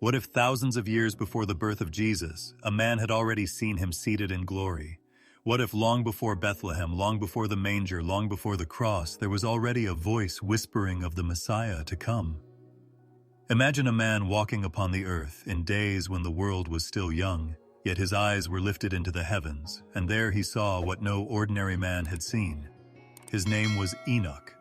What if thousands of years before the birth of Jesus, a man had already seen him seated in glory? What if long before Bethlehem, long before the manger, long before the cross, there was already a voice whispering of the Messiah to come? Imagine a man walking upon the earth in days when the world was still young, yet his eyes were lifted into the heavens, and there he saw what no ordinary man had seen. His name was Enoch.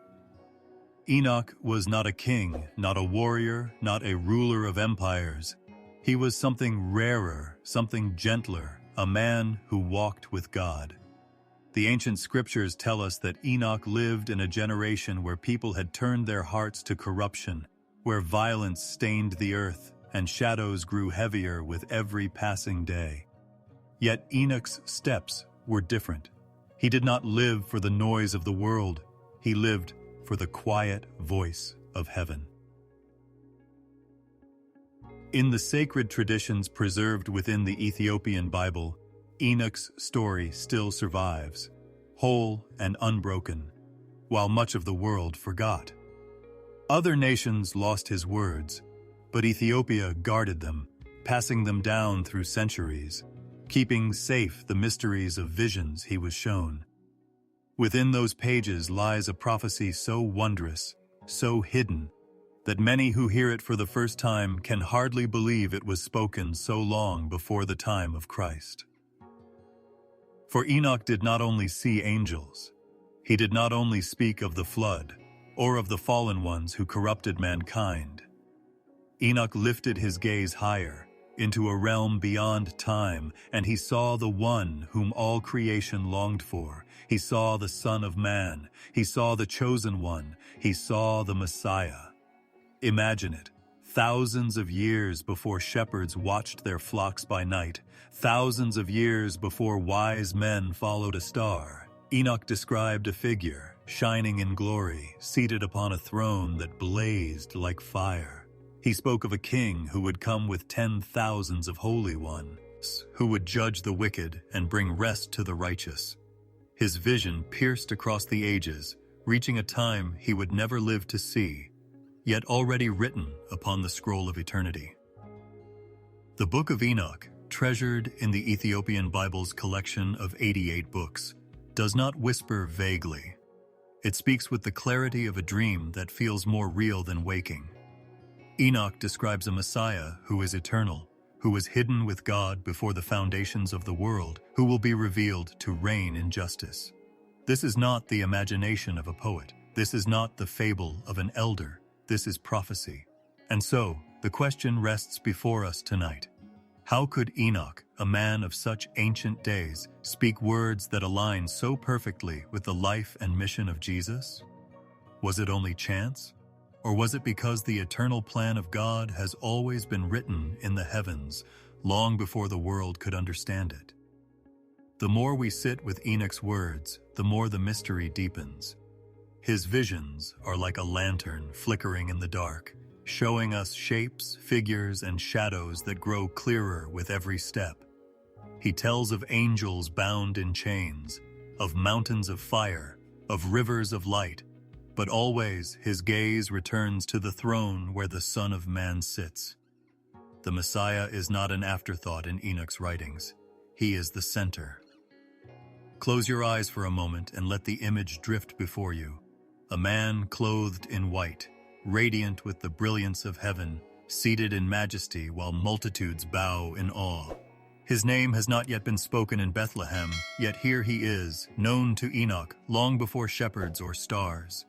Enoch was not a king, not a warrior, not a ruler of empires. He was something rarer, something gentler, a man who walked with God. The ancient scriptures tell us that Enoch lived in a generation where people had turned their hearts to corruption, where violence stained the earth and shadows grew heavier with every passing day. Yet Enoch's steps were different. He did not live for the noise of the world. He lived for the quiet voice of heaven. In the sacred traditions preserved within the Ethiopian Bible, Enoch's story still survives, whole and unbroken, while much of the world forgot. Other nations lost his words, but Ethiopia guarded them, passing them down through centuries, keeping safe the mysteries of visions he was shown. Within those pages lies a prophecy so wondrous, so hidden, that many who hear it for the first time can hardly believe it was spoken so long before the time of Christ. For Enoch did not only see angels, he did not only speak of the flood, or of the fallen ones who corrupted mankind. Enoch lifted his gaze higher, into a realm beyond time, and he saw the one whom all creation longed for. He saw the Son of Man. He saw the Chosen One. He saw the Messiah. Imagine it. Thousands of years before shepherds watched their flocks by night, thousands of years before wise men followed a star, Enoch described a figure, shining in glory, seated upon a throne that blazed like fire. He spoke of a king who would come with 10,000s of holy ones, who would judge the wicked and bring rest to the righteous. His vision pierced across the ages, reaching a time he would never live to see, yet already written upon the scroll of eternity. The Book of Enoch, treasured in the Ethiopian Bible's collection of 88 books, does not whisper vaguely. It speaks with the clarity of a dream that feels more real than waking. Enoch describes a Messiah who is eternal, who was hidden with God before the foundations of the world, who will be revealed to reign in justice. This is not the imagination of a poet. This is not the fable of an elder. This is prophecy. And so, the question rests before us tonight. How could Enoch, a man of such ancient days, speak words that align so perfectly with the life and mission of Jesus? Was it only chance? Or was it because the eternal plan of God has always been written in the heavens, long before the world could understand it? The more we sit with Enoch's words, the more the mystery deepens. His visions are like a lantern flickering in the dark, showing us shapes, figures, and shadows that grow clearer with every step. He tells of angels bound in chains, of mountains of fire, of rivers of light, but always his gaze returns to the throne where the Son of Man sits. The Messiah is not an afterthought in Enoch's writings. He is the center. Close your eyes for a moment and let the image drift before you. A man clothed in white, radiant with the brilliance of heaven, seated in majesty while multitudes bow in awe. His name has not yet been spoken in Bethlehem, yet here he is, known to Enoch long before shepherds or stars.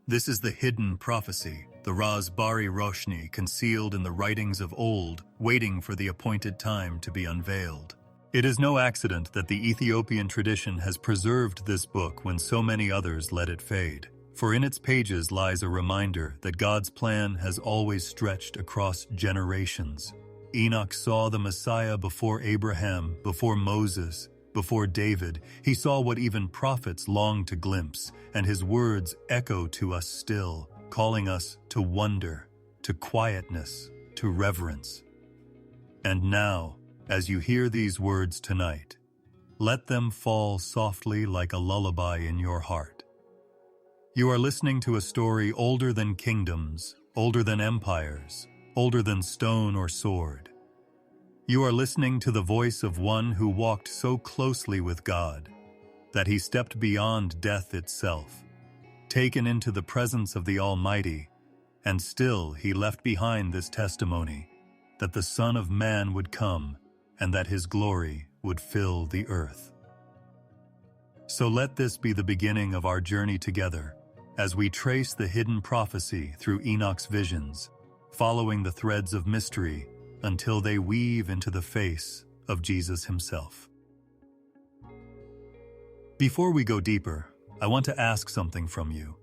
This is the hidden prophecy, the Raz Bari Roshni concealed in the writings of old, waiting for the appointed time to be unveiled. It is no accident that the Ethiopian tradition has preserved this book when so many others let it fade. For in its pages lies a reminder that God's plan has always stretched across generations. Enoch saw the Messiah before Abraham, before Moses, before David. He saw what even prophets longed to glimpse, and his words echo to us still, calling us to wonder, to quietness, to reverence. And now, as you hear these words tonight, let them fall softly like a lullaby in your heart. You are listening to a story older than kingdoms, older than empires, older than stone or sword. You are listening to the voice of one who walked so closely with God that he stepped beyond death itself, taken into the presence of the Almighty, and still he left behind this testimony that the Son of Man would come and that his glory would fill the earth. So let this be the beginning of our journey together as we trace the hidden prophecy through Enoch's visions, following the threads of mystery until they weave into the face of Jesus himself. Before we go deeper, I want to ask something from you.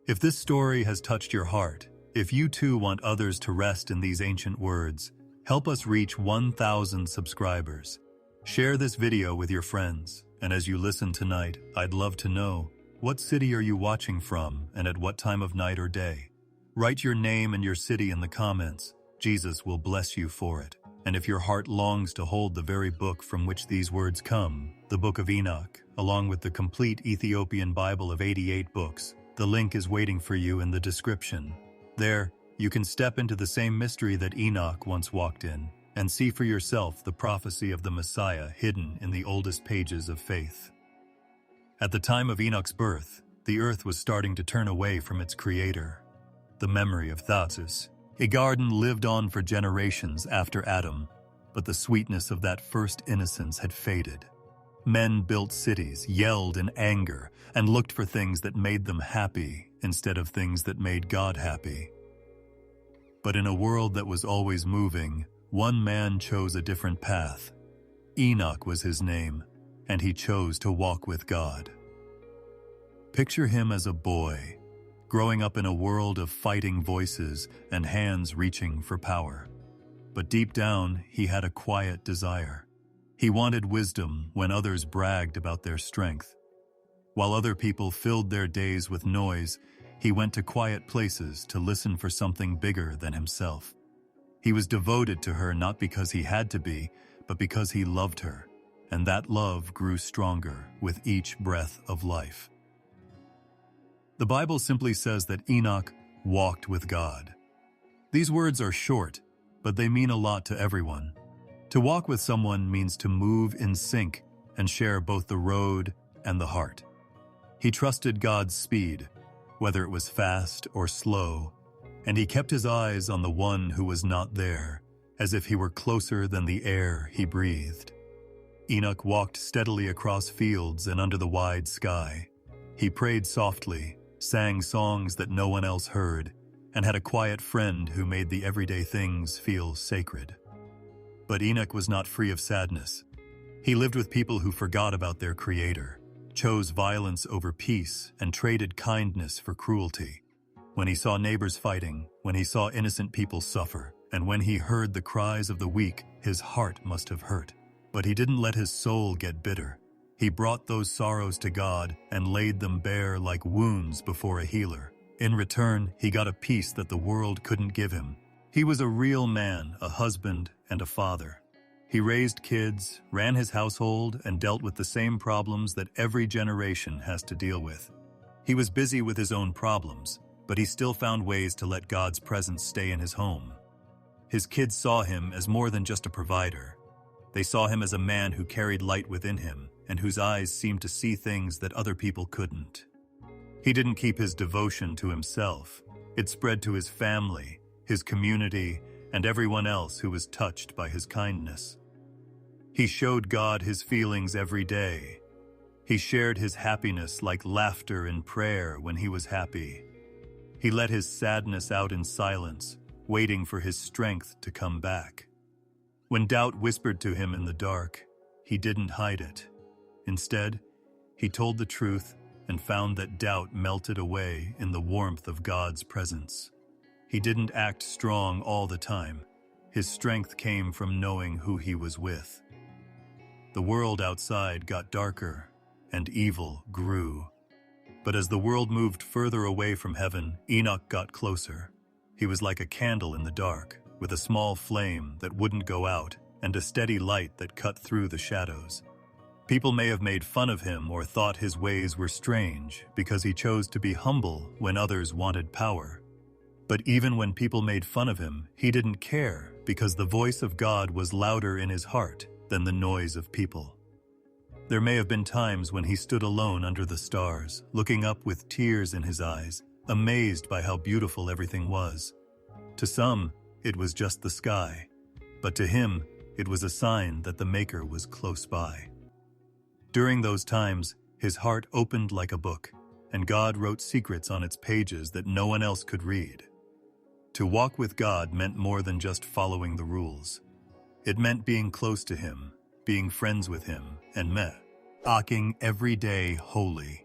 If this story has touched your heart, if you too want others to rest in these ancient words, help us reach 1,000 subscribers. Share this video with your friends, and as you listen tonight, I'd love to know, what city are you watching from and at what time of night or day? Write your name and your city in the comments. Jesus will bless you for it. And if your heart longs to hold the very book from which these words come, the Book of Enoch, along with the complete Ethiopian Bible of 88 books, the link is waiting for you in the description. There, you can step into the same mystery that Enoch once walked in, and see for yourself the prophecy of the Messiah hidden in the oldest pages of faith. At the time of Enoch's birth, the earth was starting to turn away from its creator. The memory of Thothus, a garden lived on for generations after Adam, but the sweetness of that first innocence had faded. Men built cities, yelled in anger, and looked for things that made them happy instead of things that made God happy. But in a world that was always moving, one man chose a different path. Enoch was his name, and he chose to walk with God. Picture him as a boy, growing up in a world of fighting voices and hands reaching for power. But deep down, he had a quiet desire. He wanted wisdom when others bragged about their strength. While other people filled their days with noise, he went to quiet places to listen for something bigger than himself. He was devoted to her not because he had to be, but because he loved her, and that love grew stronger with each breath of life. The Bible simply says that Enoch walked with God. These words are short, but they mean a lot to everyone. To walk with someone means to move in sync and share both the road and the heart. He trusted God's speed, whether it was fast or slow, and he kept his eyes on the one who was not there, as if he were closer than the air he breathed. Enoch walked steadily across fields and under the wide sky. He prayed softly, sang songs that no one else heard, and had a quiet friend who made the everyday things feel sacred. But Enoch was not free of sadness. He lived with people who forgot about their Creator, chose violence over peace, and traded kindness for cruelty. When he saw neighbors fighting, when he saw innocent people suffer, and when he heard the cries of the weak, his heart must have hurt. But he didn't let his soul get bitter. He brought those sorrows to God and laid them bare like wounds before a healer. In return, he got a peace that the world couldn't give him. He was a real man, a husband and a father. He raised kids, ran his household, and dealt with the same problems that every generation has to deal with. He was busy with his own problems, but he still found ways to let God's presence stay in his home. His kids saw him as more than just a provider. They saw him as a man who carried light within him and whose eyes seemed to see things that other people couldn't. He didn't keep his devotion to himself. It spread to his family, his community, and everyone else who was touched by his kindness. He showed God his feelings every day. He shared his happiness like laughter in prayer when he was happy. He let his sadness out in silence, waiting for his strength to come back. When doubt whispered to him in the dark, he didn't hide it. Instead, he told the truth and found that doubt melted away in the warmth of God's presence. He didn't act strong all the time. His strength came from knowing who he was with. The world outside got darker, and evil grew. But as the world moved further away from heaven, Enoch got closer. He was like a candle in the dark, with a small flame that wouldn't go out and a steady light that cut through the shadows. People may have made fun of him or thought his ways were strange because he chose to be humble when others wanted power. But even when people made fun of him, he didn't care because the voice of God was louder in his heart than the noise of people. There may have been times when he stood alone under the stars, looking up with tears in his eyes, amazed by how beautiful everything was. To some, it was just the sky, but to him, it was a sign that the Maker was close by. During those times, his heart opened like a book, and God wrote secrets on its pages that no one else could read. To walk with God meant more than just following the rules. It meant being close to him, being friends with him, and walking every day holy.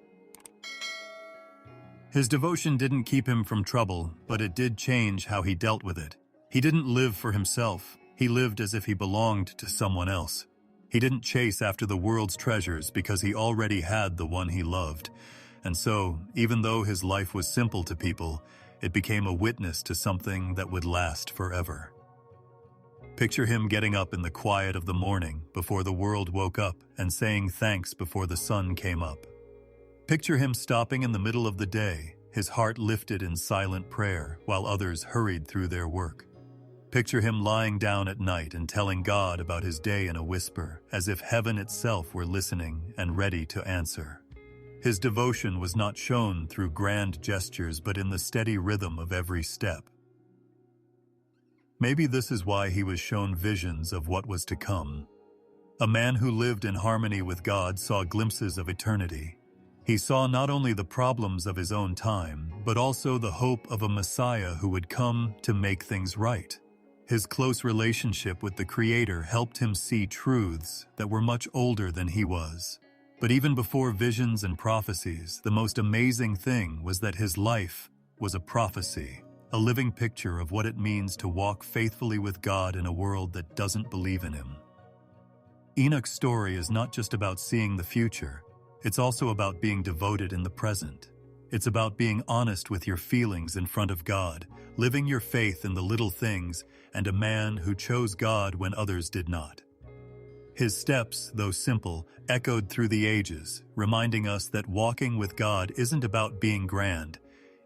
His devotion didn't keep him from trouble, but it did change how he dealt with it. He didn't live for himself. He lived as if he belonged to someone else. He didn't chase after the world's treasures because he already had the one he loved. And so, even though his life was simple to people, it became a witness to something that would last forever. Picture him getting up in the quiet of the morning before the world woke up and saying thanks before the sun came up. Picture him stopping in the middle of the day, his heart lifted in silent prayer while others hurried through their work. Picture him lying down at night and telling God about his day in a whisper, as if heaven itself were listening and ready to answer. His devotion was not shown through grand gestures, but in the steady rhythm of every step. Maybe this is why he was shown visions of what was to come. A man who lived in harmony with God saw glimpses of eternity. He saw not only the problems of his own time, but also the hope of a Messiah who would come to make things right. His close relationship with the Creator helped him see truths that were much older than he was. But even before visions and prophecies, the most amazing thing was that his life was a prophecy, a living picture of what it means to walk faithfully with God in a world that doesn't believe in him. Enoch's story is not just about seeing the future, it's also about being devoted in the present. It's about being honest with your feelings in front of God, living your faith in the little things, and a man who chose God when others did not. His steps, though simple, echoed through the ages, reminding us that walking with God isn't about being grand.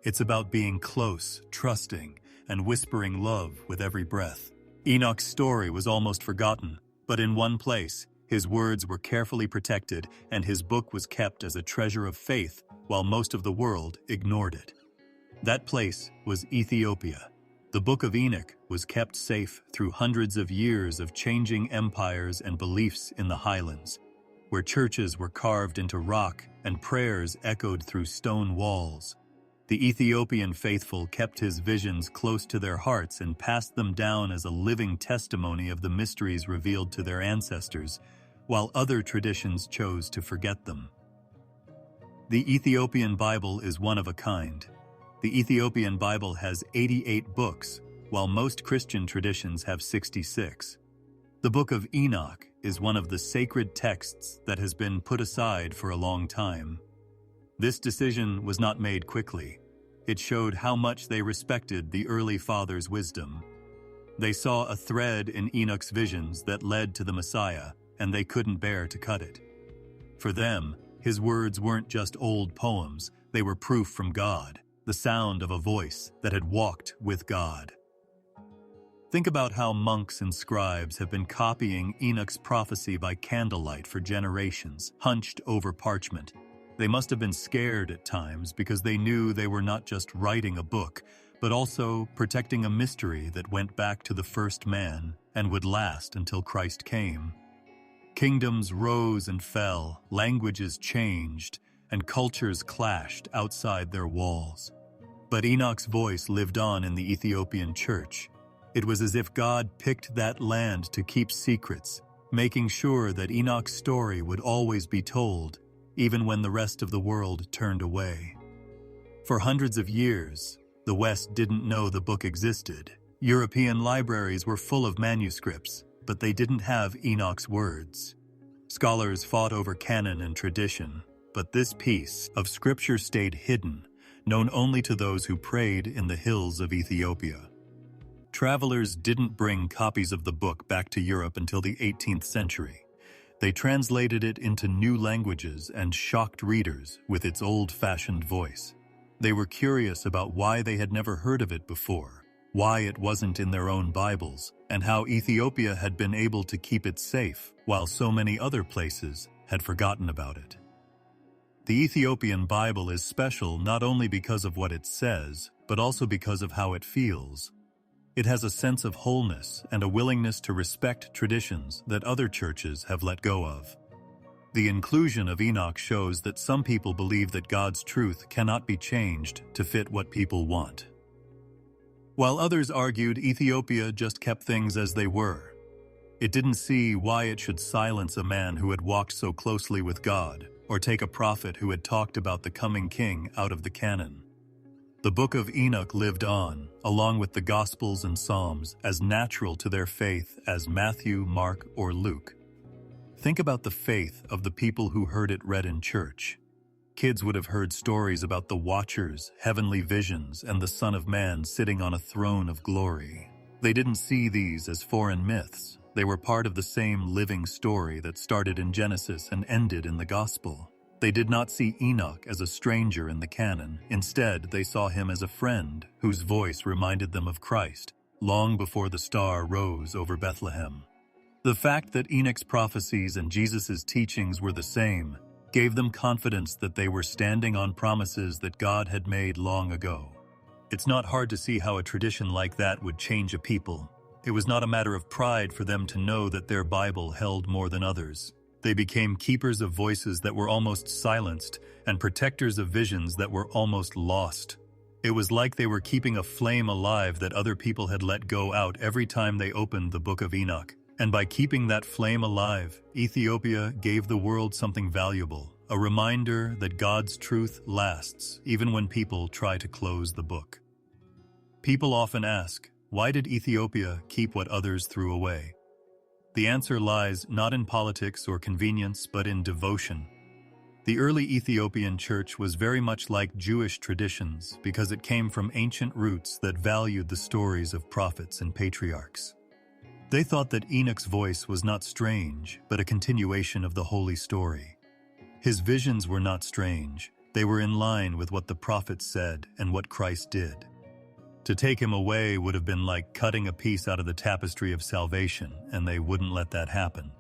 It's about being close, trusting, and whispering love with every breath. Enoch's story was almost forgotten, but in one place, his words were carefully protected and his book was kept as a treasure of faith while most of the world ignored it. That place was Ethiopia. The Book of Enoch was kept safe through hundreds of years of changing empires and beliefs in the highlands, where churches were carved into rock and prayers echoed through stone walls. The Ethiopian faithful kept his visions close to their hearts and passed them down as a living testimony of the mysteries revealed to their ancestors, while other traditions chose to forget them. The Ethiopian Bible is one of a kind. The Ethiopian Bible has 88 books, while most Christian traditions have 66. The Book of Enoch is one of the sacred texts that has been put aside for a long time. This decision was not made quickly. It showed how much they respected the early fathers' wisdom. They saw a thread in Enoch's visions that led to the Messiah, and they couldn't bear to cut it. For them, his words weren't just old poems, they were proof from God, the sound of a voice that had walked with God. Think about how monks and scribes have been copying Enoch's prophecy by candlelight for generations, hunched over parchment. They must have been scared at times because they knew they were not just writing a book, but also protecting a mystery that went back to the first man and would last until Christ came. Kingdoms rose and fell, languages changed, and cultures clashed outside their walls. But Enoch's voice lived on in the Ethiopian church. It was as if God picked that land to keep secrets, making sure that Enoch's story would always be told, even when the rest of the world turned away. For hundreds of years, the West didn't know the book existed. European libraries were full of manuscripts, but they didn't have Enoch's words. Scholars fought over canon and tradition, but this piece of scripture stayed hidden, known only to those who prayed in the hills of Ethiopia. Travelers didn't bring copies of the book back to Europe until the 18th century. They translated it into new languages and shocked readers with its old-fashioned voice. They were curious about why they had never heard of it before, why it wasn't in their own Bibles, and how Ethiopia had been able to keep it safe while so many other places had forgotten about it. The Ethiopian Bible is special not only because of what it says, but also because of how it feels. It has a sense of wholeness and a willingness to respect traditions that other churches have let go of. The inclusion of Enoch shows that some people believe that God's truth cannot be changed to fit what people want. While others argued Ethiopia just kept things as they were. It didn't see why it should silence a man who had walked so closely with God, or take a prophet who had talked about the coming king out of the canon. The book of Enoch lived on, along with the Gospels and Psalms, as natural to their faith as Matthew, Mark, or Luke. Think about the faith of the people who heard it read in church. Kids would have heard stories about the Watchers, heavenly visions, and the Son of Man sitting on a throne of glory. They didn't see these as foreign myths. They were part of the same living story that started in Genesis and ended in the Gospel. They did not see Enoch as a stranger in the canon. Instead, they saw him as a friend whose voice reminded them of Christ, long before the star rose over Bethlehem. The fact that Enoch's prophecies and Jesus' teachings were the same gave them confidence that they were standing on promises that God had made long ago. It's not hard to see how a tradition like that would change a people. It was not a matter of pride for them to know that their Bible held more than others. They became keepers of voices that were almost silenced and protectors of visions that were almost lost. It was like they were keeping a flame alive that other people had let go out every time they opened the book of Enoch. And by keeping that flame alive, Ethiopia gave the world something valuable, a reminder that God's truth lasts even when people try to close the book. People often ask, why did Ethiopia keep what others threw away? The answer lies not in politics or convenience, but in devotion. The early Ethiopian church was very much like Jewish traditions because it came from ancient roots that valued the stories of prophets and patriarchs. They thought that Enoch's voice was not strange, but a continuation of the holy story. His visions were not strange. They were in line with what the prophets said and what Christ did. To take him away would have been like cutting a piece out of the tapestry of salvation, and they wouldn't let that happen.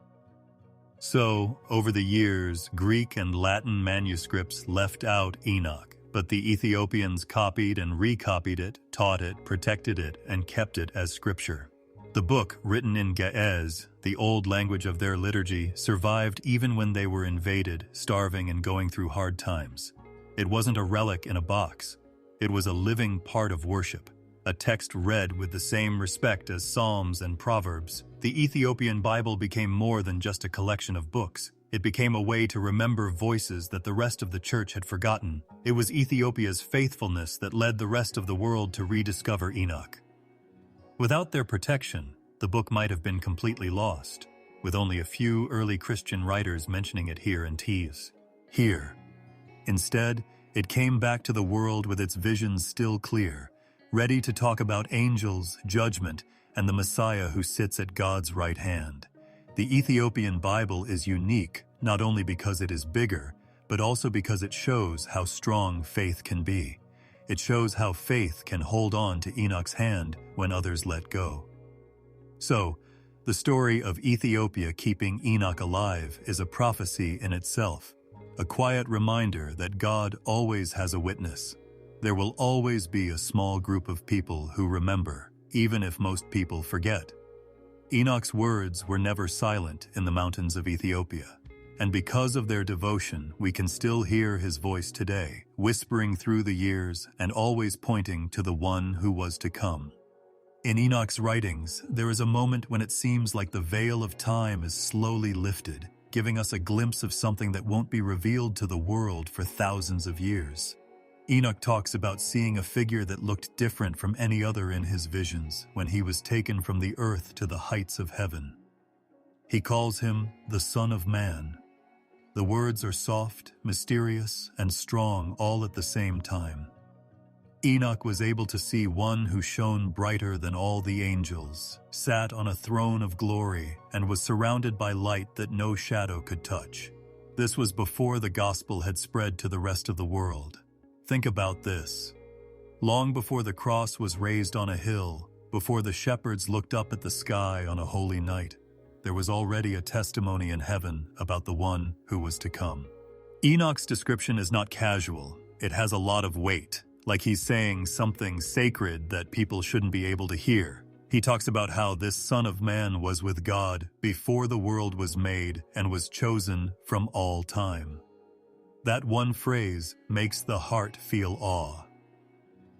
So, over the years, Greek and Latin manuscripts left out Enoch, but the Ethiopians copied and recopied it, taught it, protected it, and kept it as scripture. The book, written in Ge'ez, the old language of their liturgy, survived even when they were invaded, starving, and going through hard times. It wasn't a relic in a box. It was a living part of worship, a text read with the same respect as Psalms and Proverbs. The Ethiopian Bible became more than just a collection of books. It became a way to remember voices that the rest of the church had forgotten. It was Ethiopia's faithfulness that led the rest of the world to rediscover Enoch. Without their protection, the book might have been completely lost, with only a few early Christian writers mentioning it here in Tees. Here. Instead, it came back to the world with its visions still clear, ready to talk about angels, judgment, and the Messiah who sits at God's right hand. The Ethiopian Bible is unique, not only because it is bigger, but also because it shows how strong faith can be. It shows how faith can hold on to Enoch's hand when others let go. So, the story of Ethiopia keeping Enoch alive is a prophecy in itself, a quiet reminder that God always has a witness. There will always be a small group of people who remember, even if most people forget. Enoch's words were never silent in the mountains of Ethiopia, and because of their devotion, we can still hear his voice today, whispering through the years and always pointing to the one who was to come. In Enoch's writings, there is a moment when it seems like the veil of time is slowly lifted, giving us a glimpse of something that won't be revealed to the world for thousands of years. Enoch talks about seeing a figure that looked different from any other in his visions when he was taken from the earth to the heights of heaven. He calls him the Son of Man. The words are soft, mysterious, and strong all at the same time. Enoch was able to see one who shone brighter than all the angels, sat on a throne of glory, and was surrounded by light that no shadow could touch. This was before the gospel had spread to the rest of the world. Think about this. Long before the cross was raised on a hill, before the shepherds looked up at the sky on a holy night, there was already a testimony in heaven about the one who was to come. Enoch's description is not casual. It has a lot of weight, like he's saying something sacred that people shouldn't be able to hear. He talks about how this Son of Man was with God before the world was made and was chosen from all time. That one phrase makes the heart feel awe.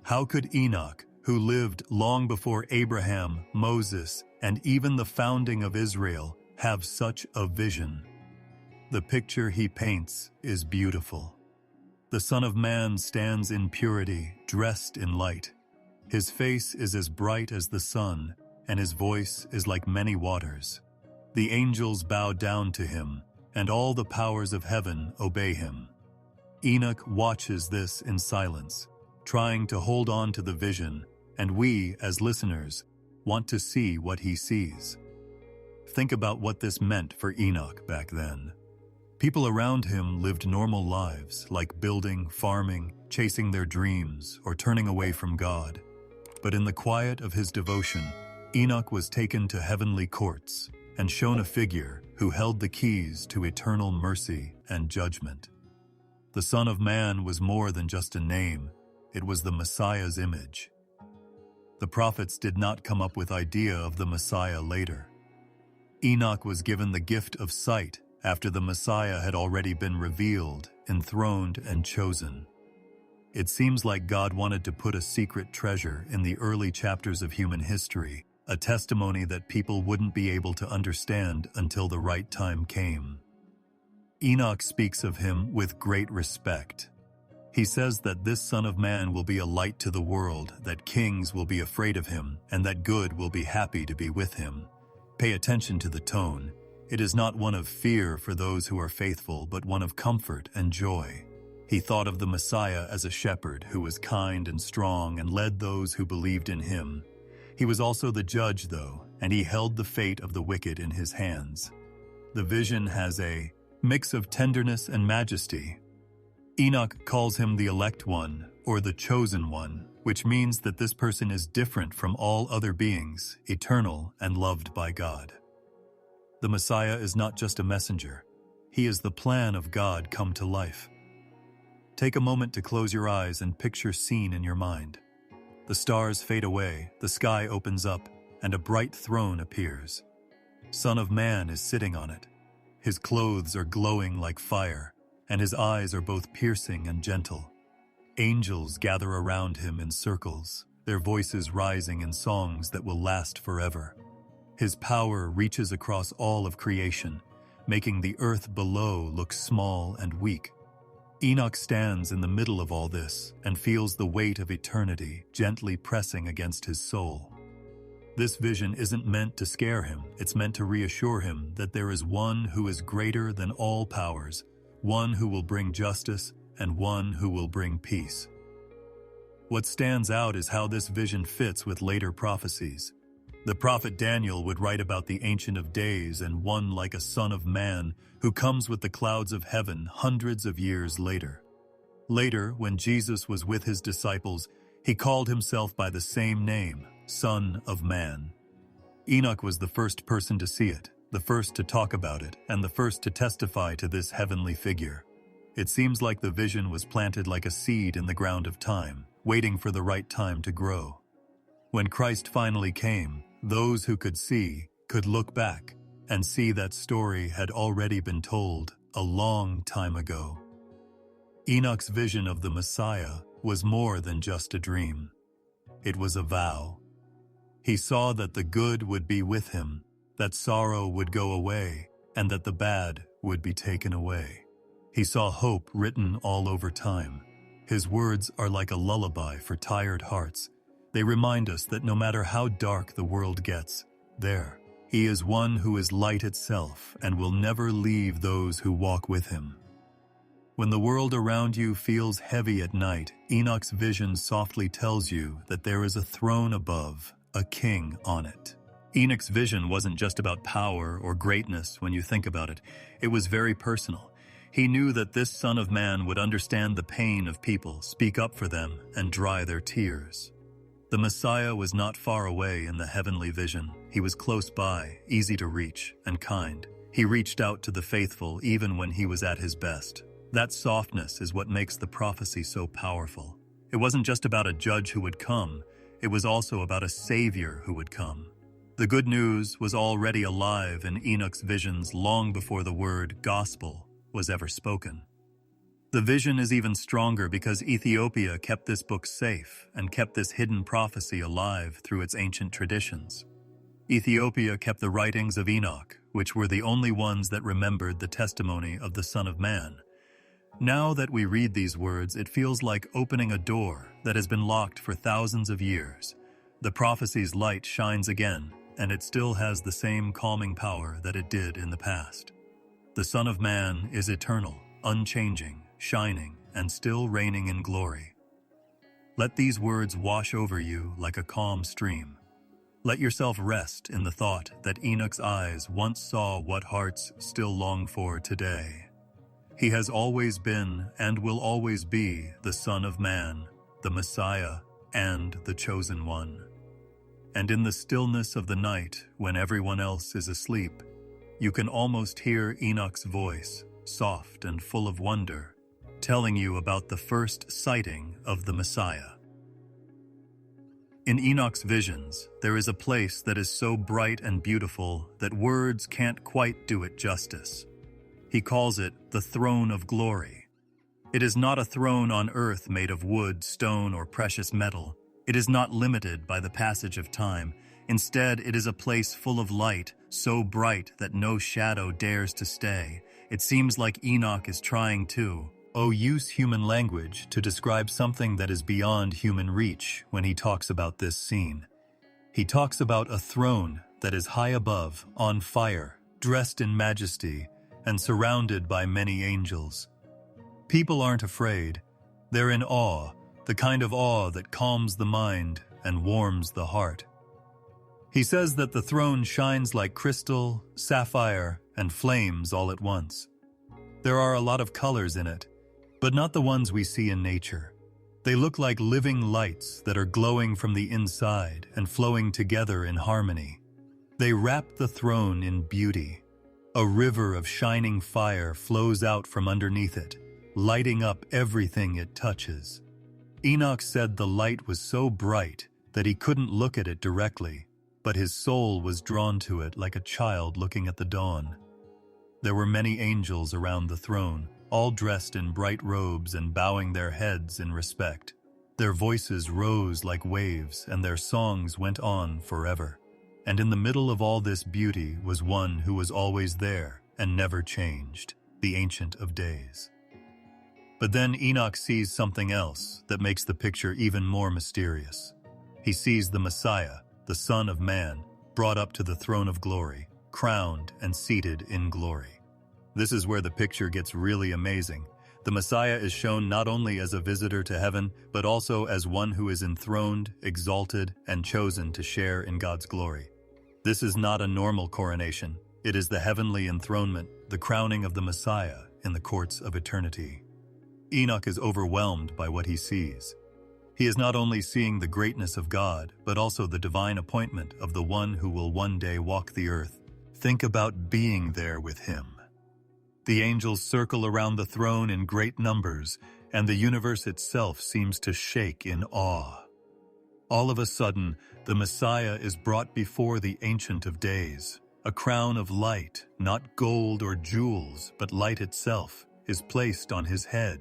How could Enoch, who lived long before Abraham, Moses, and even the founding of Israel, have such a vision? The picture he paints is beautiful. The Son of Man stands in purity, dressed in light. His face is as bright as the sun, and his voice is like many waters. The angels bow down to him, and all the powers of heaven obey him. Enoch watches this in silence, trying to hold on to the vision, and we, as listeners, want to see what he sees. Think about what this meant for Enoch back then. People around him lived normal lives, like building, farming, chasing their dreams, or turning away from God. But in the quiet of his devotion, Enoch was taken to heavenly courts and shown a figure who held the keys to eternal mercy and judgment. The Son of Man was more than just a name. It was the Messiah's image. The prophets did not come up with idea of the Messiah later. Enoch was given the gift of sight after the Messiah had already been revealed, enthroned, and chosen. It seems like God wanted to put a secret treasure in the early chapters of human history, a testimony that people wouldn't be able to understand until the right time came. Enoch speaks of him with great respect. He says that this Son of Man will be a light to the world, that kings will be afraid of him, and that good will be happy to be with him. Pay attention to the tone. It is not one of fear for those who are faithful, but one of comfort and joy. He thought of the Messiah as a shepherd who was kind and strong and led those who believed in him. He was also the judge, though, and he held the fate of the wicked in his hands. The vision has a mix of tenderness and majesty. Enoch calls him the elect one, or the chosen one, which means that this person is different from all other beings, eternal and loved by God. The Messiah is not just a messenger. He is the plan of God come to life. Take a moment to close your eyes and picture scene in your mind. The stars fade away, the sky opens up, and a bright throne appears. Son of Man is sitting on it. His clothes are glowing like fire, and his eyes are both piercing and gentle. Angels gather around him in circles, their voices rising in songs that will last forever. His power reaches across all of creation, making the earth below look small and weak. Enoch stands in the middle of all this and feels the weight of eternity gently pressing against his soul. This vision isn't meant to scare him, it's meant to reassure him that there is one who is greater than all powers, one who will bring justice and one who will bring peace. What stands out is how this vision fits with later prophecies. The prophet Daniel would write about the Ancient of Days and one like a Son of Man who comes with the clouds of heaven hundreds of years later. Later, when Jesus was with his disciples, he called himself by the same name, Son of Man. Enoch was the first person to see it, the first to talk about it, and the first to testify to this heavenly figure. It seems like the vision was planted like a seed in the ground of time, waiting for the right time to grow. When Christ finally came, those who could see could look back and see that story had already been told a long time ago. Enoch's vision of the Messiah was more than just a dream. It was a vow. He saw that the good would be with him, that sorrow would go away, and that the bad would be taken away. He saw hope written all over time. His words are like a lullaby for tired hearts. They remind us that no matter how dark the world gets, he is one who is light itself and will never leave those who walk with him. When the world around you feels heavy at night, Enoch's vision softly tells you that there is a throne above, a king on it. Enoch's vision wasn't just about power or greatness when you think about it. It was very personal. He knew that this Son of Man would understand the pain of people, speak up for them, and dry their tears. The Messiah was not far away in the heavenly vision. He was close by, easy to reach, and kind. He reached out to the faithful even when he was at his best. That softness is what makes the prophecy so powerful. It wasn't just about a judge who would come, it was also about a savior who would come. The good news was already alive in Enoch's visions long before the word gospel was ever spoken. The vision is even stronger because Ethiopia kept this book safe and kept this hidden prophecy alive through its ancient traditions. Ethiopia kept the writings of Enoch, which were the only ones that remembered the testimony of the Son of Man. Now that we read these words, it feels like opening a door that has been locked for thousands of years. The prophecy's light shines again, and it still has the same calming power that it did in the past. The Son of Man is eternal, unchanging, shining, and still reigning in glory. Let these words wash over you like a calm stream. Let yourself rest in the thought that Enoch's eyes once saw what hearts still long for today. He has always been and will always be the Son of Man, the Messiah, and the Chosen One. And in the stillness of the night, when everyone else is asleep, you can almost hear Enoch's voice, soft and full of wonder, telling you about the first sighting of the Messiah. In Enoch's visions, there is a place that is so bright and beautiful that words can't quite do it justice. He calls it the throne of glory. It is not a throne on earth made of wood, stone, or precious metal. It is not limited by the passage of time. Instead, it is a place full of light, so bright that no shadow dares to stay. It seems like Enoch is trying to use human language to describe something that is beyond human reach when he talks about this scene. He talks about a throne that is high above, on fire, dressed in majesty, and surrounded by many angels. People aren't afraid. They're in awe, the kind of awe that calms the mind and warms the heart. He says that the throne shines like crystal, sapphire, and flames all at once. There are a lot of colors in it, but not the ones we see in nature. They look like living lights that are glowing from the inside and flowing together in harmony. They wrap the throne in beauty. A river of shining fire flows out from underneath it, lighting up everything it touches. Enoch said the light was so bright that he couldn't look at it directly, but his soul was drawn to it like a child looking at the dawn. There were many angels around the throne, all dressed in bright robes and bowing their heads in respect. Their voices rose like waves, and their songs went on forever. And in the middle of all this beauty was one who was always there and never changed, the Ancient of Days. But then Enoch sees something else that makes the picture even more mysterious. He sees the Messiah, the Son of Man, brought up to the throne of glory, crowned and seated in glory. This is where the picture gets really amazing. The Messiah is shown not only as a visitor to heaven, but also as one who is enthroned, exalted, and chosen to share in God's glory. This is not a normal coronation. It is the heavenly enthronement, the crowning of the Messiah in the courts of eternity. Enoch is overwhelmed by what he sees. He is not only seeing the greatness of God, but also the divine appointment of the one who will one day walk the earth. Think about being there with him. The angels circle around the throne in great numbers, and the universe itself seems to shake in awe. All of a sudden, the Messiah is brought before the Ancient of Days. A crown of light, not gold or jewels, but light itself, is placed on his head.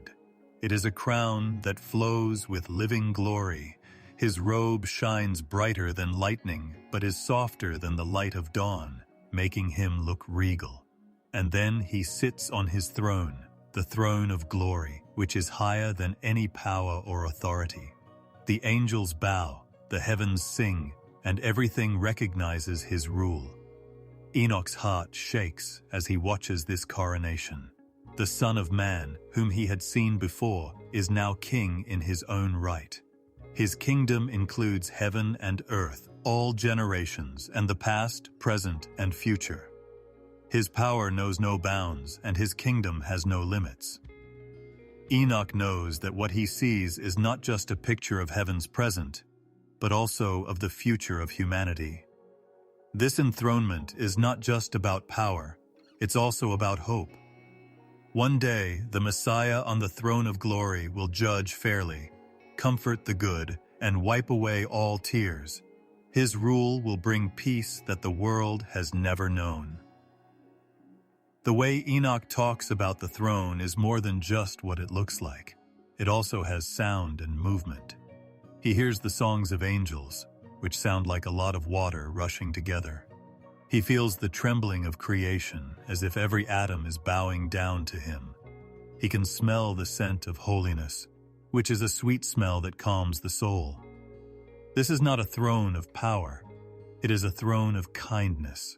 It is a crown that flows with living glory. His robe shines brighter than lightning, but is softer than the light of dawn, making him look regal. And then he sits on his throne, the throne of glory, which is higher than any power or authority. The angels bow, the heavens sing, and everything recognizes his rule. Enoch's heart shakes as he watches this coronation. The Son of Man, whom he had seen before, is now king in his own right. His kingdom includes heaven and earth, all generations, and the past, present, and future. His power knows no bounds, and his kingdom has no limits. Enoch knows that what he sees is not just a picture of heaven's present, but also of the future of humanity. This enthronement is not just about power, it's also about hope. One day, the Messiah on the throne of glory will judge fairly, comfort the good, and wipe away all tears. His rule will bring peace that the world has never known. The way Enoch talks about the throne is more than just what it looks like. It also has sound and movement. He hears the songs of angels, which sound like a lot of water rushing together. He feels the trembling of creation, as if every atom is bowing down to him. He can smell the scent of holiness, which is a sweet smell that calms the soul. This is not a throne of power. It is a throne of kindness.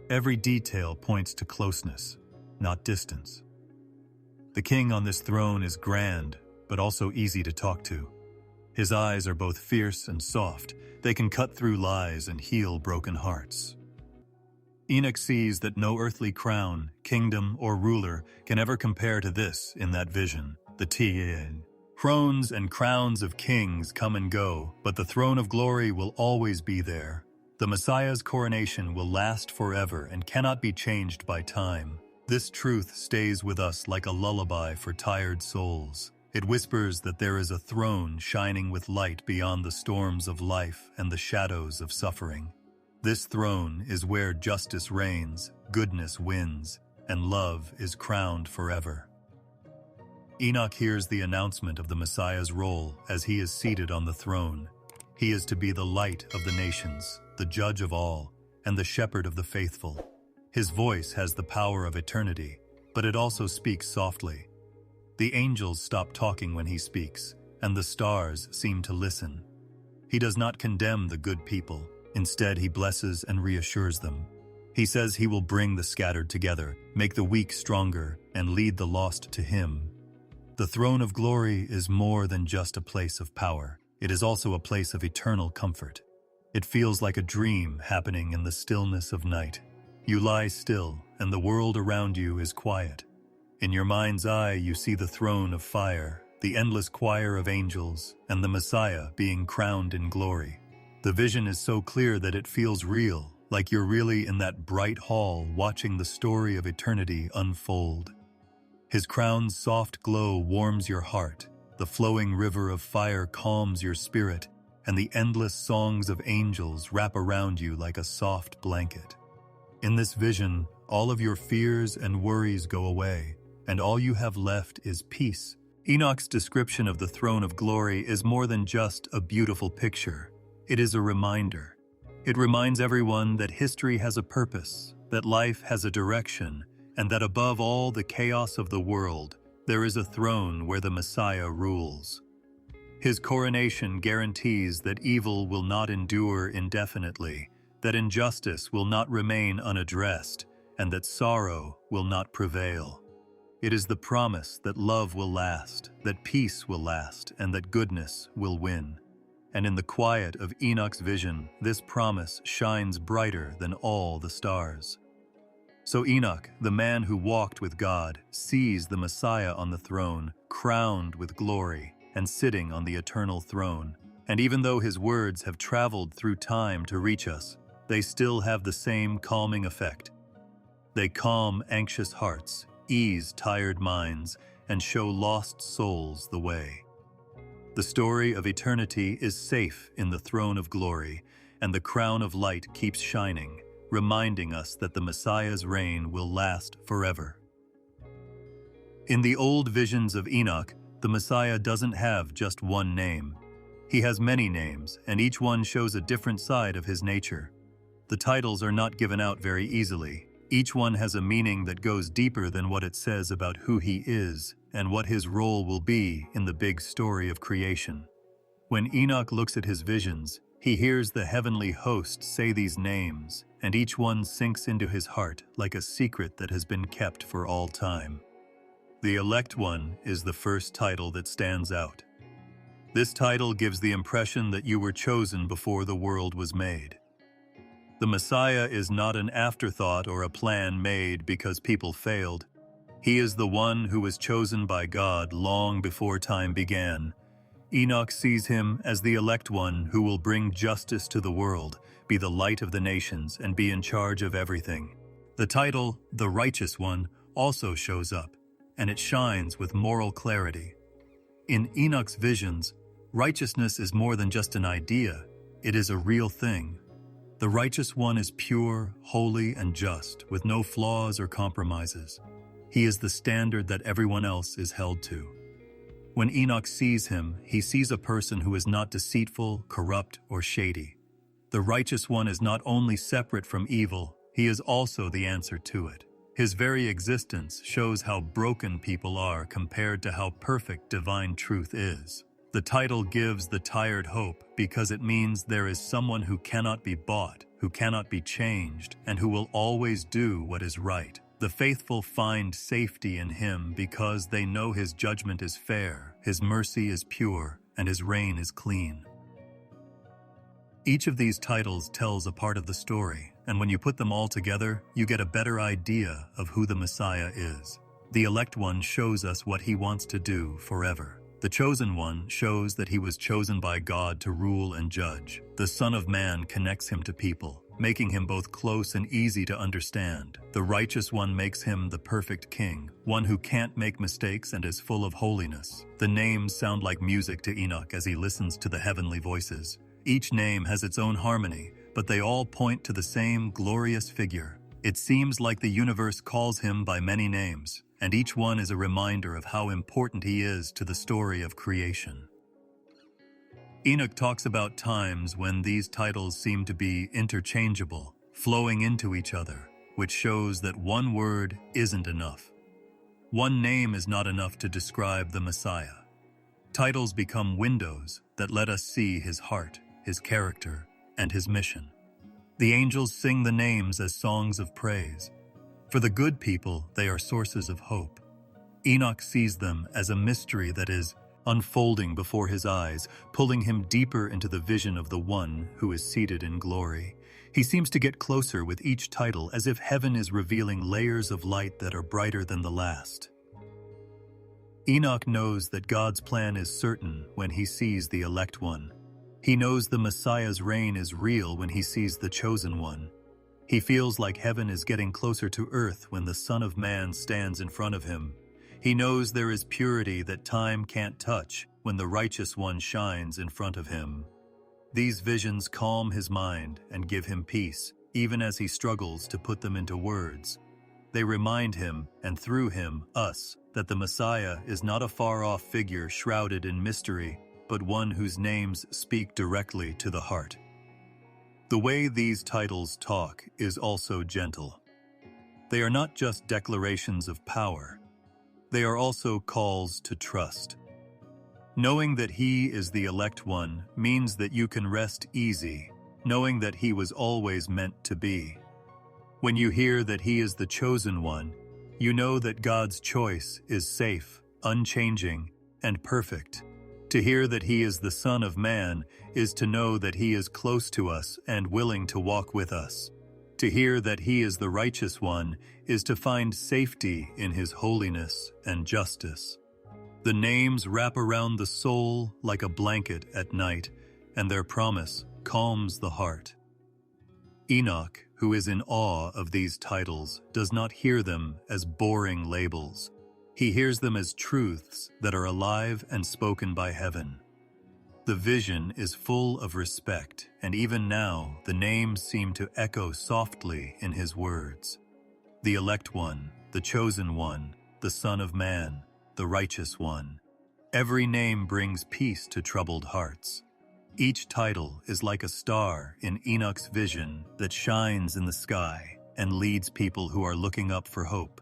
Every detail points to closeness, not distance. The king on this throne is grand, but also easy to talk to. His eyes are both fierce and soft. They can cut through lies and heal broken hearts. Enoch sees that no earthly crown, kingdom, or ruler can ever compare to this in that vision. The thrones and crowns of kings come and go, but the throne of glory will always be there. The Messiah's coronation will last forever and cannot be changed by time. This truth stays with us like a lullaby for tired souls. It whispers that there is a throne shining with light beyond the storms of life and the shadows of suffering. This throne is where justice reigns, goodness wins, and love is crowned forever. Enoch hears the announcement of the Messiah's role as he is seated on the throne. He is to be the light of the nations, the judge of all, and the shepherd of the faithful. His voice has the power of eternity, but it also speaks softly. The angels stop talking when he speaks, and the stars seem to listen. He does not condemn the good people. Instead, he blesses and reassures them. He says he will bring the scattered together, make the weak stronger, and lead the lost to him. The throne of glory is more than just a place of power. It is also a place of eternal comfort. It feels like a dream happening in the stillness of night. You lie still, and the world around you is quiet. In your mind's eye, you see the throne of fire, the endless choir of angels, and the Messiah being crowned in glory. The vision is so clear that it feels real, like you're really in that bright hall watching the story of eternity unfold. His crown's soft glow warms your heart, the flowing river of fire calms your spirit, and the endless songs of angels wrap around you like a soft blanket. In this vision, all of your fears and worries go away, and all you have left is peace. Enoch's description of the throne of glory is more than just a beautiful picture. It is a reminder. It reminds everyone that history has a purpose, that life has a direction, and that above all the chaos of the world, there is a throne where the Messiah rules. His coronation guarantees that evil will not endure indefinitely, that injustice will not remain unaddressed, and that sorrow will not prevail. It is the promise that love will last, that peace will last, and that goodness will win. And in the quiet of Enoch's vision, this promise shines brighter than all the stars. So Enoch, the man who walked with God, sees the Messiah on the throne, crowned with glory, and sitting on the eternal throne. And even though his words have traveled through time to reach us, they still have the same calming effect. They calm anxious hearts, ease tired minds, and show lost souls the way. The story of eternity is safe in the throne of glory, and the crown of light keeps shining, reminding us that the Messiah's reign will last forever. In the old visions of Enoch, the Messiah doesn't have just one name. He has many names, and each one shows a different side of his nature. The titles are not given out very easily. Each one has a meaning that goes deeper than what it says about who he is and what his role will be in the big story of creation. When Enoch looks at his visions, he hears the heavenly host say these names, and each one sinks into his heart like a secret that has been kept for all time. The Elect One is the first title that stands out. This title gives the impression that you were chosen before the world was made. The Messiah is not an afterthought or a plan made because people failed. He is the one who was chosen by God long before time began. Enoch sees him as the elect one who will bring justice to the world, be the light of the nations, and be in charge of everything. The title, the Righteous One, also shows up, and it shines with moral clarity. In Enoch's visions, righteousness is more than just an idea, it is a real thing. The Righteous One is pure, holy, and just, with no flaws or compromises. He is the standard that everyone else is held to. When Enoch sees him, he sees a person who is not deceitful, corrupt, or shady. The Righteous One is not only separate from evil, he is also the answer to it. His very existence shows how broken people are compared to how perfect divine truth is. The title gives the tired hope because it means there is someone who cannot be bought, who cannot be changed, and who will always do what is right. The faithful find safety in him because they know his judgment is fair, his mercy is pure, and his reign is clean. Each of these titles tells a part of the story, and when you put them all together, you get a better idea of who the Messiah is. The Elect One shows us what he wants to do forever. The Chosen One shows that he was chosen by God to rule and judge. The Son of Man connects him to people, making him both close and easy to understand. The Righteous One makes him the perfect king, one who can't make mistakes and is full of holiness. The names sound like music to Enoch as he listens to the heavenly voices. Each name has its own harmony, but they all point to the same glorious figure. It seems like the universe calls him by many names, and each one is a reminder of how important he is to the story of creation. Enoch talks about times when these titles seem to be interchangeable, flowing into each other, which shows that one word isn't enough. One name is not enough to describe the Messiah. Titles become windows that let us see his heart, his character, and his mission. The angels sing the names as songs of praise. For the good people, they are sources of hope. Enoch sees them as a mystery that is unfolding before his eyes, pulling him deeper into the vision of the one who is seated in glory. He seems to get closer with each title, as if heaven is revealing layers of light that are brighter than the last. Enoch knows that God's plan is certain when he sees the Elect One. He knows the Messiah's reign is real when he sees the Chosen One. He feels like heaven is getting closer to earth when the Son of Man stands in front of him. He knows there is purity that time can't touch when the Righteous One shines in front of him. These visions calm his mind and give him peace, even as he struggles to put them into words. They remind him, and through him, us, that the Messiah is not a far-off figure shrouded in mystery, but one whose names speak directly to the heart. The way these titles talk is also gentle. They are not just declarations of power. They are also calls to trust. Knowing that he is the Elect One means that you can rest easy, knowing that he was always meant to be. When you hear that he is the Chosen One, you know that God's choice is safe, unchanging, and perfect. To hear that he is the Son of Man is to know that he is close to us and willing to walk with us. To hear that he is the Righteous One is to find safety in his holiness and justice. The names wrap around the soul like a blanket at night, and their promise calms the heart. Enoch, who is in awe of these titles, does not hear them as boring labels. He hears them as truths that are alive and spoken by heaven. The vision is full of respect, and even now the names seem to echo softly in his words. The Elect One, the Chosen One, the Son of Man, the Righteous One. Every name brings peace to troubled hearts. Each title is like a star in Enoch's vision that shines in the sky and leads people who are looking up for hope.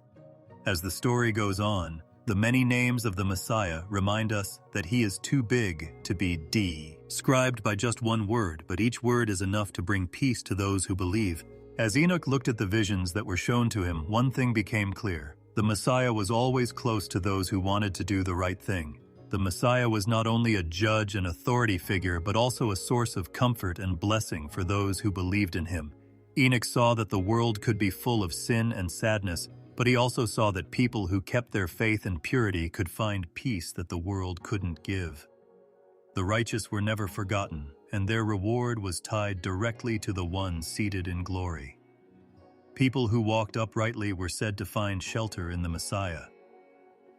As the story goes on, the many names of the Messiah remind us that he is too big to be described by just one word, but each word is enough to bring peace to those who believe. As Enoch looked at the visions that were shown to him, one thing became clear. The Messiah was always close to those who wanted to do the right thing. The Messiah was not only a judge and authority figure, but also a source of comfort and blessing for those who believed in him. Enoch saw that the world could be full of sin and sadness, but he also saw that people who kept their faith and purity could find peace that the world couldn't give. The righteous were never forgotten, and their reward was tied directly to the one seated in glory. People who walked uprightly were said to find shelter in the Messiah.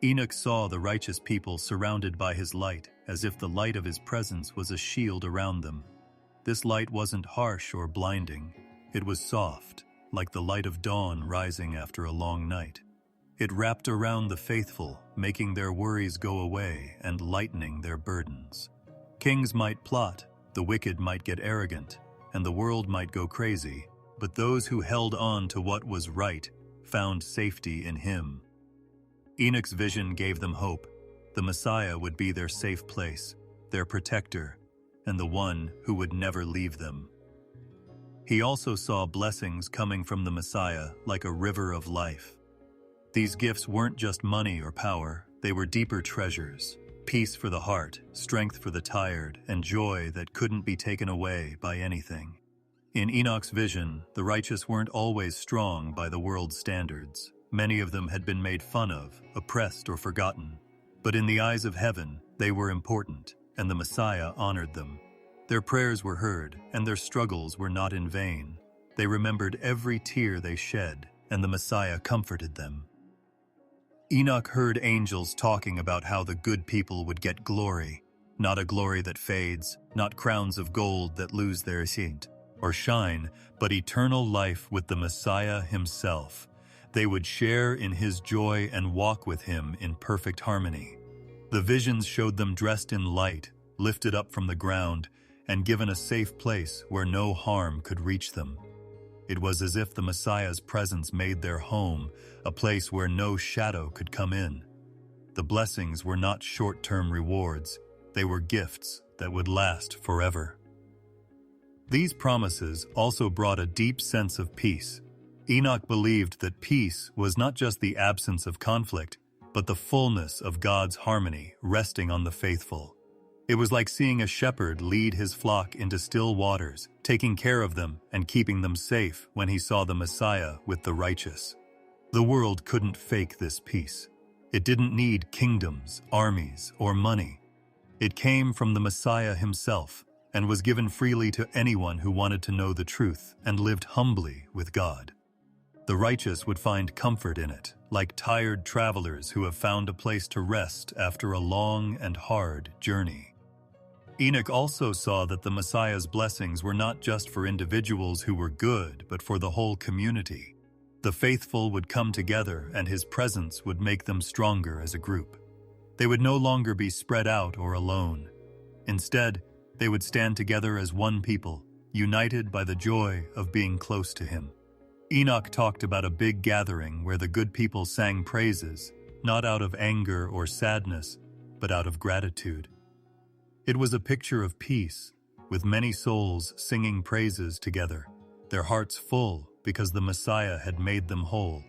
Enoch saw the righteous people surrounded by his light, as if the light of his presence was a shield around them. This light wasn't harsh or blinding. It was soft, like the light of dawn rising after a long night. It wrapped around the faithful, making their worries go away and lightening their burdens. Kings might plot, the wicked might get arrogant, and the world might go crazy, but those who held on to what was right found safety in him. Enoch's vision gave them hope. The Messiah would be their safe place, their protector, and the one who would never leave them. He also saw blessings coming from the Messiah like a river of life. These gifts weren't just money or power, they were deeper treasures. Peace for the heart, strength for the tired, and joy that couldn't be taken away by anything. In Enoch's vision, the righteous weren't always strong by the world's standards. Many of them had been made fun of, oppressed, or forgotten. But in the eyes of heaven, they were important, and the Messiah honored them. Their prayers were heard, and their struggles were not in vain. They remembered every tear they shed, and the Messiah comforted them. Enoch heard angels talking about how the good people would get glory, not a glory that fades, not crowns of gold that lose their scent or shine, but eternal life with the Messiah himself. They would share in his joy and walk with him in perfect harmony. The visions showed them dressed in light, lifted up from the ground, and given a safe place where no harm could reach them. It was as if the Messiah's presence made their home a place where no shadow could come in. The blessings were not short-term rewards, they were gifts that would last forever. These promises also brought a deep sense of peace. Enoch believed that peace was not just the absence of conflict, but the fullness of God's harmony resting on the faithful. It was like seeing a shepherd lead his flock into still waters, taking care of them and keeping them safe when he saw the Messiah with the righteous. The world couldn't fake this peace. It didn't need kingdoms, armies, or money. It came from the Messiah himself and was given freely to anyone who wanted to know the truth and lived humbly with God. The righteous would find comfort in it, like tired travelers who have found a place to rest after a long and hard journey. Enoch also saw that the Messiah's blessings were not just for individuals who were good, but for the whole community. The faithful would come together, and his presence would make them stronger as a group. They would no longer be spread out or alone. Instead, they would stand together as one people, united by the joy of being close to him. Enoch talked about a big gathering where the good people sang praises, not out of anger or sadness, but out of gratitude. It was a picture of peace, with many souls singing praises together, their hearts full because the Messiah had made them whole.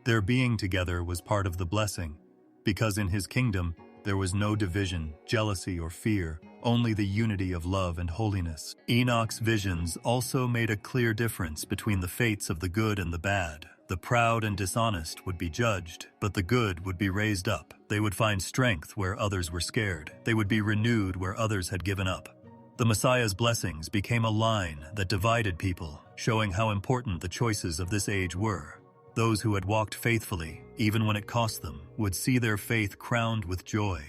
Their being together was part of the blessing, because in his kingdom there was no division, jealousy, or fear, only the unity of love and holiness. Enoch's visions also made a clear difference between the fates of the good and the bad. The proud and dishonest would be judged, but the good would be raised up. They would find strength where others were scared. They would be renewed where others had given up. The Messiah's blessings became a line that divided people, showing how important the choices of this age were. Those who had walked faithfully, even when it cost them, would see their faith crowned with joy.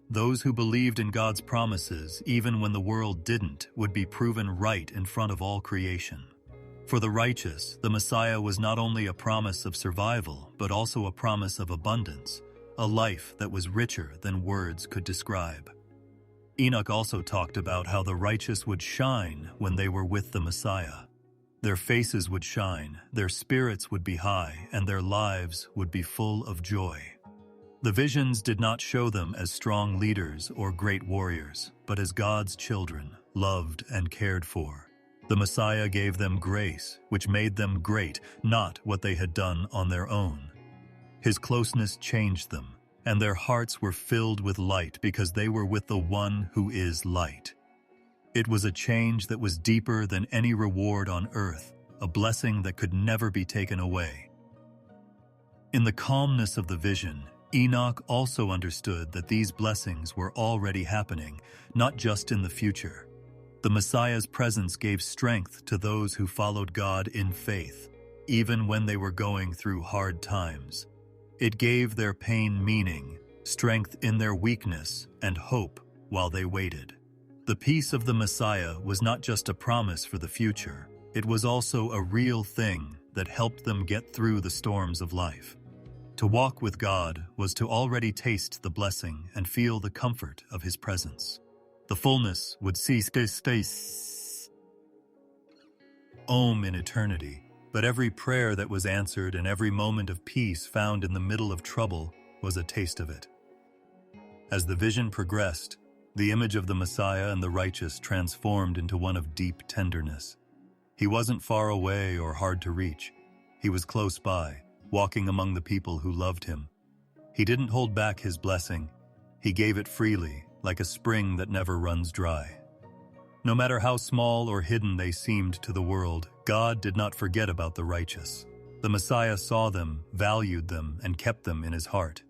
Those who believed in God's promises, even when the world didn't, would be proven right in front of all creation. For the righteous, the Messiah was not only a promise of survival, but also a promise of abundance, a life that was richer than words could describe. Enoch also talked about how the righteous would shine when they were with the Messiah. Their faces would shine, their spirits would be high, and their lives would be full of joy. The visions did not show them as strong leaders or great warriors, but as God's children, loved and cared for. The Messiah gave them grace, which made them great, not what they had done on their own. His closeness changed them, and their hearts were filled with light because they were with the one who is light. It was a change that was deeper than any reward on earth, a blessing that could never be taken away. In the calmness of the vision, Enoch also understood that these blessings were already happening, not just in the future. The Messiah's presence gave strength to those who followed God in faith, even when they were going through hard times. It gave their pain meaning, strength in their weakness, and hope while they waited. The peace of the Messiah was not just a promise for the future, it was also a real thing that helped them get through the storms of life. To walk with God was to already taste the blessing and feel the comfort of His presence. The fullness would cease Om in eternity, but every prayer that was answered and every moment of peace found in the middle of trouble was a taste of it. As the vision progressed, the image of the Messiah and the righteous transformed into one of deep tenderness. He wasn't far away or hard to reach. He was close by, walking among the people who loved Him. He didn't hold back His blessing. He gave it freely, like a spring that never runs dry. No matter how small or hidden they seemed to the world, God did not forget about the righteous. The Messiah saw them, valued them, and kept them in His heart.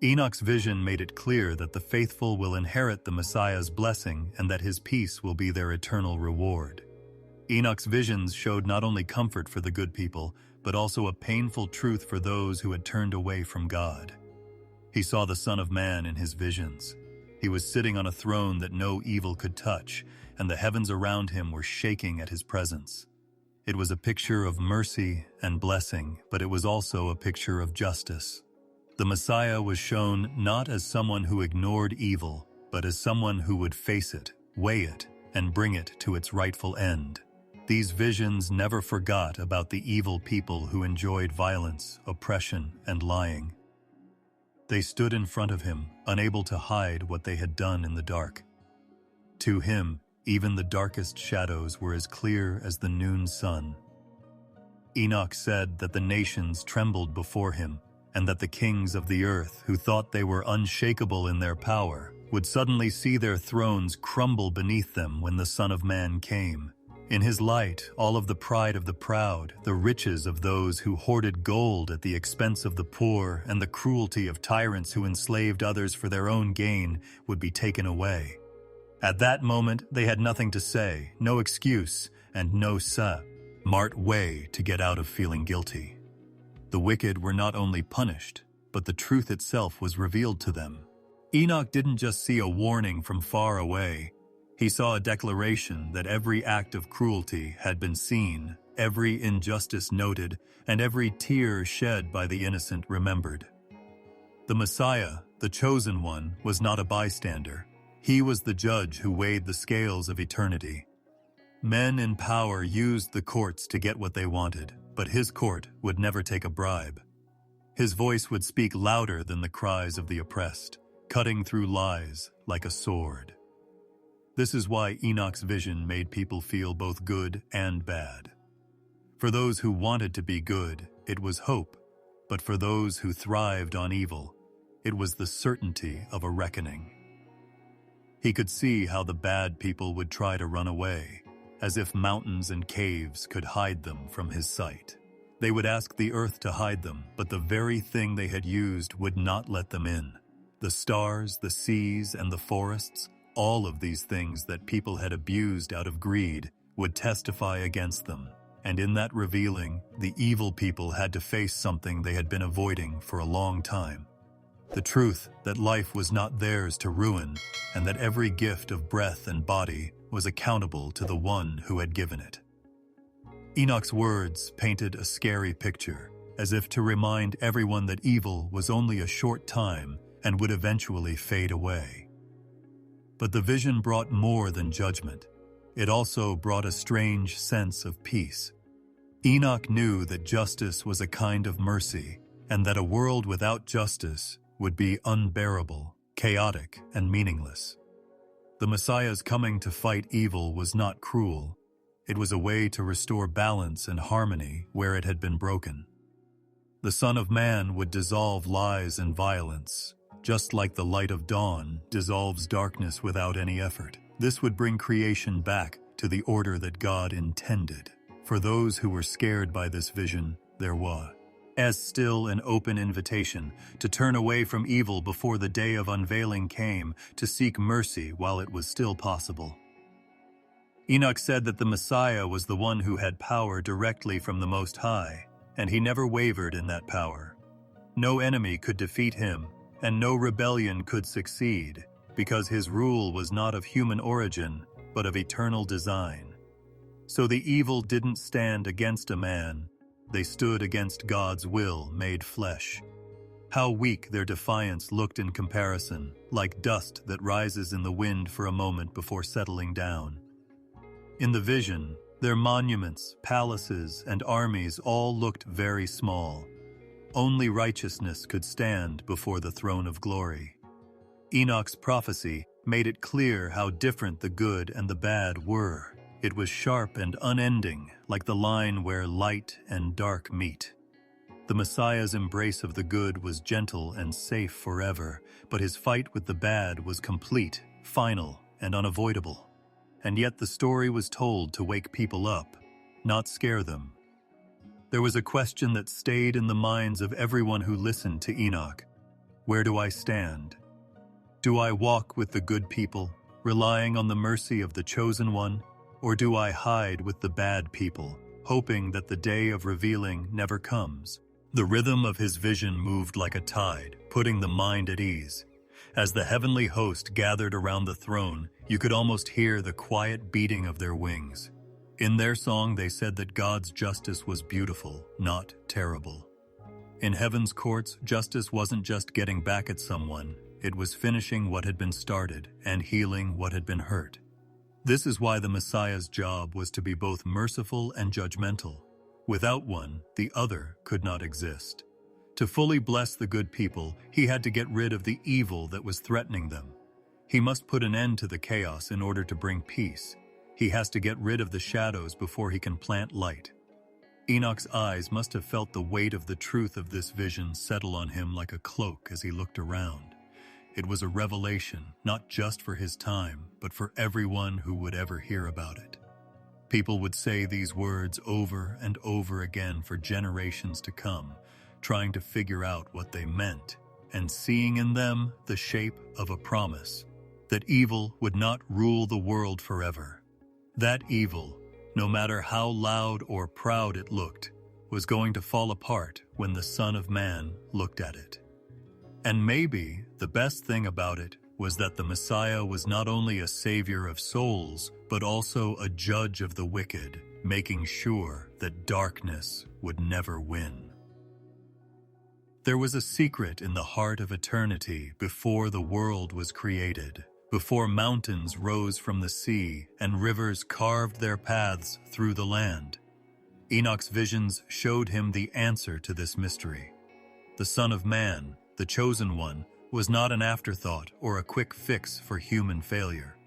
Enoch's vision made it clear that the faithful will inherit the Messiah's blessing and that His peace will be their eternal reward. Enoch's visions showed not only comfort for the good people, but also a painful truth for those who had turned away from God. He saw the Son of Man in his visions. He was sitting on a throne that no evil could touch, and the heavens around Him were shaking at His presence. It was a picture of mercy and blessing, but it was also a picture of justice. The Messiah was shown not as someone who ignored evil, but as someone who would face it, weigh it, and bring it to its rightful end. These visions never forgot about the evil people who enjoyed violence, oppression, and lying. They stood in front of Him, unable to hide what they had done in the dark. To Him, even the darkest shadows were as clear as the noon sun. Enoch said that the nations trembled before Him, and that the kings of the earth, who thought they were unshakable in their power, would suddenly see their thrones crumble beneath them when the Son of Man came. In His light, all of the pride of the proud, the riches of those who hoarded gold at the expense of the poor, and the cruelty of tyrants who enslaved others for their own gain would be taken away. At that moment, they had nothing to say, no excuse, and no smart way to get out of feeling guilty. The wicked were not only punished, but the truth itself was revealed to them. Enoch didn't just see a warning from far away. He saw a declaration that every act of cruelty had been seen, every injustice noted, and every tear shed by the innocent remembered. The Messiah, the chosen one, was not a bystander. He was the judge who weighed the scales of eternity. Men in power used the courts to get what they wanted, but His court would never take a bribe. His voice would speak louder than the cries of the oppressed, cutting through lies like a sword. This is why Enoch's vision made people feel both good and bad. For those who wanted to be good, it was hope, but for those who thrived on evil, it was the certainty of a reckoning. He could see how the bad people would try to run away, as if mountains and caves could hide them from His sight. They would ask the earth to hide them, but the very thing they had used would not let them in. The stars, the seas, and the forests, all of these things that people had abused out of greed, would testify against them. And in that revealing, the evil people had to face something they had been avoiding for a long time. The truth that life was not theirs to ruin, and that every gift of breath and body was accountable to the one who had given it. Enoch's words painted a scary picture, as if to remind everyone that evil was only a short time and would eventually fade away. But the vision brought more than judgment. It also brought a strange sense of peace. Enoch knew that justice was a kind of mercy, and that a world without justice would be unbearable, chaotic, and meaningless. The Messiah's coming to fight evil was not cruel. It was a way to restore balance and harmony where it had been broken. The Son of Man would dissolve lies and violence, just like the light of dawn dissolves darkness without any effort. This would bring creation back to the order that God intended. For those who were scared by this vision, there was as still an open invitation to turn away from evil before the day of unveiling came, to seek mercy while it was still possible. Enoch said that the Messiah was the one who had power directly from the Most High, and he never wavered in that power. No enemy could defeat him, and no rebellion could succeed, because his rule was not of human origin, but of eternal design. So the evil didn't stand against a man, they stood against God's will made flesh. How weak their defiance looked in comparison, like dust that rises in the wind for a moment before settling down. In the vision, their monuments, palaces, and armies all looked very small. Only righteousness could stand before the throne of glory. Enoch's prophecy made it clear how different the good and the bad were. It was sharp and unending, like the line where light and dark meet. The Messiah's embrace of the good was gentle and safe forever, but his fight with the bad was complete, final, and unavoidable. And yet the story was told to wake people up, not scare them. There was a question that stayed in the minds of everyone who listened to Enoch. Where do I stand? Do I walk with the good people, relying on the mercy of the chosen one? Or do I hide with the bad people, hoping that the day of revealing never comes? The rhythm of his vision moved like a tide, putting the mind at ease. As the heavenly host gathered around the throne, you could almost hear the quiet beating of their wings. In their song, they said that God's justice was beautiful, not terrible. In heaven's courts, justice wasn't just getting back at someone, it was finishing what had been started and healing what had been hurt. This is why the Messiah's job was to be both merciful and judgmental. Without one, the other could not exist. To fully bless the good people, he had to get rid of the evil that was threatening them. He must put an end to the chaos in order to bring peace. He has to get rid of the shadows before he can plant light. Enoch's eyes must have felt the weight of the truth of this vision settle on him like a cloak as he looked around. It was a revelation, not just for his time, but for everyone who would ever hear about it. People would say these words over and over again for generations to come, trying to figure out what they meant, and seeing in them the shape of a promise, that evil would not rule the world forever. That evil, no matter how loud or proud it looked, was going to fall apart when the Son of Man looked at it. And maybe the best thing about it was that the Messiah was not only a savior of souls, but also a judge of the wicked, making sure that darkness would never win. There was a secret in the heart of eternity before the world was created, before mountains rose from the sea and rivers carved their paths through the land. Enoch's visions showed him the answer to this mystery. The Son of Man, the chosen one, was not an afterthought or a quick fix for human failure.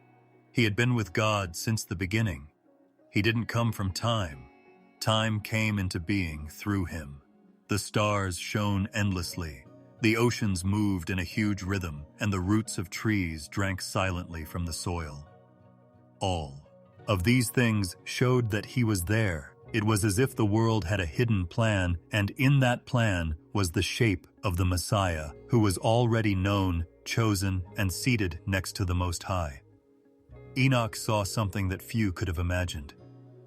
He had been with God since the beginning. He didn't come from time. Time came into being through him. The stars shone endlessly. The oceans moved in a huge rhythm, and the roots of trees drank silently from the soil. All of these things showed that he was there. It was as if the world had a hidden plan, and in that plan was the shape of the Messiah, who was already known, chosen, and seated next to the Most High. Enoch saw something that few could have imagined,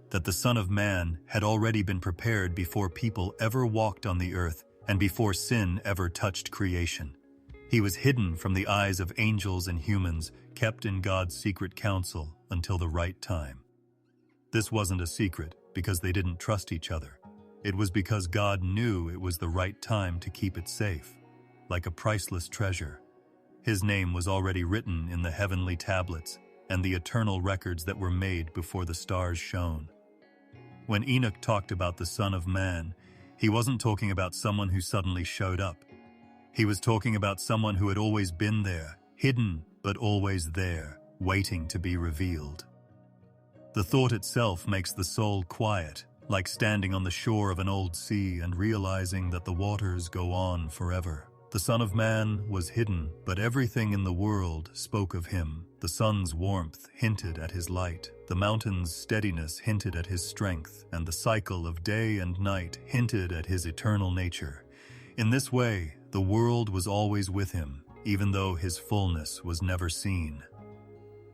that the Son of Man had already been prepared before people ever walked on the earth and before sin ever touched creation. He was hidden from the eyes of angels and humans, kept in God's secret counsel until the right time. This wasn't a secret because they didn't trust each other. It was because God knew it was the right time to keep it safe, like a priceless treasure. His name was already written in the heavenly tablets and the eternal records that were made before the stars shone. When Enoch talked about the Son of Man, he wasn't talking about someone who suddenly showed up. He was talking about someone who had always been there, hidden but always there, waiting to be revealed. The thought itself makes the soul quiet, like standing on the shore of an old sea and realizing that the waters go on forever. The Son of Man was hidden, but everything in the world spoke of him. The sun's warmth hinted at his light. The mountain's steadiness hinted at his strength, and the cycle of day and night hinted at his eternal nature. In this way, the world was always with him, even though his fullness was never seen.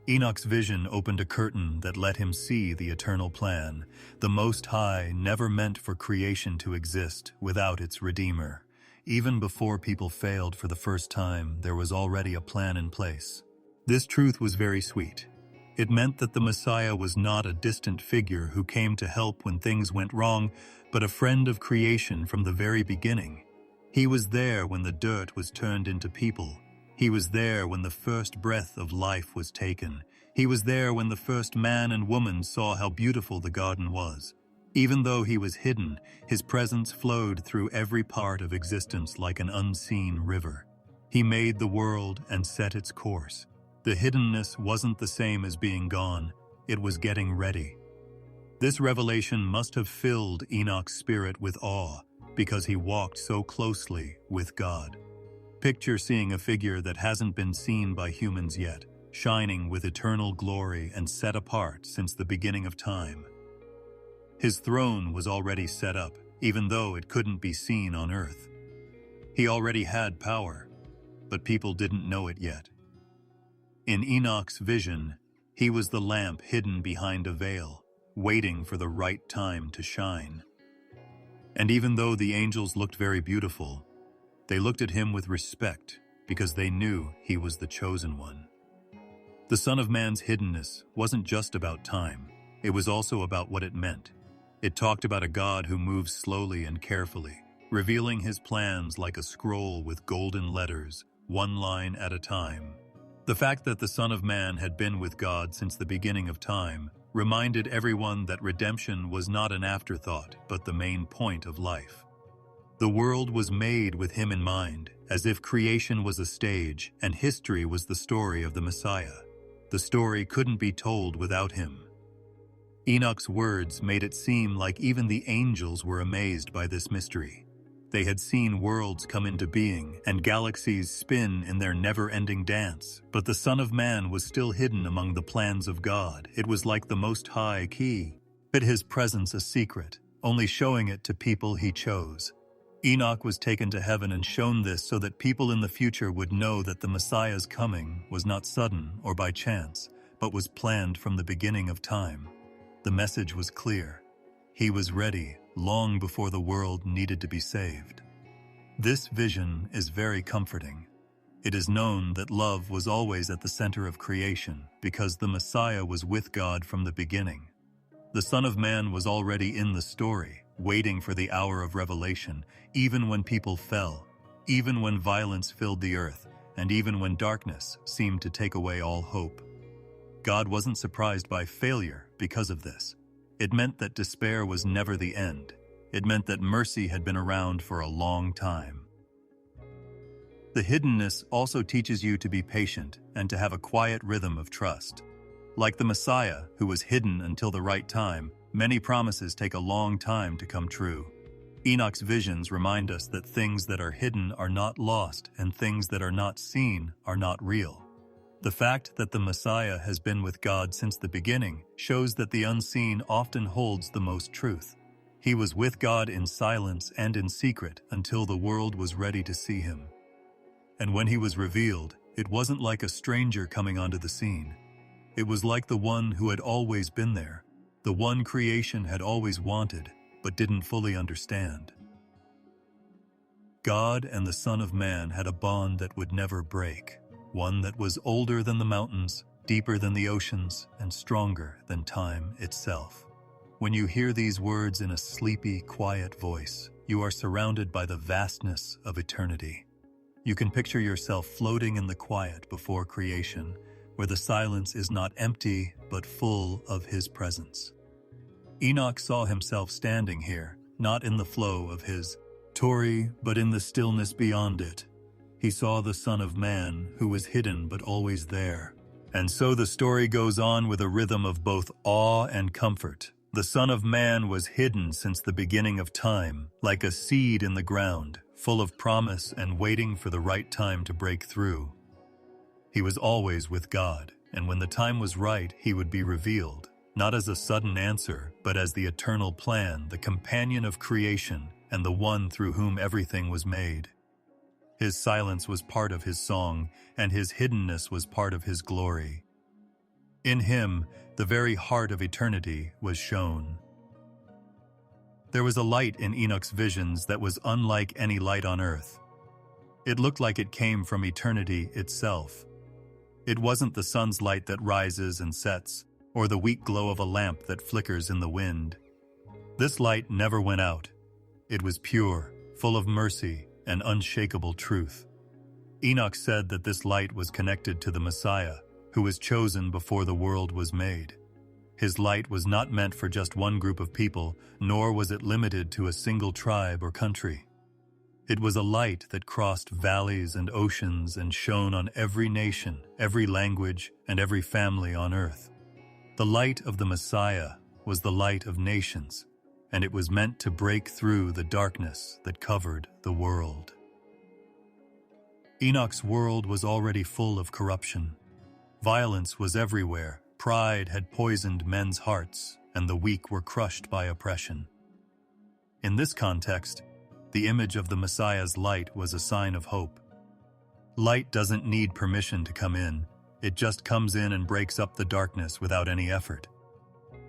Enoch's vision opened a curtain that let him see the eternal plan. The Most High never meant for creation to exist without its Redeemer. Even before people failed for the first time, there was already a plan in place. This truth was very sweet. It meant that the Messiah was not a distant figure who came to help when things went wrong, but a friend of creation from the very beginning. He was there when the dirt was turned into people. He was there when the first breath of life was taken. He was there when the first man and woman saw how beautiful the garden was. Even though he was hidden, his presence flowed through every part of existence like an unseen river. He made the world and set its course. The hiddenness wasn't the same as being gone. It was getting ready. This revelation must have filled Enoch's spirit with awe, because he walked so closely with God. Picture seeing a figure that hasn't been seen by humans yet, shining with eternal glory and set apart since the beginning of time. His throne was already set up, even though it couldn't be seen on earth. He already had power, but people didn't know it yet. In Enoch's vision, he was the lamp hidden behind a veil, waiting for the right time to shine. And even though the angels looked very beautiful, they looked at him with respect because they knew he was the chosen one. The Son of Man's hiddenness wasn't just about time, it was also about what it meant. It talked about a God who moves slowly and carefully, revealing his plans like a scroll with golden letters, one line at a time. The fact that the Son of Man had been with God since the beginning of time reminded everyone that redemption was not an afterthought, but the main point of life. The world was made with him in mind, as if creation was a stage and history was the story of the Messiah. The story couldn't be told without him. Enoch's words made it seem like even the angels were amazed by this mystery. They had seen worlds come into being and galaxies spin in their never-ending dance, but the Son of Man was still hidden among the plans of God. It was like the Most High kept his presence a secret, only showing it to people he chose. Enoch was taken to heaven and shown this so that people in the future would know that the Messiah's coming was not sudden or by chance, but was planned from the beginning of time. The message was clear. He was ready long before the world needed to be saved. This vision is very comforting. It is known that love was always at the center of creation because the Messiah was with God from the beginning. The Son of Man was already in the story, waiting for the hour of revelation, even when people fell, even when violence filled the earth, and even when darkness seemed to take away all hope. God wasn't surprised by failure because of this. It meant that despair was never the end. It meant that mercy had been around for a long time. The hiddenness also teaches you to be patient and to have a quiet rhythm of trust. Like the Messiah, who was hidden until the right time, many promises take a long time to come true. Enoch's visions remind us that things that are hidden are not lost, and things that are not seen are not real. The fact that the Messiah has been with God since the beginning shows that the unseen often holds the most truth. He was with God in silence and in secret until the world was ready to see him. And when he was revealed, it wasn't like a stranger coming onto the scene. It was like the one who had always been there, the one creation had always wanted, but didn't fully understand. God and the Son of Man had a bond that would never break. One that was older than the mountains, deeper than the oceans, and stronger than time itself. When you hear these words in a sleepy, quiet voice, you are surrounded by the vastness of eternity. You can picture yourself floating in the quiet before creation, where the silence is not empty, but full of his presence. Enoch saw himself standing here, not in the flow of his story, but in the stillness beyond it. He saw the Son of Man, who was hidden but always there. And so the story goes on with a rhythm of both awe and comfort. The Son of Man was hidden since the beginning of time, like a seed in the ground, full of promise and waiting for the right time to break through. He was always with God, and when the time was right, he would be revealed. not as a sudden answer, but as the eternal plan, the companion of creation, and the one through whom everything was made. His silence was part of his song, and his hiddenness was part of his glory. In him, the very heart of eternity was shown. There was a light in Enoch's visions that was unlike any light on earth. It looked like it came from eternity itself. It wasn't the sun's light that rises and sets, or the weak glow of a lamp that flickers in the wind. This light never went out. It was pure, full of mercy and unshakable truth. Enoch said that this light was connected to the Messiah, who was chosen before the world was made. His light was not meant for just one group of people, nor was it limited to a single tribe or country. It was a light that crossed valleys and oceans and shone on every nation, every language, and every family on earth. The light of the Messiah was the light of nations, and it was meant to break through the darkness that covered the world. Enoch's world was already full of corruption. Violence was everywhere. Pride had poisoned men's hearts, and the weak were crushed by oppression. In this context, the image of the Messiah's light was a sign of hope. Light doesn't need permission to come in. It just comes in and breaks up the darkness without any effort.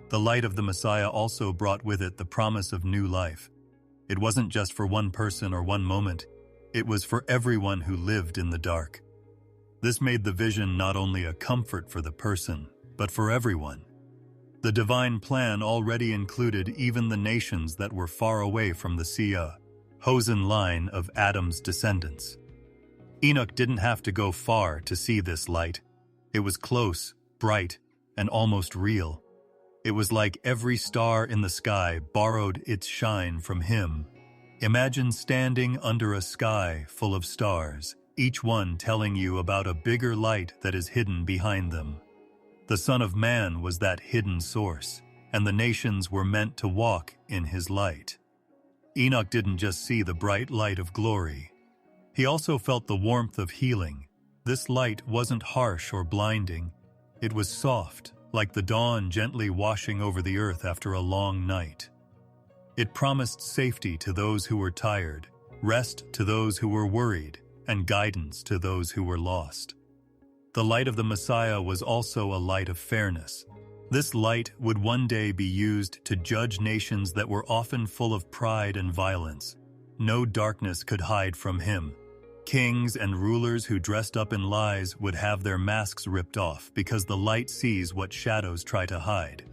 The light of the Messiah also brought with it the promise of new life. It wasn't just for one person or one moment. It was for everyone who lived in the dark. This made the vision not only a comfort for the person, but for everyone. The divine plan already included even the nations that were far away from the chosen line of Adam's descendants. Enoch didn't have to go far to see this light. It was close, bright, and almost real. It was like every star in the sky borrowed its shine from him. Imagine standing under a sky full of stars, each one telling you about a bigger light that is hidden behind them. The Son of Man was that hidden source, and the nations were meant to walk in his light. Enoch didn't just see the bright light of glory. He also felt the warmth of healing. This light wasn't harsh or blinding. It was soft, like the dawn gently washing over the earth after a long night. It promised safety to those who were tired, rest to those who were worried, and guidance to those who were lost. The light of the Messiah was also a light of fairness. This light would one day be used to judge nations that were often full of pride and violence. No darkness could hide from him. Kings and rulers who dressed up in lies would have their masks ripped off because the light sees what shadows try to hide.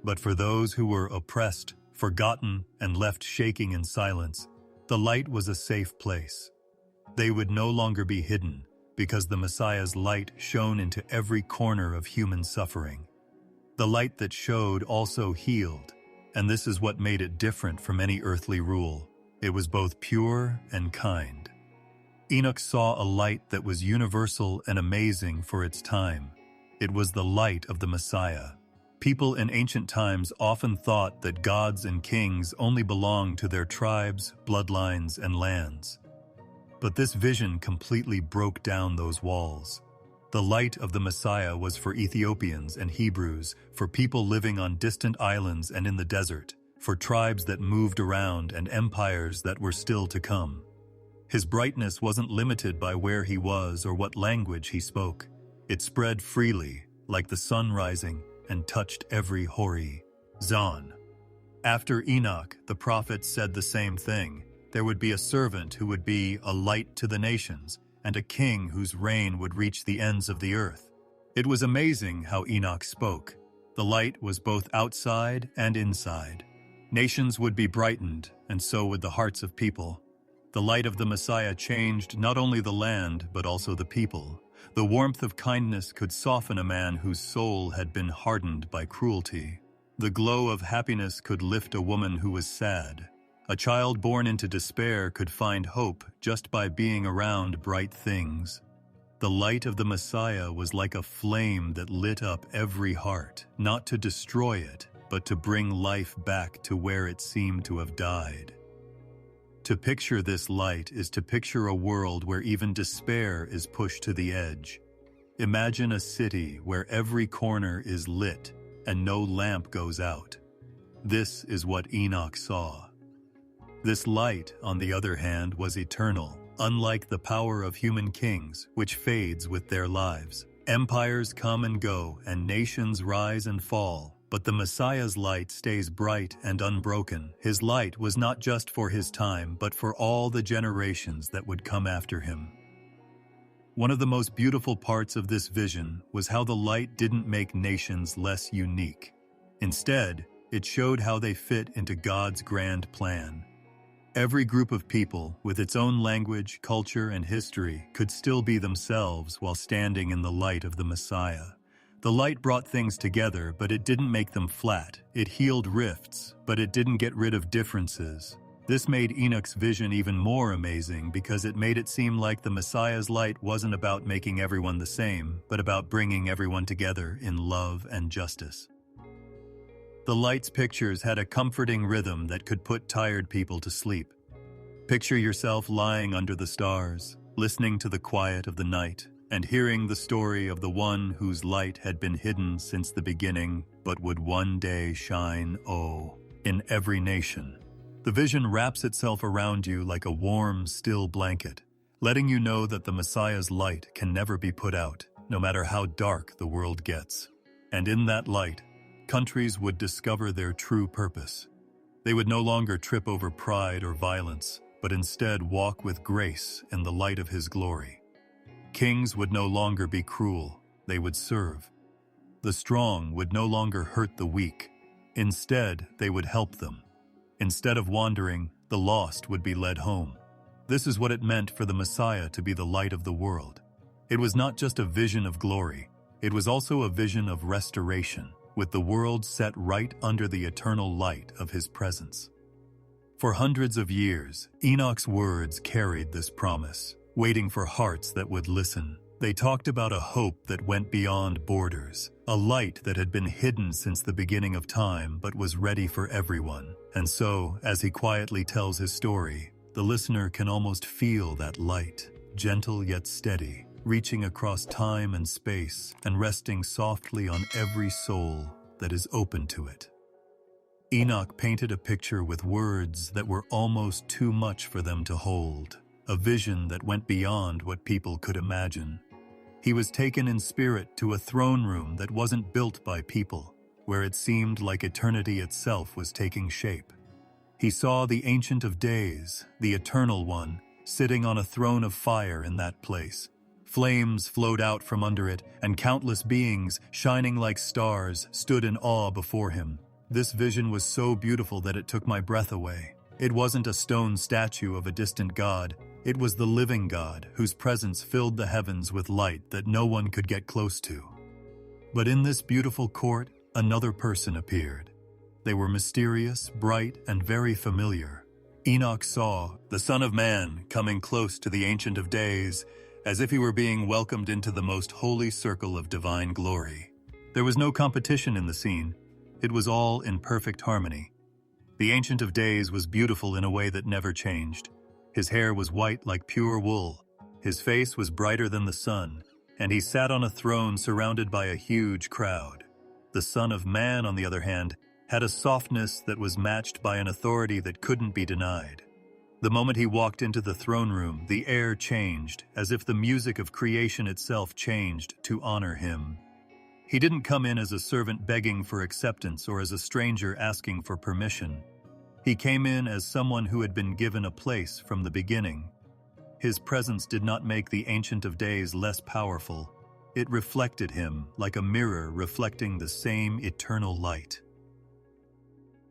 But for those who were oppressed, forgotten, and left shaking in silence, the light was a safe place. They would no longer be hidden because the Messiah's light shone into every corner of human suffering. The light that showed also healed, and this is what made it different from any earthly rule. It was both pure and kind. Enoch saw a light that was universal and amazing for its time. It was the light of the Messiah. People in ancient times often thought that gods and kings only belonged to their tribes, bloodlines, and lands. But this vision completely broke down those walls. The light of the Messiah was for Ethiopians and Hebrews, for people living on distant islands and in the desert, for tribes that moved around and empires that were still to come. His brightness wasn't limited by where he was or what language he spoke. It spread freely, like the sun rising, and touched every horizon. After Enoch, the prophets said the same thing. There would be a servant who would be a light to the nations, and a king whose reign would reach the ends of the earth. It was amazing how Enoch spoke. The light was both outside and inside. Nations would be brightened, and so would the hearts of people. The light of the Messiah changed not only the land, but also the people. The warmth of kindness could soften a man whose soul had been hardened by cruelty. The glow of happiness could lift a woman who was sad. A child born into despair could find hope just by being around bright things. The light of the Messiah was like a flame that lit up every heart, not to destroy it, but to bring life back to where it seemed to have died. To picture this light is to picture a world where even despair is pushed to the edge. Imagine a city where every corner is lit, and no lamp goes out. This is what Enoch saw. This light, on the other hand, was eternal, unlike the power of human kings, which fades with their lives. Empires come and go, and nations rise and fall, but the Messiah's light stays bright and unbroken. His light was not just for his time, but for all the generations that would come after him. One of the most beautiful parts of this vision was how the light didn't make nations less unique. Instead, it showed how they fit into God's grand plan. Every group of people, with its own language, culture, and history, could still be themselves while standing in the light of the Messiah. The light brought things together, but it didn't make them flat. It healed rifts, but it didn't get rid of differences. This made Enoch's vision even more amazing because it made it seem like the Messiah's light wasn't about making everyone the same, but about bringing everyone together in love and justice. The light's pictures had a comforting rhythm that could put tired people to sleep. Picture yourself lying under the stars, listening to the quiet of the night, and hearing the story of the one whose light had been hidden since the beginning, but would one day shine, in every nation. The vision wraps itself around you like a warm, still blanket, letting you know that the Messiah's light can never be put out, no matter how dark the world gets. And in that light, countries would discover their true purpose. They would no longer trip over pride or violence, but instead walk with grace in the light of his glory. Kings would no longer be cruel, they would serve. The strong would no longer hurt the weak. Instead, they would help them. Instead of wandering, the lost would be led home. This is what it meant for the Messiah to be the light of the world. It was not just a vision of glory, it was also a vision of restoration, with the world set right under the eternal light of his presence. For hundreds of years, Enoch's words carried this promise, waiting for hearts that would listen. They talked about a hope that went beyond borders, a light that had been hidden since the beginning of time but was ready for everyone. And so, as he quietly tells his story, the listener can almost feel that light, gentle yet steady, reaching across time and space and resting softly on every soul that is open to it. Enoch painted a picture with words that were almost too much for them to hold, a vision that went beyond what people could imagine. He was taken in spirit to a throne room that wasn't built by people, where it seemed like eternity itself was taking shape. He saw the Ancient of Days, the Eternal One, sitting on a throne of fire in that place. Flames flowed out from under it, and countless beings, shining like stars, stood in awe before him. This vision was so beautiful that it took my breath away. It wasn't a stone statue of a distant god. It was the living God, whose presence filled the heavens with light that no one could get close to. But in this beautiful court, another person appeared. They were mysterious, bright, and very familiar. Enoch saw the Son of Man coming close to the Ancient of Days, as if he were being welcomed into the most holy circle of divine glory. There was no competition in the scene. It was all in perfect harmony. The Ancient of Days was beautiful in a way that never changed. His hair was white like pure wool. His face was brighter than the sun, and he sat on a throne surrounded by a huge crowd. The Son of Man, on the other hand, had a softness that was matched by an authority that couldn't be denied. The moment he walked into the throne room, the air changed, as if the music of creation itself changed to honor him. He didn't come in as a servant begging for acceptance or as a stranger asking for permission. He came in as someone who had been given a place from the beginning. His presence did not make the Ancient of Days less powerful. It reflected him like a mirror reflecting the same eternal light.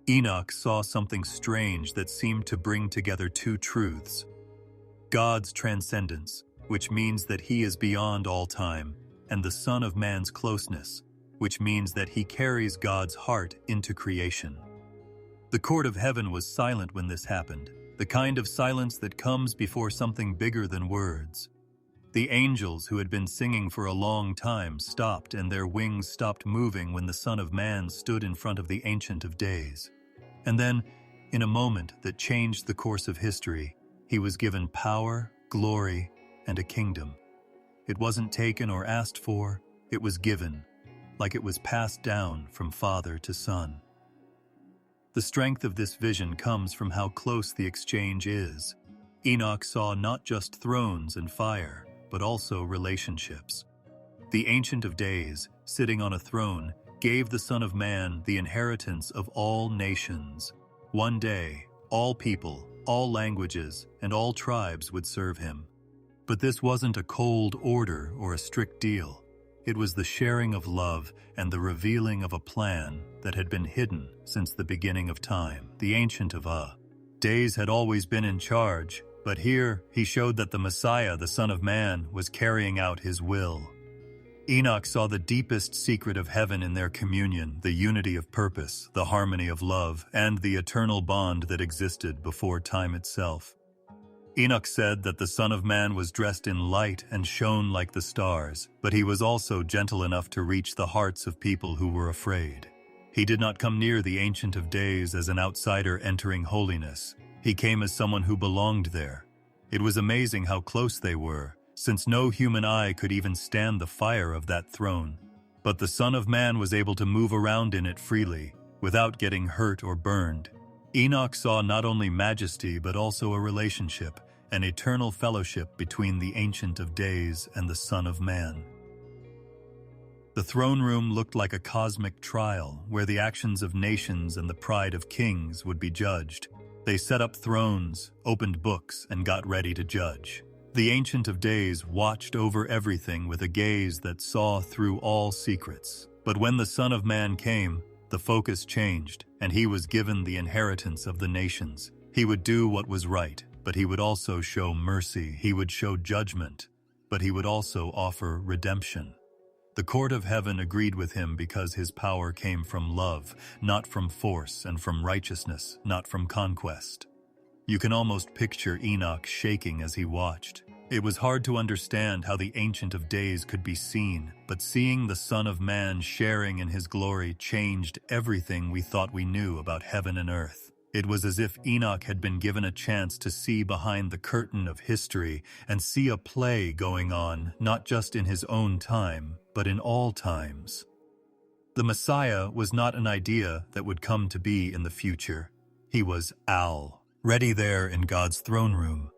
Enoch saw something strange that seemed to bring together two truths: God's transcendence, which means that he is beyond all time, and the Son of Man's closeness, which means that he carries God's heart into creation. The court of heaven was silent when this happened, the kind of silence that comes before something bigger than words. The angels who had been singing for a long time stopped, and their wings stopped moving when the Son of Man stood in front of the Ancient of Days. And then, in a moment that changed the course of history, he was given power, glory, and a kingdom. It wasn't taken or asked for, it was given. like it was passed down from father to son. The strength of this vision comes from how close the exchange is. Enoch saw not just thrones and fire, but also relationships. The Ancient of Days, sitting on a throne, gave the Son of Man the inheritance of all nations. One day, all people, all languages, and all tribes would serve him. But this wasn't a cold order or a strict deal. It was the sharing of love and the revealing of a plan that had been hidden since the beginning of time. The Ancient of Days had always been in charge, but here he showed that the Messiah, the Son of Man, was carrying out his will. Enoch saw the deepest secret of heaven in their communion, the unity of purpose, the harmony of love, and the eternal bond that existed before time itself. Enoch said that the Son of Man was dressed in light and shone like the stars, but he was also gentle enough to reach the hearts of people who were afraid. He did not come near the Ancient of Days as an outsider entering holiness. He came as someone who belonged there. It was amazing how close they were, since no human eye could even stand the fire of that throne. But the Son of Man was able to move around in it freely, without getting hurt or burned. Enoch saw not only majesty but also a relationship, an eternal fellowship between the Ancient of Days and the Son of Man. The throne room looked like a cosmic trial, where the actions of nations and the pride of kings would be judged. They set up thrones, opened books, and got ready to judge. The Ancient of Days watched over everything with a gaze that saw through all secrets. But when the Son of Man came, the focus changed, and he was given the inheritance of the nations. He would do what was right, but he would also show mercy. He would show judgment, but he would also offer redemption. The court of heaven agreed with him because his power came from love, not from force, and from righteousness, not from conquest. You can almost picture Enoch shaking as he watched. It was hard to understand how the Ancient of Days could be seen, but seeing the Son of Man sharing in his glory changed everything we thought we knew about heaven and earth. It was as if Enoch had been given a chance to see behind the curtain of history and see a play going on, not just in his own time, but in all times. The Messiah was not an idea that would come to be in the future. He was Al, ready there in God's throne room.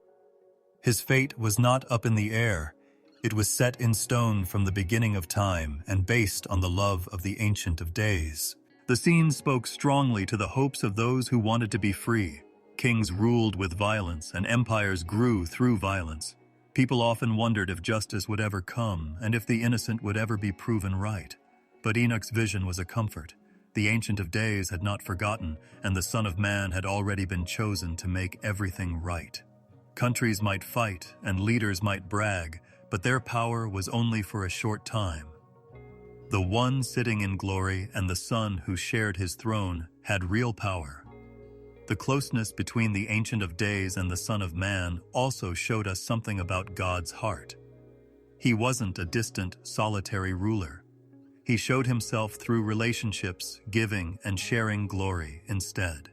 His fate was not up in the air. It was set in stone from the beginning of time and based on the love of the Ancient of Days. The scene spoke strongly to the hopes of those who wanted to be free. Kings ruled with violence, and empires grew through violence. People often wondered if justice would ever come, and if the innocent would ever be proven right. But Enoch's vision was a comfort. The Ancient of Days had not forgotten, and the Son of Man had already been chosen to make everything right. Countries might fight, and leaders might brag, but their power was only for a short time. The one sitting in glory and the Son who shared his throne had real power. The closeness between the Ancient of Days and the Son of Man also showed us something about God's heart. He wasn't a distant, solitary ruler. He showed himself through relationships, giving and sharing glory instead.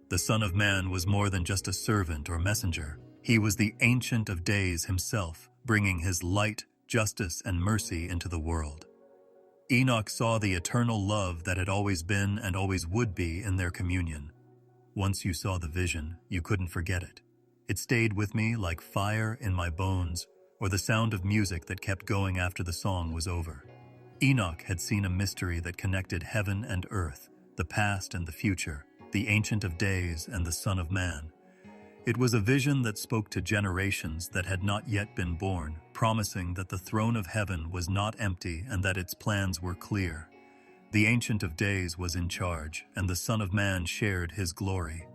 The Son of Man was more than just a servant or messenger. He was the Ancient of Days himself, bringing his light, justice, and mercy into the world. Enoch saw the eternal love that had always been and always would be in their communion. Once you saw the vision, you couldn't forget it. It stayed with me like fire in my bones, or the sound of music that kept going after the song was over. Enoch had seen a mystery that connected heaven and earth, the past and the future, the Ancient of Days and the Son of Man. It was a vision that spoke to generations that had not yet been born, promising that the throne of heaven was not empty and that its plans were clear. The Ancient of Days was in charge, and the Son of Man shared his glory.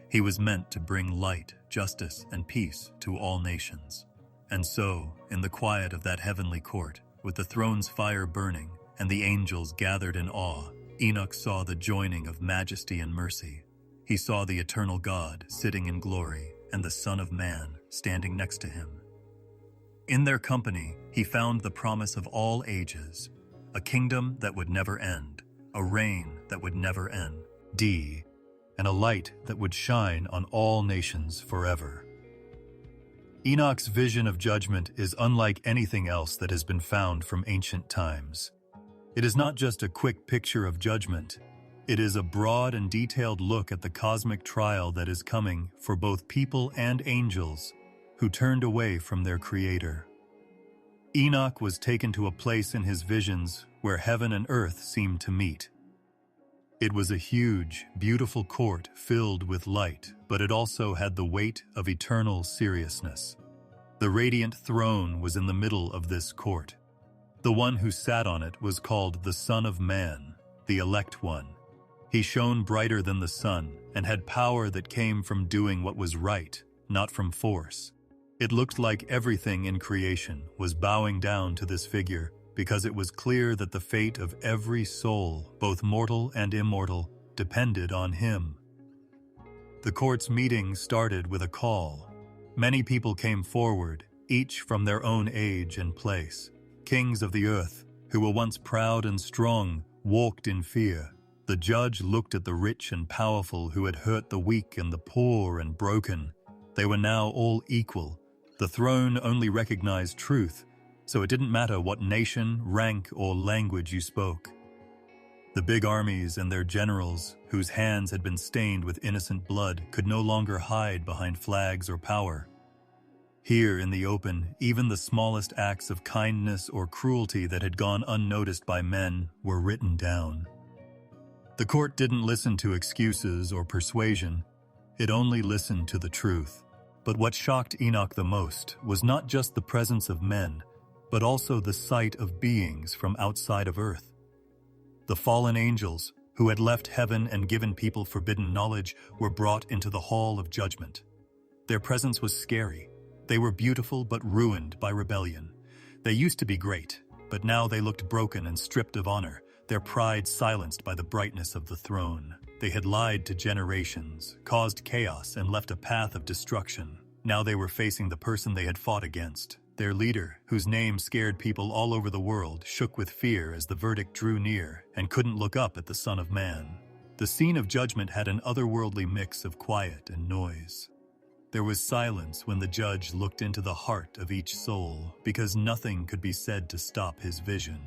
He was meant to bring light, justice, and peace to all nations. And so, in the quiet of that heavenly court, with the throne's fire burning and the angels gathered in awe, Enoch saw the joining of majesty and mercy. He saw the eternal God sitting in glory and the Son of Man standing next to him. In their company, he found the promise of all ages, a kingdom that would never end, a reign that would never end, and a light that would shine on all nations forever. Enoch's vision of judgment is unlike anything else that has been found from ancient times. It is not just a quick picture of judgment. It is a broad and detailed look at the cosmic trial that is coming for both people and angels who turned away from their Creator. Enoch was taken to a place in his visions where heaven and earth seemed to meet. It was a huge, beautiful court filled with light, but it also had the weight of eternal seriousness. The radiant throne was in the middle of this court. The one who sat on it was called the Son of Man, the Elect One. He shone brighter than the sun and had power that came from doing what was right, not from force. It looked like everything in creation was bowing down to this figure because it was clear that the fate of every soul, both mortal and immortal, depended on him. The court's meeting started with a call. Many people came forward, each from their own age and place. Kings of the earth, who were once proud and strong, walked in fear. The judge looked at the rich and powerful who had hurt the weak and the poor and broken. They were now all equal. The throne only recognized truth, so it didn't matter what nation, rank, or language you spoke. The big armies and their generals, whose hands had been stained with innocent blood, could no longer hide behind flags or power. Here in the open, even the smallest acts of kindness or cruelty that had gone unnoticed by men were written down. The court didn't listen to excuses or persuasion. It only listened to the truth. But what shocked Enoch the most was not just the presence of men, but also the sight of beings from outside of earth. The fallen angels, who had left heaven and given people forbidden knowledge, were brought into the hall of judgment. Their presence was scary. They were beautiful but ruined by rebellion. They used to be great, but now they looked broken and stripped of honor, their pride silenced by the brightness of the throne. They had lied to generations, caused chaos, and left a path of destruction. Now they were facing the person they had fought against. Their leader, whose name scared people all over the world, shook with fear as the verdict drew near and couldn't look up at the Son of Man. The scene of judgment had an otherworldly mix of quiet and noise. There was silence when the judge looked into the heart of each soul, because nothing could be said to stop his vision.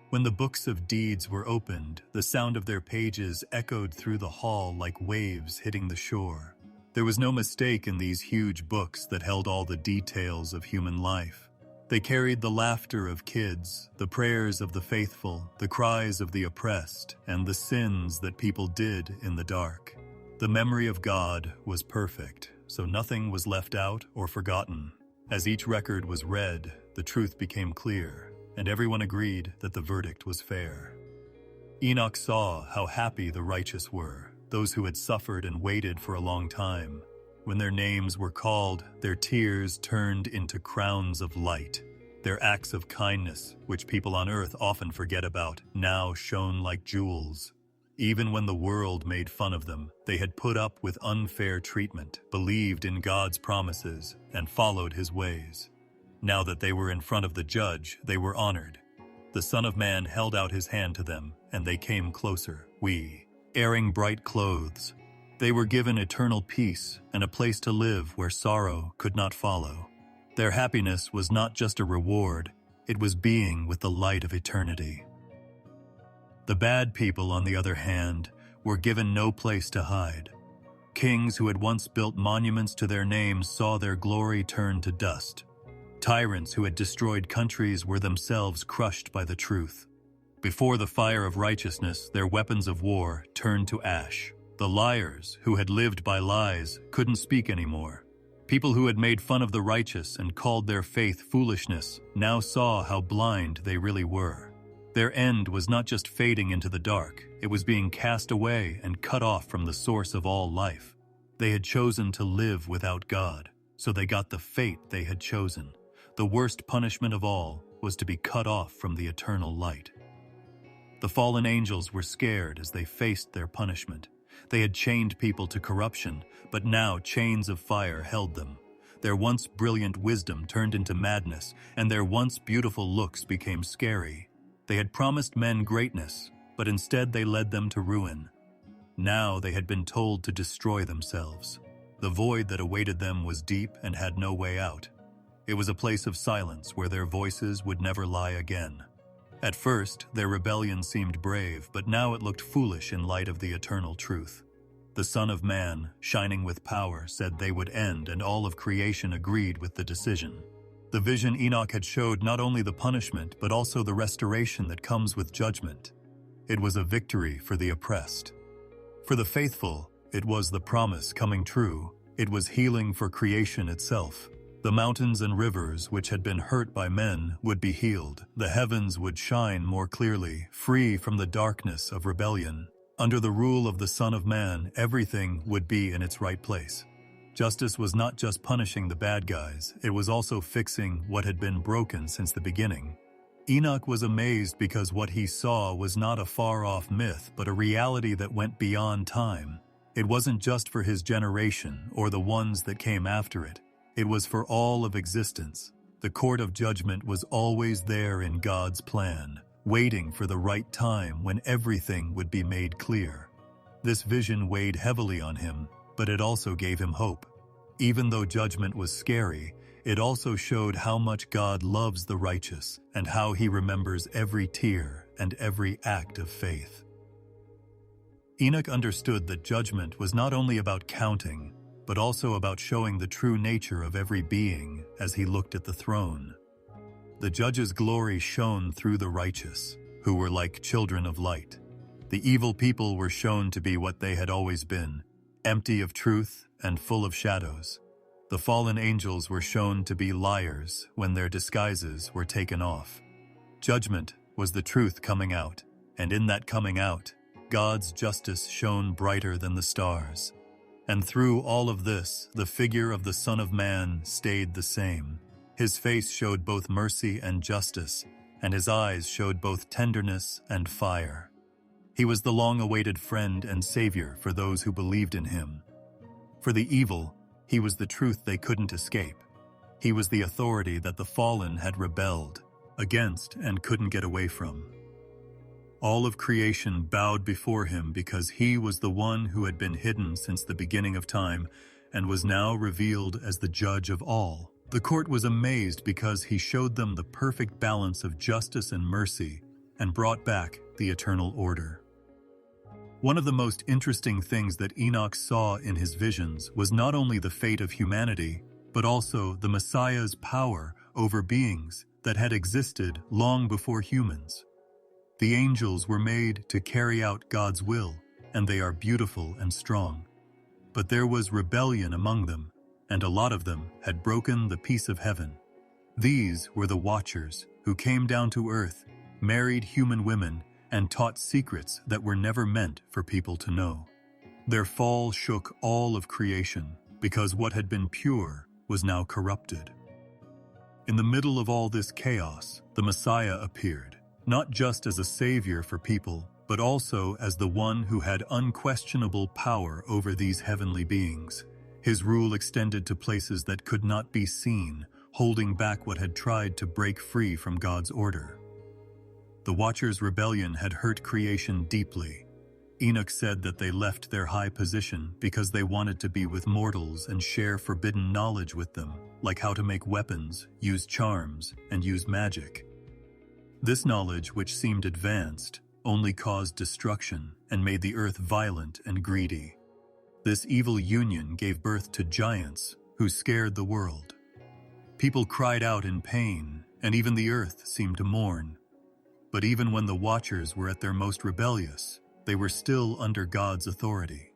When the books of deeds were opened, the sound of their pages echoed through the hall like waves hitting the shore. There was no mistake in these huge books that held all the details of human life. They carried the laughter of kids, the prayers of the faithful, the cries of the oppressed, and the sins that people did in the dark. The memory of God was perfect, so nothing was left out or forgotten. As each record was read, the truth became clear, and everyone agreed that the verdict was fair. Enoch saw how happy the righteous were, those who had suffered and waited for a long time. When their names were called, their tears turned into crowns of light. Their acts of kindness, which people on earth often forget about, now shone like jewels. Even when the world made fun of them, they had put up with unfair treatment, believed in God's promises, and followed his ways. Now that they were in front of the judge, they were honored. The Son of Man held out his hand to them, and they came closer, wearing bright clothes. They were given eternal peace and a place to live where sorrow could not follow. Their happiness was not just a reward, it was being with the light of eternity. The bad people, on the other hand, were given no place to hide. Kings who had once built monuments to their names saw their glory turn to dust. Tyrants who had destroyed countries were themselves crushed by the truth. Before the fire of righteousness, their weapons of war turned to ash. The liars, who had lived by lies, couldn't speak anymore. People who had made fun of the righteous and called their faith foolishness now saw how blind they really were. Their end was not just fading into the dark, it was being cast away and cut off from the source of all life. They had chosen to live without God, so they got the fate they had chosen. The worst punishment of all was to be cut off from the eternal light. The fallen angels were scared as they faced their punishment. They had chained people to corruption, but now chains of fire held them. Their once brilliant wisdom turned into madness, and their once beautiful looks became scary. They had promised men greatness, but instead they led them to ruin. Now they had been told to destroy themselves. The void that awaited them was deep and had no way out. It was a place of silence where their voices would never lie again. At first, their rebellion seemed brave, but now it looked foolish in light of the eternal truth. The Son of Man, shining with power, said they would end, and all of creation agreed with the decision. The vision Enoch had showed not only the punishment, but also the restoration that comes with judgment. It was a victory for the oppressed. For the faithful, it was the promise coming true. It was healing for creation itself. The mountains and rivers which had been hurt by men would be healed. The heavens would shine more clearly, free from the darkness of rebellion. Under the rule of the Son of Man, everything would be in its right place. Justice was not just punishing the bad guys, it was also fixing what had been broken since the beginning. Enoch was amazed because what he saw was not a far-off myth, but a reality that went beyond time. It wasn't just for his generation or the ones that came after it. It was for all of existence. The court of judgment was always there in God's plan, waiting for the right time when everything would be made clear. This vision weighed heavily on him, but it also gave him hope. Even though judgment was scary, it also showed how much God loves the righteous and how he remembers every tear and every act of faith. Enoch understood that judgment was not only about counting, but also about showing the true nature of every being as he looked at the throne. The judge's glory shone through the righteous, who were like children of light. The evil people were shown to be what they had always been, empty of truth and full of shadows. The fallen angels were shown to be liars when their disguises were taken off. Judgment was the truth coming out, and in that coming out, God's justice shone brighter than the stars. And through all of this, the figure of the Son of Man stayed the same. His face showed both mercy and justice, and his eyes showed both tenderness and fire. He was the long-awaited friend and savior for those who believed in him. For the evil, he was the truth they couldn't escape. He was the authority that the fallen had rebelled against and couldn't get away from. All of creation bowed before him because he was the one who had been hidden since the beginning of time and was now revealed as the judge of all. The court was amazed because he showed them the perfect balance of justice and mercy and brought back the eternal order. One of the most interesting things that Enoch saw in his visions was not only the fate of humanity, but also the Messiah's power over beings that had existed long before humans. The angels were made to carry out God's will, and they are beautiful and strong. But there was rebellion among them, and a lot of them had broken the peace of heaven. These were the Watchers, who came down to earth, married human women, and taught secrets that were never meant for people to know. Their fall shook all of creation, because what had been pure was now corrupted. In the middle of all this chaos, the Messiah appeared, not just as a savior for people, but also as the one who had unquestionable power over these heavenly beings. His rule extended to places that could not be seen, holding back what had tried to break free from God's order. The Watchers' rebellion had hurt creation deeply. Enoch said that they left their high position because they wanted to be with mortals and share forbidden knowledge with them, like how to make weapons, use charms, and use magic. This knowledge, which seemed advanced, only caused destruction and made the earth violent and greedy. This evil union gave birth to giants who scared the world. People cried out in pain, and even the earth seemed to mourn. But even when the Watchers were at their most rebellious, they were still under God's authority.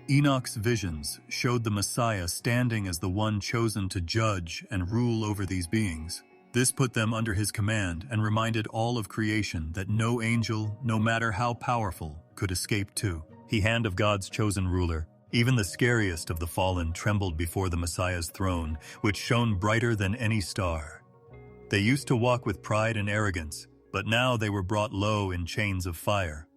Enoch's visions showed the Messiah standing as the one chosen to judge and rule over these beings. This put them under his command and reminded all of creation that no angel, no matter how powerful, could escape too. The hand of God's chosen ruler. Even the scariest of the fallen trembled before the Messiah's throne, which shone brighter than any star. They used to walk with pride and arrogance, but now they were brought low in chains of fire.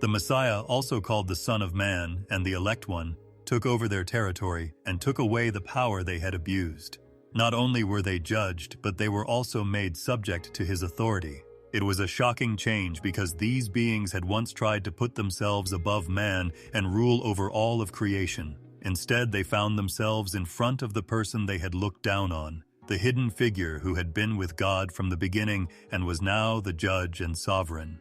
The Messiah, also called the Son of Man and the Elect One, took over their territory and took away the power they had abused. Not only were they judged, but they were also made subject to his authority. It was a shocking change because these beings had once tried to put themselves above man and rule over all of creation. Instead, they found themselves in front of the person they had looked down on, the hidden figure who had been with God from the beginning and was now the judge and sovereign.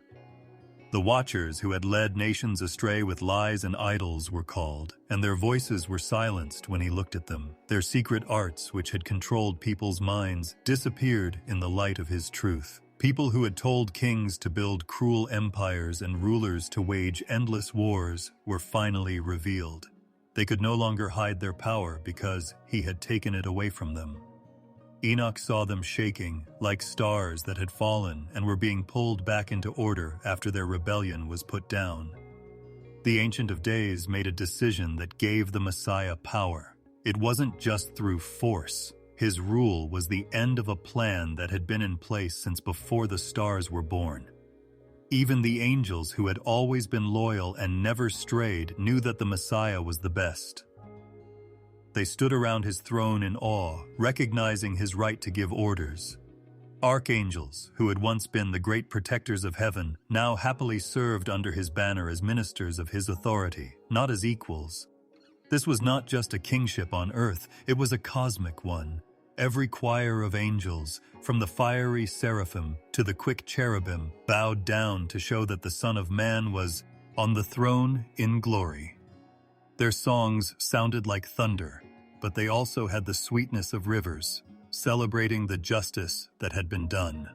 The Watchers who had led nations astray with lies and idols were called, and their voices were silenced when he looked at them. Their secret arts, which had controlled people's minds, disappeared in the light of his truth. People who had told kings to build cruel empires and rulers to wage endless wars were finally revealed. They could no longer hide their power because he had taken it away from them. Enoch saw them shaking, like stars that had fallen and were being pulled back into order after their rebellion was put down. The Ancient of Days made a decision that gave the Messiah power. It wasn't just through force. His rule was the end of a plan that had been in place since before the stars were born. Even the angels who had always been loyal and never strayed knew that the Messiah was the best. They stood around his throne in awe, recognizing his right to give orders. Archangels, who had once been the great protectors of heaven, now happily served under his banner as ministers of his authority, not as equals. This was not just a kingship on earth, it was a cosmic one. Every choir of angels, from the fiery seraphim to the quick cherubim, bowed down to show that the Son of Man was on the throne in glory. Their songs sounded like thunder, but they also had the sweetness of rivers, celebrating the justice that had been done.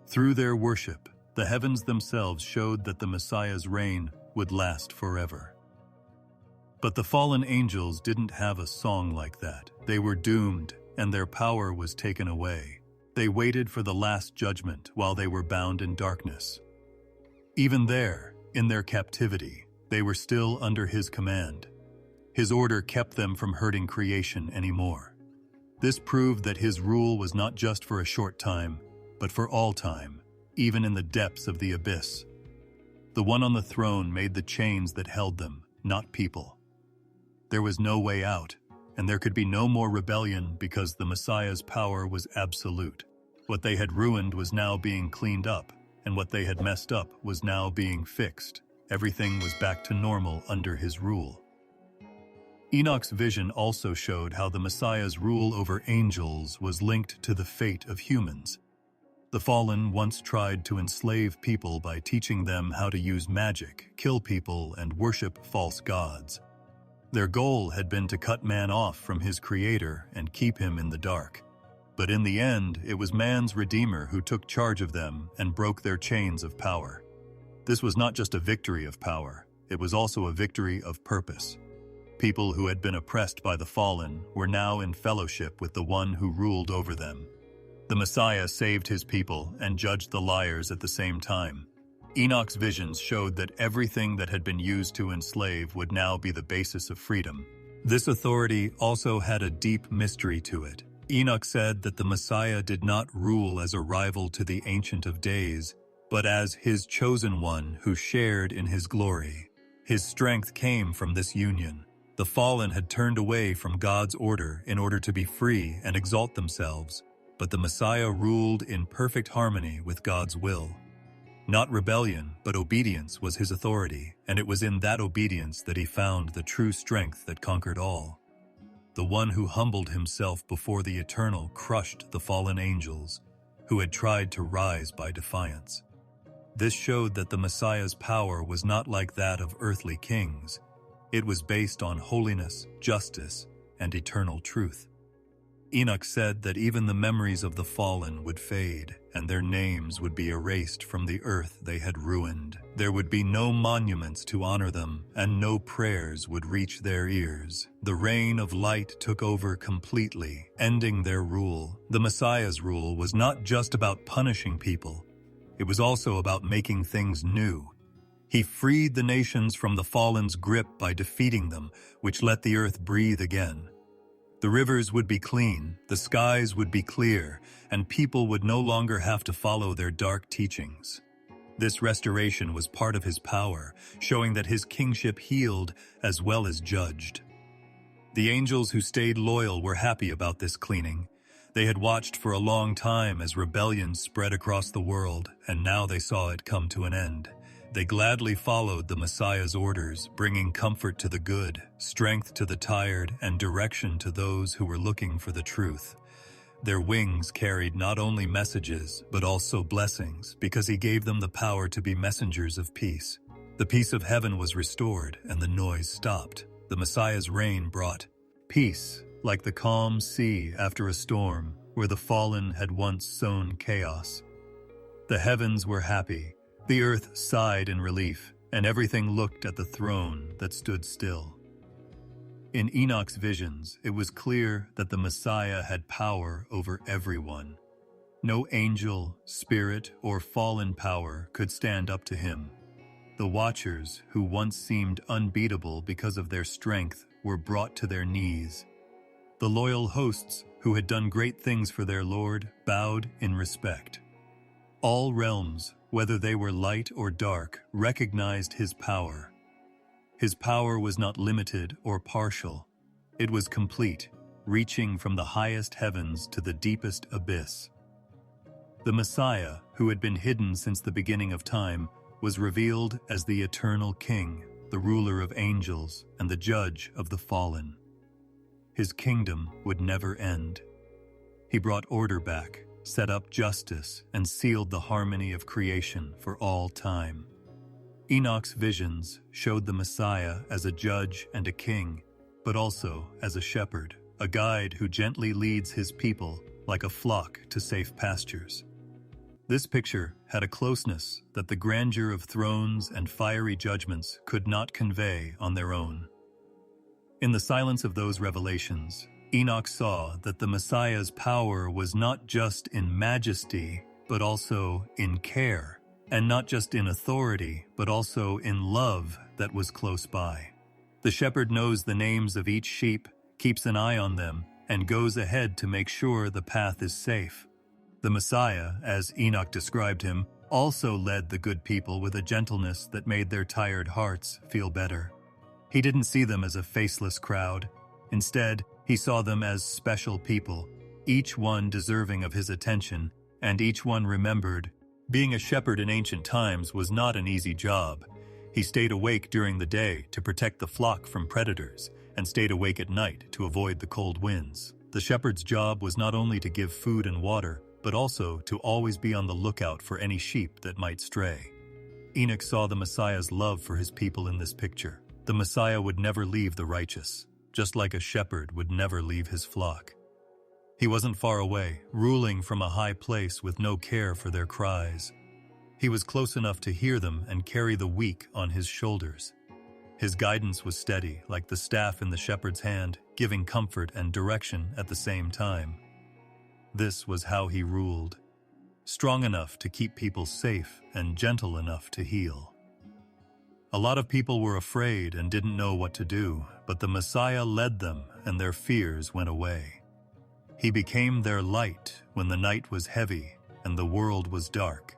Through their worship, the heavens themselves showed that the Messiah's reign would last forever. But the fallen angels didn't have a song like that. They were doomed, and their power was taken away. They waited for the last judgment while they were bound in darkness. Even there, in their captivity, they were still under his command. His order kept them from hurting creation anymore. This proved that his rule was not just for a short time, but for all time, even in the depths of the abyss. The one on the throne made the chains that held them, not people. There was no way out, and there could be no more rebellion because the Messiah's power was absolute. What they had ruined was now being cleaned up, and what they had messed up was now being fixed. Everything was back to normal under his rule. Enoch's vision also showed how the Messiah's rule over angels was linked to the fate of humans. The fallen once tried to enslave people by teaching them how to use magic, kill people, and worship false gods. Their goal had been to cut man off from his creator and keep him in the dark. But in the end, it was man's Redeemer who took charge of them and broke their chains of power. This was not just a victory of power, it was also a victory of purpose. People who had been oppressed by the fallen were now in fellowship with the one who ruled over them. The Messiah saved his people and judged the liars at the same time. Enoch's visions showed that everything that had been used to enslave would now be the basis of freedom. This authority also had a deep mystery to it. Enoch said that the Messiah did not rule as a rival to the Ancient of Days, but as his chosen one who shared in his glory. His strength came from this union. The fallen had turned away from God's order in order to be free and exalt themselves, but the Messiah ruled in perfect harmony with God's will. Not rebellion, but obedience was his authority, and it was in that obedience that he found the true strength that conquered all. The one who humbled himself before the Eternal crushed the fallen angels, who had tried to rise by defiance. This showed that the Messiah's power was not like that of earthly kings. It was based on holiness, justice, and eternal truth. Enoch said that even the memories of the fallen would fade, and their names would be erased from the earth they had ruined. There would be no monuments to honor them, and no prayers would reach their ears. The reign of light took over completely, ending their rule. The Messiah's rule was not just about punishing people. It was also about making things new. He freed the nations from the fallen's grip by defeating them, which let the earth breathe again. The rivers would be clean, the skies would be clear, and people would no longer have to follow their dark teachings. This restoration was part of his power, showing that his kingship healed as well as judged. The angels who stayed loyal were happy about this cleaning. They had watched for a long time as rebellion spread across the world, and now they saw it come to an end. They gladly followed the Messiah's orders, bringing comfort to the good, strength to the tired, and direction to those who were looking for the truth. Their wings carried not only messages, but also blessings, because he gave them the power to be messengers of peace. The peace of heaven was restored, and the noise stopped. The Messiah's reign brought peace, like the calm sea after a storm, where the fallen had once sown chaos. The heavens were happy, the earth sighed in relief, and everything looked at the throne that stood still. In Enoch's visions, it was clear that the Messiah had power over everyone. No angel, spirit, or fallen power could stand up to him. The Watchers, who once seemed unbeatable because of their strength, were brought to their knees. The loyal hosts, who had done great things for their Lord, bowed in respect. All realms, whether they were light or dark, recognized his power. His power was not limited or partial. It was complete, reaching from the highest heavens to the deepest abyss. The Messiah, who had been hidden since the beginning of time, was revealed as the eternal King, the ruler of angels and the judge of the fallen. His kingdom would never end. He brought order back, set up justice, and sealed the harmony of creation for all time. Enoch's visions showed the Messiah as a judge and a king, but also as a shepherd, a guide who gently leads his people like a flock to safe pastures. This picture had a closeness that the grandeur of thrones and fiery judgments could not convey on their own. In the silence of those revelations, Enoch saw that the Messiah's power was not just in majesty, but also in care, and not just in authority, but also in love that was close by. The shepherd knows the names of each sheep, keeps an eye on them, and goes ahead to make sure the path is safe. The Messiah, as Enoch described him, also led the good people with a gentleness that made their tired hearts feel better. He didn't see them as a faceless crowd. Instead, he saw them as special people, each one deserving of his attention, and each one remembered. Being a shepherd in ancient times was not an easy job. He stayed awake during the day to protect the flock from predators, and stayed awake at night to avoid the cold winds. The shepherd's job was not only to give food and water, but also to always be on the lookout for any sheep that might stray. Enoch saw the Messiah's love for his people in this picture. The Messiah would never leave the righteous, just like a shepherd would never leave his flock. He wasn't far away, ruling from a high place with no care for their cries. He was close enough to hear them and carry the weak on his shoulders. His guidance was steady, like the staff in the shepherd's hand, giving comfort and direction at the same time. This was how he ruled, strong enough to keep people safe and gentle enough to heal. A lot of people were afraid and didn't know what to do, but the Messiah led them and their fears went away. He became their light when the night was heavy and the world was dark.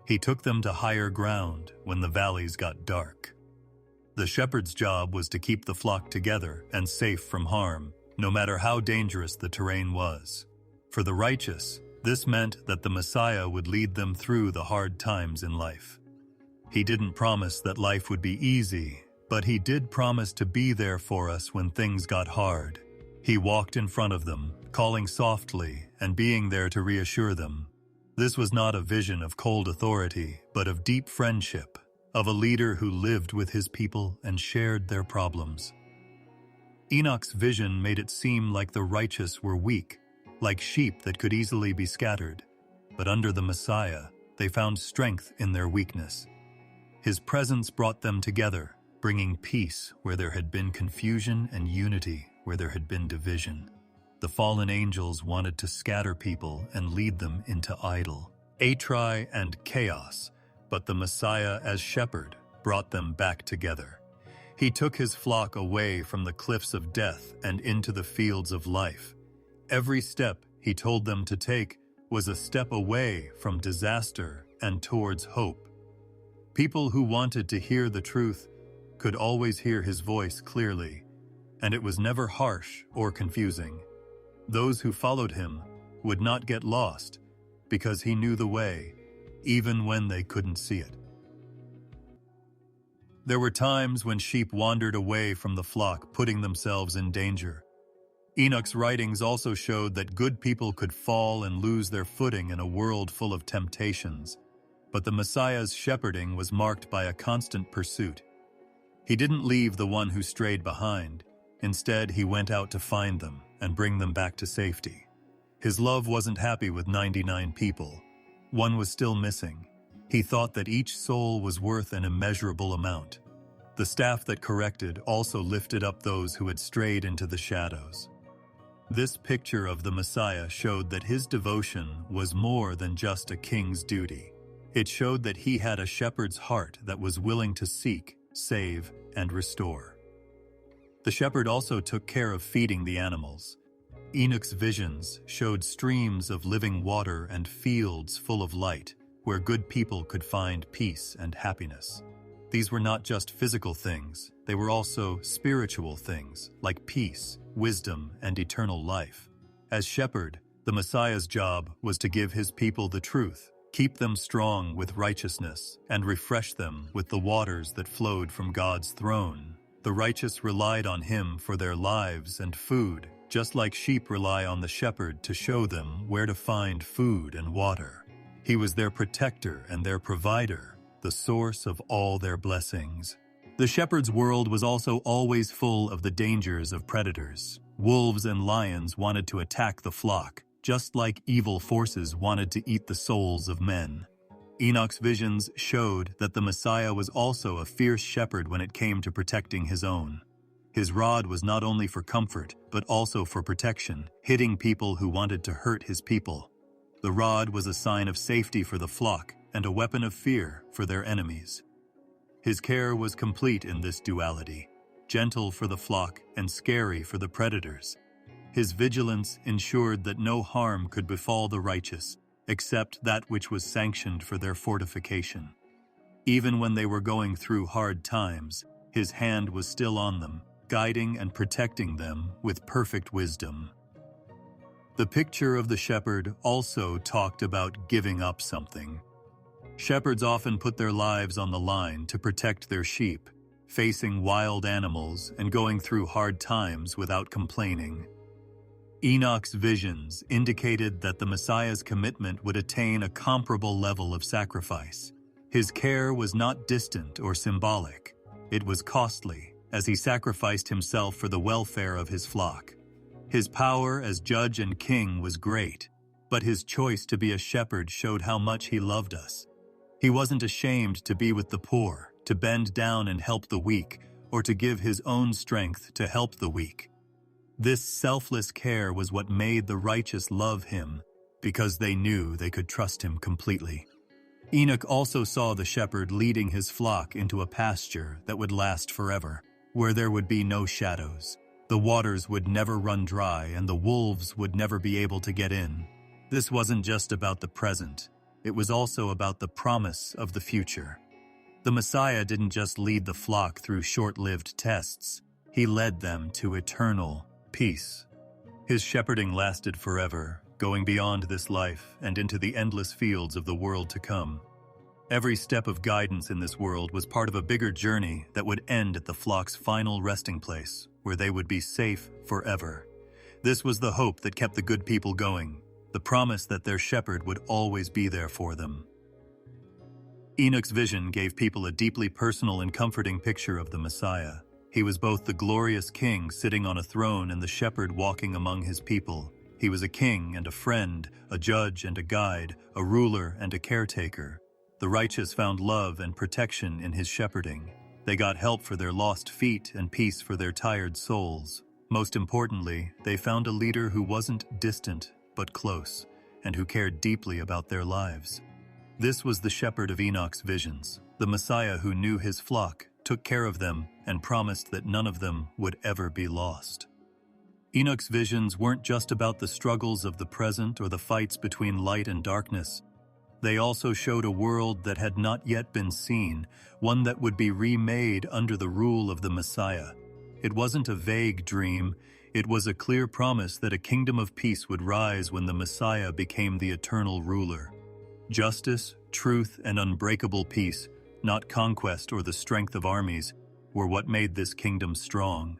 He took them to higher ground when the valleys got dark. The shepherd's job was to keep the flock together and safe from harm, no matter how dangerous the terrain was. For the righteous, this meant that the Messiah would lead them through the hard times in life. He didn't promise that life would be easy, but he did promise to be there for us when things got hard. He walked in front of them, calling softly and being there to reassure them. This was not a vision of cold authority, but of deep friendship, of a leader who lived with his people and shared their problems. Enoch's vision made it seem like the righteous were weak, like sheep that could easily be scattered. But under the Messiah, they found strength in their weakness. His presence brought them together, bringing peace where there had been confusion and unity where there had been division. The fallen angels wanted to scatter people and lead them into idol, atri, and chaos, but the Messiah as shepherd brought them back together. He took his flock away from the cliffs of death and into the fields of life. Every step he told them to take was a step away from disaster and towards hope. People who wanted to hear the truth could always hear his voice clearly, and it was never harsh or confusing. Those who followed him would not get lost because he knew the way, even when they couldn't see it. There were times when sheep wandered away from the flock, putting themselves in danger. Enoch's writings also showed that good people could fall and lose their footing in a world full of temptations, but the Messiah's shepherding was marked by a constant pursuit. He didn't leave the one who strayed behind. Instead, he went out to find them and bring them back to safety. His love wasn't happy with 99 people. One was still missing. He thought that each soul was worth an immeasurable amount. The staff that corrected also lifted up those who had strayed into the shadows. This picture of the Messiah showed that his devotion was more than just a king's duty. It showed that he had a shepherd's heart that was willing to seek, save, and restore. The shepherd also took care of feeding the animals. Enoch's visions showed streams of living water and fields full of light, where good people could find peace and happiness. These were not just physical things, they were also spiritual things, like peace, wisdom, and eternal life. As shepherd, the Messiah's job was to give his people the truth, keep them strong with righteousness, and refresh them with the waters that flowed from God's throne. The righteous relied on him for their lives and food, just like sheep rely on the shepherd to show them where to find food and water. He was their protector and their provider, the source of all their blessings. The shepherd's world was also always full of the dangers of predators. Wolves and lions wanted to attack the flock, just like evil forces wanted to eat the souls of men. Enoch's visions showed that the Messiah was also a fierce shepherd when it came to protecting his own. His rod was not only for comfort, but also for protection, hitting people who wanted to hurt his people. The rod was a sign of safety for the flock and a weapon of fear for their enemies. His care was complete in this duality, gentle for the flock and scary for the predators. His vigilance ensured that no harm could befall the righteous, except that which was sanctioned for their fortification. Even when they were going through hard times, his hand was still on them, guiding and protecting them with perfect wisdom. The picture of the shepherd also talked about giving up something. Shepherds often put their lives on the line to protect their sheep, facing wild animals and going through hard times without complaining. Enoch's visions indicated that the Messiah's commitment would attain a comparable level of sacrifice. His care was not distant or symbolic. It was costly, as he sacrificed himself for the welfare of his flock. His power as judge and king was great, but his choice to be a shepherd showed how much he loved us. He wasn't ashamed to be with the poor, to bend down and help the weak, or to give his own strength to help the weak. This selfless care was what made the righteous love him, because they knew they could trust him completely. Enoch also saw the shepherd leading his flock into a pasture that would last forever, where there would be no shadows. The waters would never run dry and the wolves would never be able to get in. This wasn't just about the present. It was also about the promise of the future. The Messiah didn't just lead the flock through short-lived tests. He led them to eternal peace. His shepherding lasted forever, going beyond this life and into the endless fields of the world to come. Every step of guidance in this world was part of a bigger journey that would end at the flock's final resting place, where they would be safe forever. This was the hope that kept the good people going, the promise that their shepherd would always be there for them. Enoch's vision gave people a deeply personal and comforting picture of the Messiah. He was both the glorious king sitting on a throne and the shepherd walking among his people. He was a king and a friend, a judge and a guide, a ruler and a caretaker. The righteous found love and protection in his shepherding. They got help for their lost feet and peace for their tired souls. Most importantly, they found a leader who wasn't distant but close, and who cared deeply about their lives. This was the shepherd of Enoch's visions, the Messiah who knew his flock, took care of them, and promised that none of them would ever be lost. Enoch's visions weren't just about the struggles of the present or the fights between light and darkness. They also showed a world that had not yet been seen, one that would be remade under the rule of the Messiah. It wasn't a vague dream. It was a clear promise that a kingdom of peace would rise when the Messiah became the eternal ruler. Justice, truth, and unbreakable peace, not conquest or the strength of armies, were what made this kingdom strong.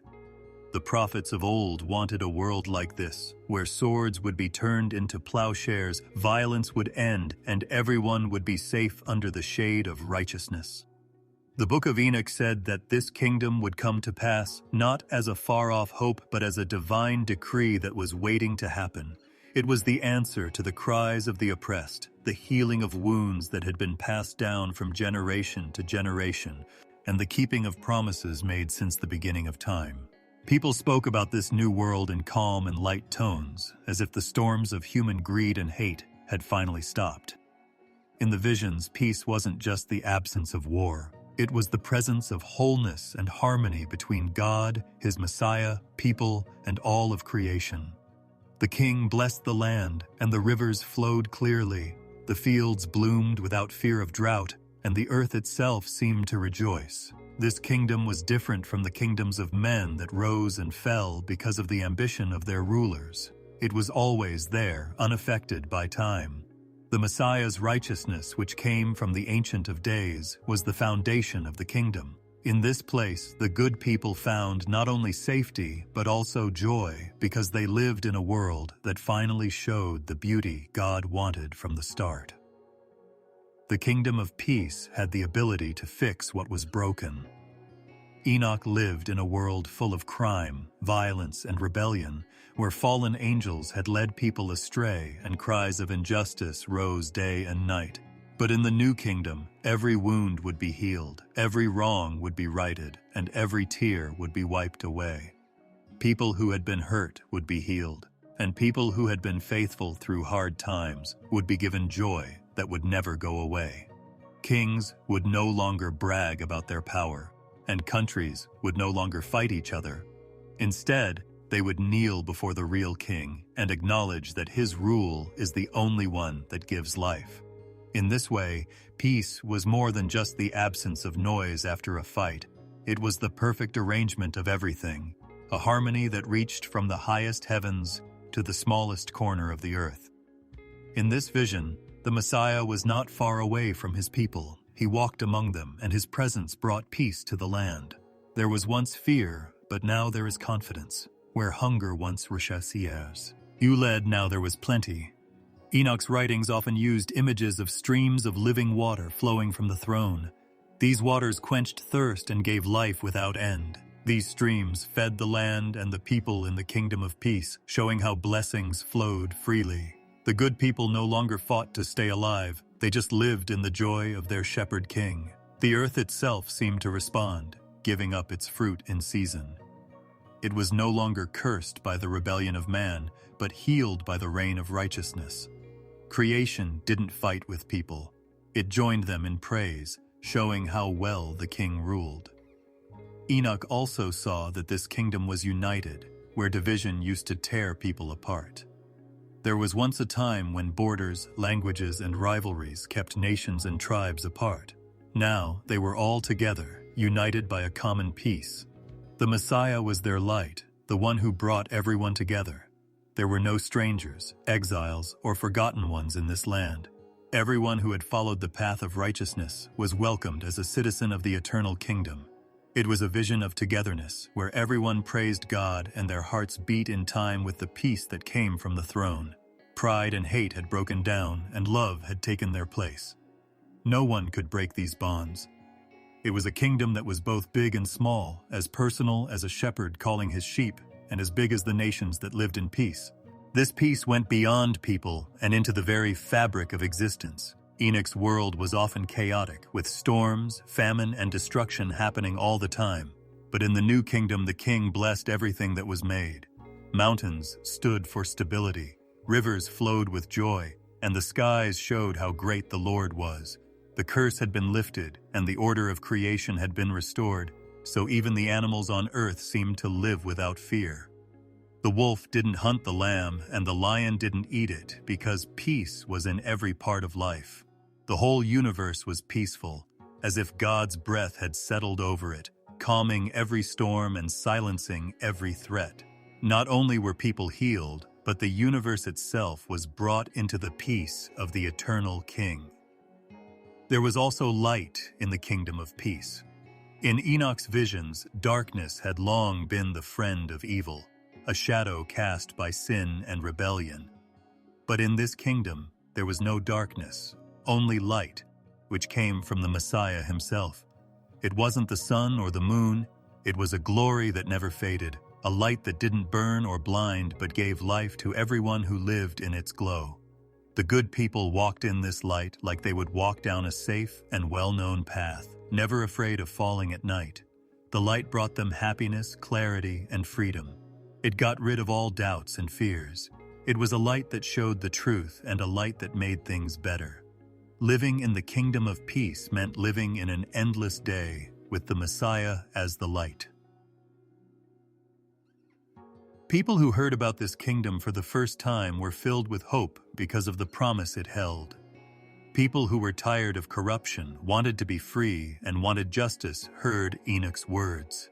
The prophets of old wanted a world like this, where swords would be turned into plowshares, violence would end, and everyone would be safe under the shade of righteousness. The book of Enoch said that this kingdom would come to pass not as a far-off hope but as a divine decree that was waiting to happen. It was the answer to the cries of the oppressed, the healing of wounds that had been passed down from generation to generation, and the keeping of promises made since the beginning of time. People spoke about this new world in calm and light tones, as if the storms of human greed and hate had finally stopped. In the visions, peace wasn't just the absence of war. It was the presence of wholeness and harmony between God, His Messiah, people, and all of creation. The King blessed the land, and the rivers flowed clearly. The fields bloomed without fear of drought, and the earth itself seemed to rejoice. This kingdom was different from the kingdoms of men that rose and fell because of the ambition of their rulers. It was always there, unaffected by time. The Messiah's righteousness, which came from the Ancient of Days, was the foundation of the kingdom. In this place, the good people found not only safety, but also joy, because they lived in a world that finally showed the beauty God wanted from the start. The kingdom of peace had the ability to fix what was broken. Enoch lived in a world full of crime, violence, and rebellion, where fallen angels had led people astray and cries of injustice rose day and night. But in the new kingdom, every wound would be healed, every wrong would be righted, and every tear would be wiped away. People who had been hurt would be healed, and people who had been faithful through hard times would be given joy that would never go away. Kings would no longer brag about their power, and countries would no longer fight each other. Instead, they would kneel before the real king and acknowledge that his rule is the only one that gives life. In this way, peace was more than just the absence of noise after a fight. It was the perfect arrangement of everything, a harmony that reached from the highest heavens to the smallest corner of the earth. In this vision, the Messiah was not far away from his people. He walked among them, and his presence brought peace to the land. There was once fear, but now there is confidence. Where hunger once rechassiers. Uled, now there was plenty. Enoch's writings often used images of streams of living water flowing from the throne. These waters quenched thirst and gave life without end. These streams fed the land and the people in the kingdom of peace, showing how blessings flowed freely. The good people no longer fought to stay alive. They just lived in the joy of their shepherd king. The earth itself seemed to respond, giving up its fruit in season. It was no longer cursed by the rebellion of man, but healed by the reign of righteousness. Creation didn't fight with people. It joined them in praise, showing how well the king ruled. Enoch also saw that this kingdom was united, where division used to tear people apart. There was once a time when borders, languages, and rivalries kept nations and tribes apart. Now they were all together, united by a common peace. The Messiah was their light, the one who brought everyone together. There were no strangers, exiles, or forgotten ones in this land. Everyone who had followed the path of righteousness was welcomed as a citizen of the eternal kingdom. It was a vision of togetherness, where everyone praised God and their hearts beat in time with the peace that came from the throne. Pride and hate had broken down, and love had taken their place. No one could break these bonds. It was a kingdom that was both big and small, as personal as a shepherd calling his sheep, and as big as the nations that lived in peace. This peace went beyond people and into the very fabric of existence. Enoch's world was often chaotic, with storms, famine, and destruction happening all the time. But in the new kingdom, the king blessed everything that was made. Mountains stood for stability, rivers flowed with joy, and the skies showed how great the Lord was. The curse had been lifted, and the order of creation had been restored, so even the animals on earth seemed to live without fear. The wolf didn't hunt the lamb, and the lion didn't eat it, because peace was in every part of life. The whole universe was peaceful, as if God's breath had settled over it, calming every storm and silencing every threat. Not only were people healed, but the universe itself was brought into the peace of the eternal King. There was also light in the kingdom of peace. In Enoch's visions, darkness had long been the friend of evil, a shadow cast by sin and rebellion. But in this kingdom, there was no darkness, only light, which came from the Messiah himself. It wasn't the sun or the moon, it was a glory that never faded, a light that didn't burn or blind but gave life to everyone who lived in its glow. The good people walked in this light like they would walk down a safe and well-known path, never afraid of falling at night. The light brought them happiness, clarity, and freedom. It got rid of all doubts and fears. It was a light that showed the truth and a light that made things better. Living in the kingdom of peace meant living in an endless day with the Messiah as the light. People who heard about this kingdom for the first time were filled with hope because of the promise it held. People who were tired of corruption, wanted to be free, and wanted justice heard Enoch's words.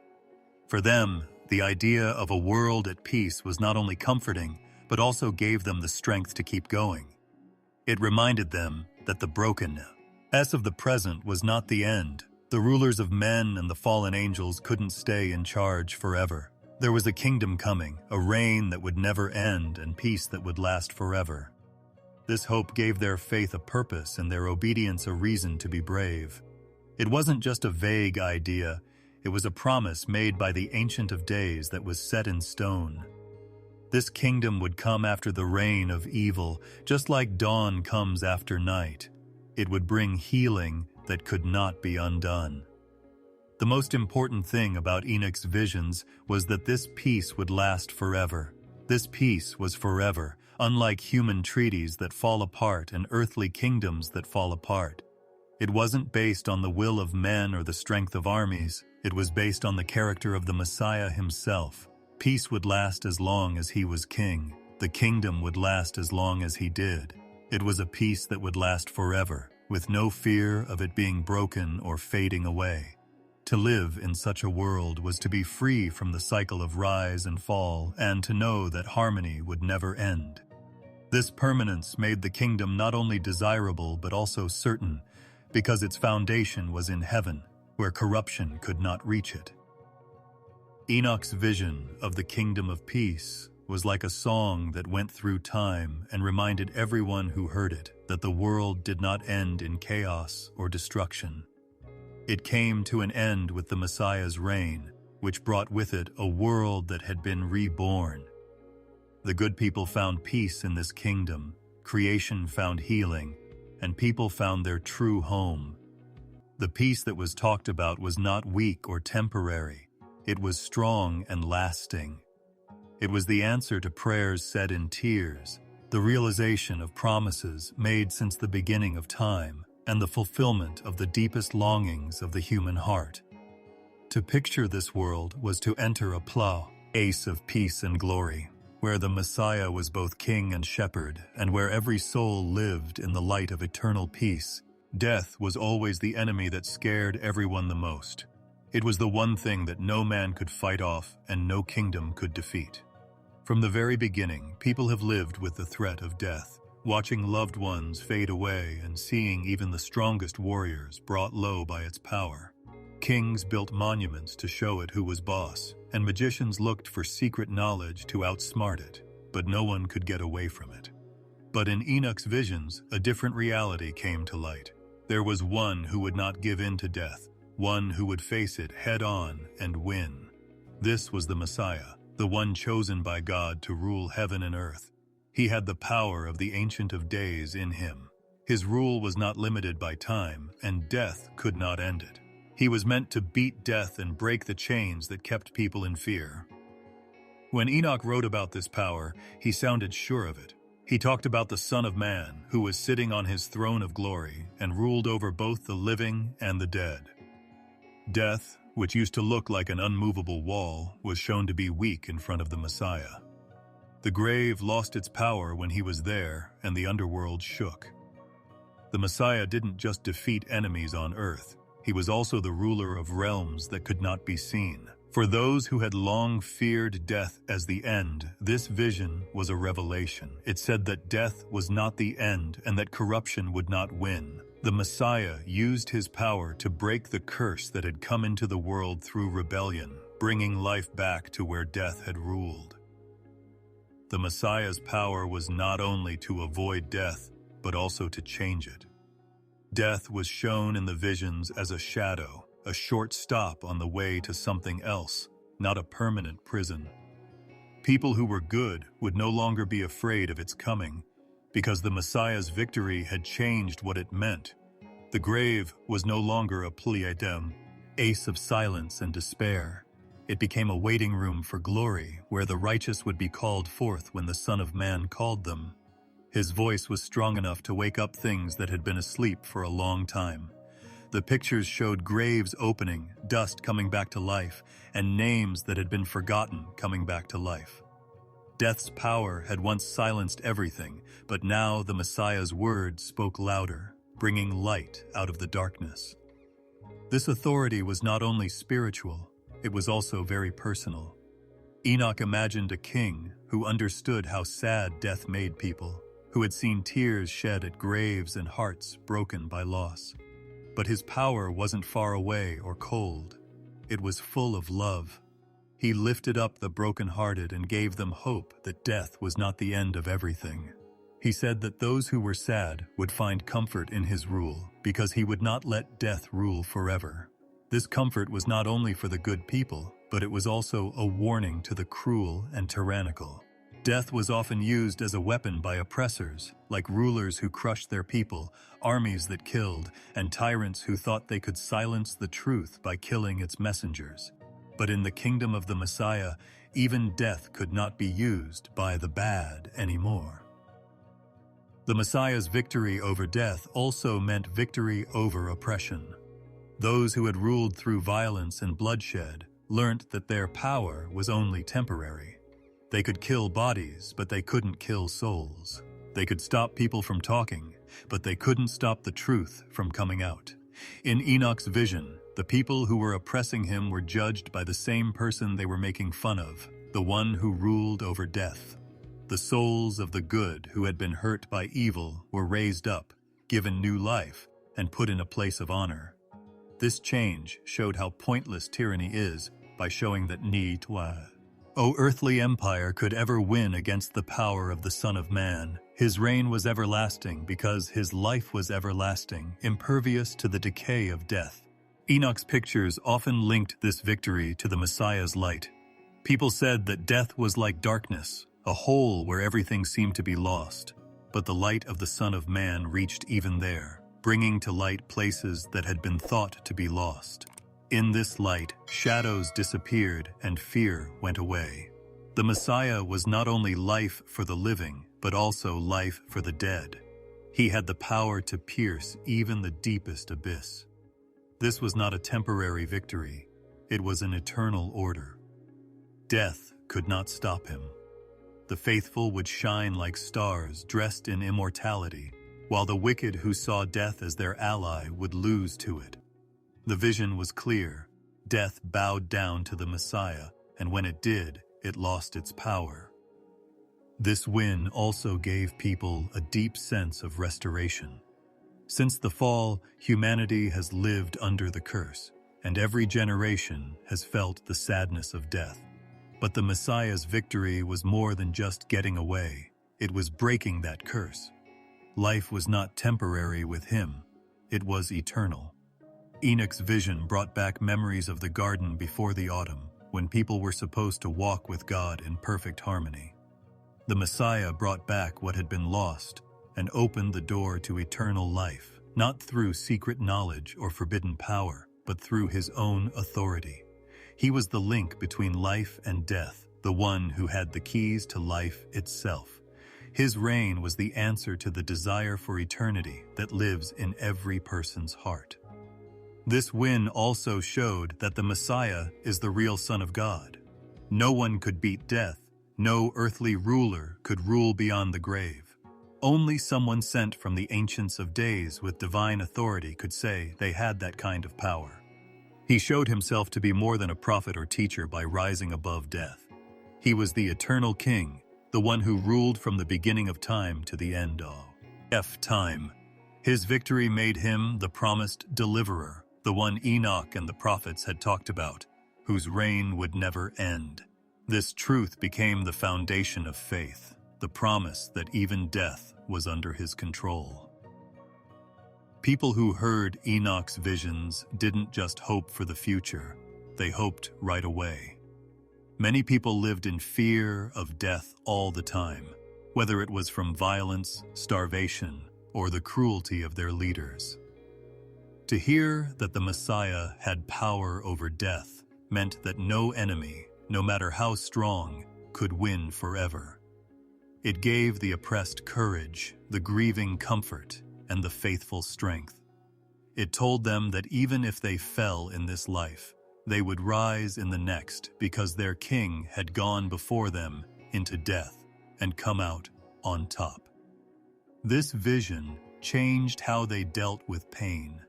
For them, the idea of a world at peace was not only comforting, but also gave them the strength to keep going. It reminded them that the brokenness of the present was not the end. The rulers of men and the fallen angels couldn't stay in charge forever. There was a kingdom coming, a reign that would never end, and peace that would last forever. This hope gave their faith a purpose and their obedience a reason to be brave. It wasn't just a vague idea, it was a promise made by the Ancient of Days that was set in stone. This kingdom would come after the reign of evil, just like dawn comes after night. It would bring healing that could not be undone. The most important thing about Enoch's visions was that this peace would last forever. This peace was forever, unlike human treaties that fall apart and earthly kingdoms that fall apart. It wasn't based on the will of men or the strength of armies. It was based on the character of the Messiah himself. Peace would last as long as he was king. The kingdom would last as long as he did. It was a peace that would last forever, with no fear of it being broken or fading away. To live in such a world was to be free from the cycle of rise and fall, and to know that harmony would never end. This permanence made the kingdom not only desirable but also certain, because its foundation was in heaven, where corruption could not reach it. Enoch's vision of the kingdom of peace was like a song that went through time and reminded everyone who heard it that the world did not end in chaos or destruction. It came to an end with the Messiah's reign, which brought with it a world that had been reborn. The good people found peace in this kingdom, creation found healing, and people found their true home. The peace that was talked about was not weak or temporary. It was strong and lasting. It was the answer to prayers said in tears, the realization of promises made since the beginning of time, and the fulfillment of the deepest longings of the human heart. To picture this world was to enter a place of peace and glory, where the Messiah was both king and shepherd, and where every soul lived in the light of eternal peace. Death was always the enemy that scared everyone the most. It was the one thing that no man could fight off and no kingdom could defeat. From the very beginning, people have lived with the threat of death, watching loved ones fade away and seeing even the strongest warriors brought low by its power. Kings built monuments to show it who was boss, and magicians looked for secret knowledge to outsmart it, but no one could get away from it. But in Enoch's visions, a different reality came to light. There was one who would not give in to death, one who would face it head-on and win. This was the Messiah, the one chosen by God to rule heaven and earth. He had the power of the Ancient of Days in him. His rule was not limited by time, and death could not end it. He was meant to beat death and break the chains that kept people in fear. When Enoch wrote about this power, he sounded sure of it. He talked about the Son of Man, who was sitting on his throne of glory and ruled over both the living and the dead. Death, which used to look like an unmovable wall, was shown to be weak in front of the Messiah. The grave lost its power when he was there, and the underworld shook. The Messiah didn't just defeat enemies on earth. He was also the ruler of realms that could not be seen. For those who had long feared death as the end, this vision was a revelation. It said that death was not the end and that corruption would not win. The Messiah used his power to break the curse that had come into the world through rebellion, bringing life back to where death had ruled. The Messiah's power was not only to avoid death, but also to change it. Death was shown in the visions as a shadow, a short stop on the way to something else, not a permanent prison. People who were good would no longer be afraid of its coming, because the Messiah's victory had changed what it meant. The grave was no longer a pleiadem, ace of silence and despair. It became a waiting room for glory, where the righteous would be called forth when the Son of Man called them. His voice was strong enough to wake up things that had been asleep for a long time. The pictures showed graves opening, dust coming back to life, and names that had been forgotten coming back to life. Death's power had once silenced everything, but now the Messiah's word spoke louder, bringing light out of the darkness. This authority was not only spiritual, it was also very personal. Enoch imagined a king who understood how sad death made people, who had seen tears shed at graves and hearts broken by loss. But his power wasn't far away or cold. It was full of love. He lifted up the brokenhearted and gave them hope that death was not the end of everything. He said that those who were sad would find comfort in his rule, because he would not let death rule forever. This comfort was not only for the good people, but it was also a warning to the cruel and tyrannical. Death was often used as a weapon by oppressors, like rulers who crushed their people, armies that killed, and tyrants who thought they could silence the truth by killing its messengers. But in the kingdom of the Messiah, even death could not be used by the bad anymore. The Messiah's victory over death also meant victory over oppression. Those who had ruled through violence and bloodshed learnt that their power was only temporary. They could kill bodies, but they couldn't kill souls. They could stop people from talking, but they couldn't stop the truth from coming out. In Enoch's vision, the people who were oppressing him were judged by the same person they were making fun of, the one who ruled over death. The souls of the good who had been hurt by evil were raised up, given new life, and put in a place of honor. This change showed how pointless tyranny is by showing that no earthly empire could ever win against the power of the Son of Man. His reign was everlasting because his life was everlasting, impervious to the decay of death. Enoch's pictures often linked this victory to the Messiah's light. People said that death was like darkness, a hole where everything seemed to be lost. But the light of the Son of Man reached even there, bringing to light places that had been thought to be lost. In this light, shadows disappeared and fear went away. The Messiah was not only life for the living, but also life for the dead. He had the power to pierce even the deepest abyss. This was not a temporary victory. It was an eternal order. Death could not stop him. The faithful would shine like stars dressed in immortality, while the wicked who saw death as their ally would lose to it. The vision was clear. Death bowed down to the Messiah, and when it did, it lost its power. This win also gave people a deep sense of restoration. Since the fall, humanity has lived under the curse, and every generation has felt the sadness of death. But the Messiah's victory was more than just getting away. It was breaking that curse. Life was not temporary with him. It was eternal. Enoch's vision brought back memories of the garden before the autumn, when people were supposed to walk with God in perfect harmony. The Messiah brought back what had been lost and opened the door to eternal life, not through secret knowledge or forbidden power, but through his own authority. He was the link between life and death, the one who had the keys to life itself. His reign was the answer to the desire for eternity that lives in every person's heart. This win also showed that the Messiah is the real Son of God. No one could beat death. No earthly ruler could rule beyond the grave. Only someone sent from the ancients of days with divine authority could say they had that kind of power. He showed himself to be more than a prophet or teacher by rising above death. He was the eternal king, the one who ruled from the beginning of time to the end of time. His victory made him the promised deliverer, the one Enoch and the prophets had talked about, whose reign would never end. This truth became the foundation of faith, the promise that even death was under his control. People who heard Enoch's visions didn't just hope for the future, they hoped right away. Many people lived in fear of death all the time, whether it was from violence, starvation, or the cruelty of their leaders. To hear that the Messiah had power over death meant that no enemy, no matter how strong, could win forever. It gave the oppressed courage, the grieving comfort, and the faithful strength. It told them that even if they fell in this life, they would rise in the next because their king had gone before them into death and come out on top. This vision changed how they dealt with pain.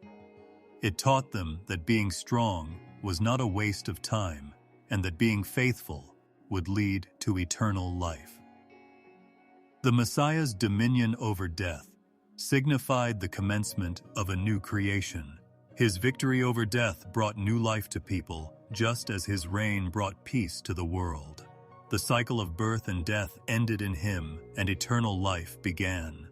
It taught them that being strong was not a waste of time, and that being faithful would lead to eternal life. The Messiah's dominion over death signified the commencement of a new creation. His victory over death brought new life to people, just as his reign brought peace to the world. The cycle of birth and death ended in him, and eternal life began.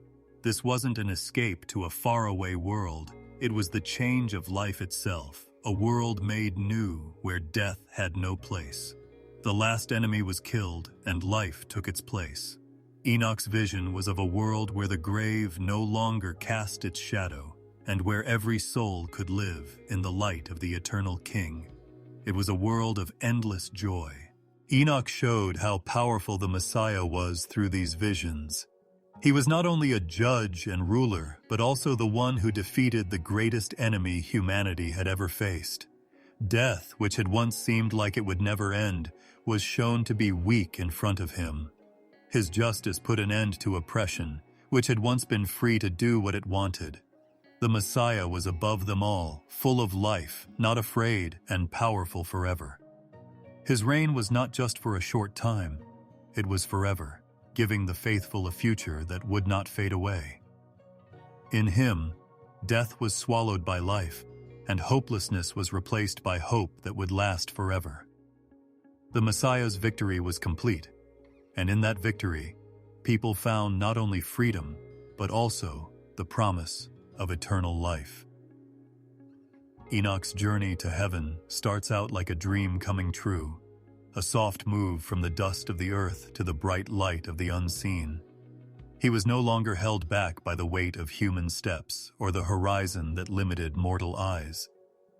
This wasn't an escape to a faraway world. It was the change of life itself, a world made new where death had no place. The last enemy was killed, and life took its place. Enoch's vision was of a world where the grave no longer cast its shadow, and where every soul could live in the light of the eternal King. It was a world of endless joy. Enoch showed how powerful the Messiah was through these visions. He was not only a judge and ruler, but also the one who defeated the greatest enemy humanity had ever faced. Death, which had once seemed like it would never end, was shown to be weak in front of him. His justice put an end to oppression, which had once been free to do what it wanted. The Messiah was above them all, full of life, not afraid, and powerful forever. His reign was not just for a short time, it was forever, giving the faithful a future that would not fade away. In him, death was swallowed by life, and hopelessness was replaced by hope that would last forever. The Messiah's victory was complete, and in that victory, people found not only freedom, but also the promise of eternal life. Enoch's journey to heaven starts out like a dream coming true, a soft move from the dust of the earth to the bright light of the unseen. He was no longer held back by the weight of human steps or the horizon that limited mortal eyes.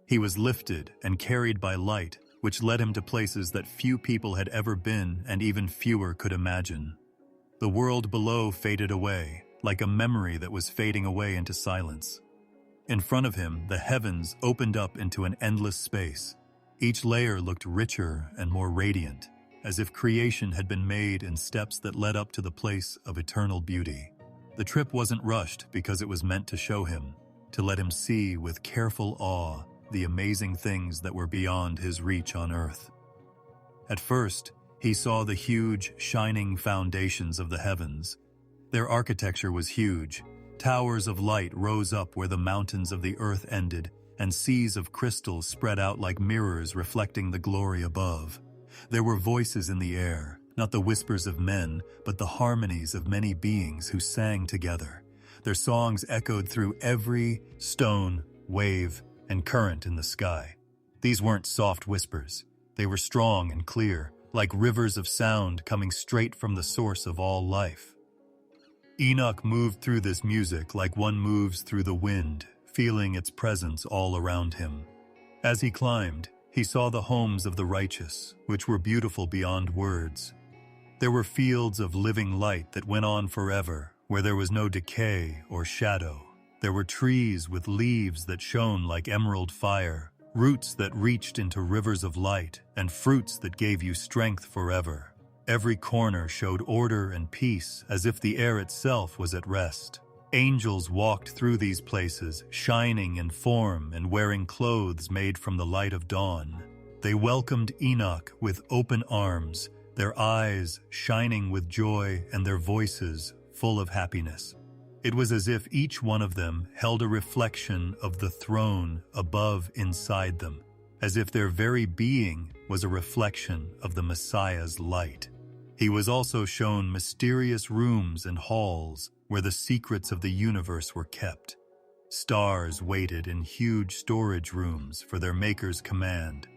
He was lifted and carried by light, which led him to places that few people had ever been and even fewer could imagine. The world below faded away, like a memory that was fading away into silence. In front of him, the heavens opened up into an endless space. Each layer looked richer and more radiant, as if creation had been made in steps that led up to the place of eternal beauty. The trip wasn't rushed because it was meant to show him, to let him see with careful awe the amazing things that were beyond his reach on earth. At first, he saw the huge, shining foundations of the heavens. Their architecture was huge. Towers of light rose up where the mountains of the earth ended, and seas of crystal spread out like mirrors reflecting the glory above. There were voices in the air, not the whispers of men, but the harmonies of many beings who sang together. Their songs echoed through every stone, wave, and current in the sky. These weren't soft whispers. They were strong and clear, like rivers of sound coming straight from the source of all life. Enoch moved through this music like one moves through the wind, feeling its presence all around him. As he climbed, he saw the homes of the righteous, which were beautiful beyond words. There were fields of living light that went on forever, where there was no decay or shadow. There were trees with leaves that shone like emerald fire, roots that reached into rivers of light, and fruits that gave you strength forever. Every corner showed order and peace, as if the air itself was at rest. Angels walked through these places, shining in form and wearing clothes made from the light of dawn. They welcomed Enoch with open arms, their eyes shining with joy and their voices full of happiness. It was as if each one of them held a reflection of the throne above inside them, as if their very being was a reflection of the Messiah's light. He was also shown mysterious rooms and halls where the secrets of the universe were kept. Stars waited in huge storage rooms for their Maker's command.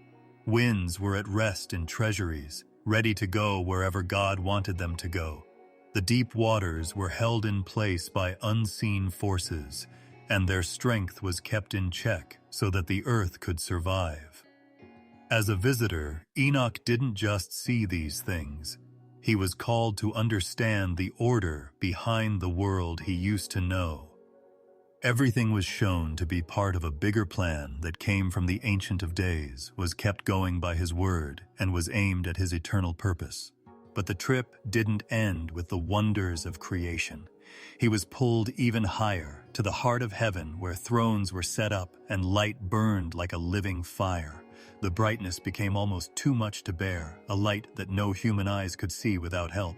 Winds were at rest in treasuries, ready to go wherever God wanted them to go. The deep waters were held in place by unseen forces, and their strength was kept in check so that the earth could survive. As a visitor, Enoch didn't just see these things. He was called to understand the order behind the world he used to know. Everything was shown to be part of a bigger plan that came from the Ancient of Days, was kept going by his word, and was aimed at his eternal purpose. But the trip didn't end with the wonders of creation. He was pulled even higher, to the heart of heaven, where thrones were set up and light burned like a living fire. The brightness became almost too much to bear, a light that no human eyes could see without help.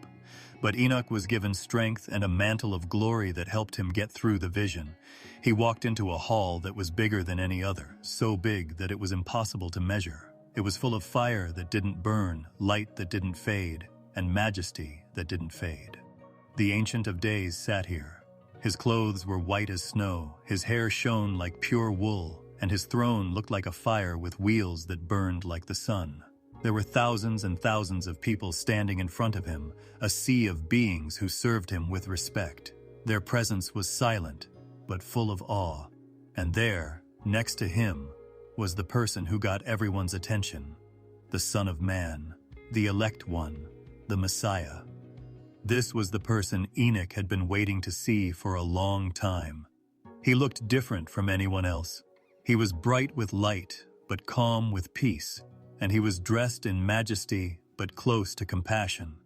But Enoch was given strength and a mantle of glory that helped him get through the vision. He walked into a hall that was bigger than any other, so big that it was impossible to measure. It was full of fire that didn't burn, light that didn't fade, and majesty that didn't fade. The Ancient of Days sat here. His clothes were white as snow, his hair shone like pure wool, and his throne looked like a fire with wheels that burned like the sun. There were thousands and thousands of people standing in front of him, a sea of beings who served him with respect. Their presence was silent, but full of awe. And there, next to him, was the person who got everyone's attention, the Son of Man, the elect one, the Messiah. This was the person Enoch had been waiting to see for a long time. He looked different from anyone else. He was bright with light, but calm with peace, and he was dressed in majesty, but close to compassion.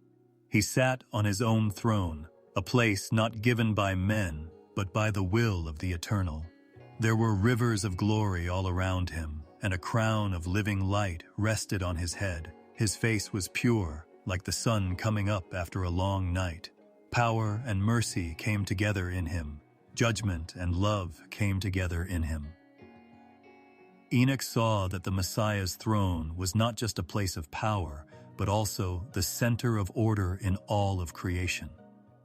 He sat on his own throne, a place not given by men, but by the will of the Eternal. There were rivers of glory all around him, and a crown of living light rested on his head. His face was pure, like the sun coming up after a long night. Power and mercy came together in him. Judgment and love came together in him. Enoch saw that the Messiah's throne was not just a place of power, but also the center of order in all of creation.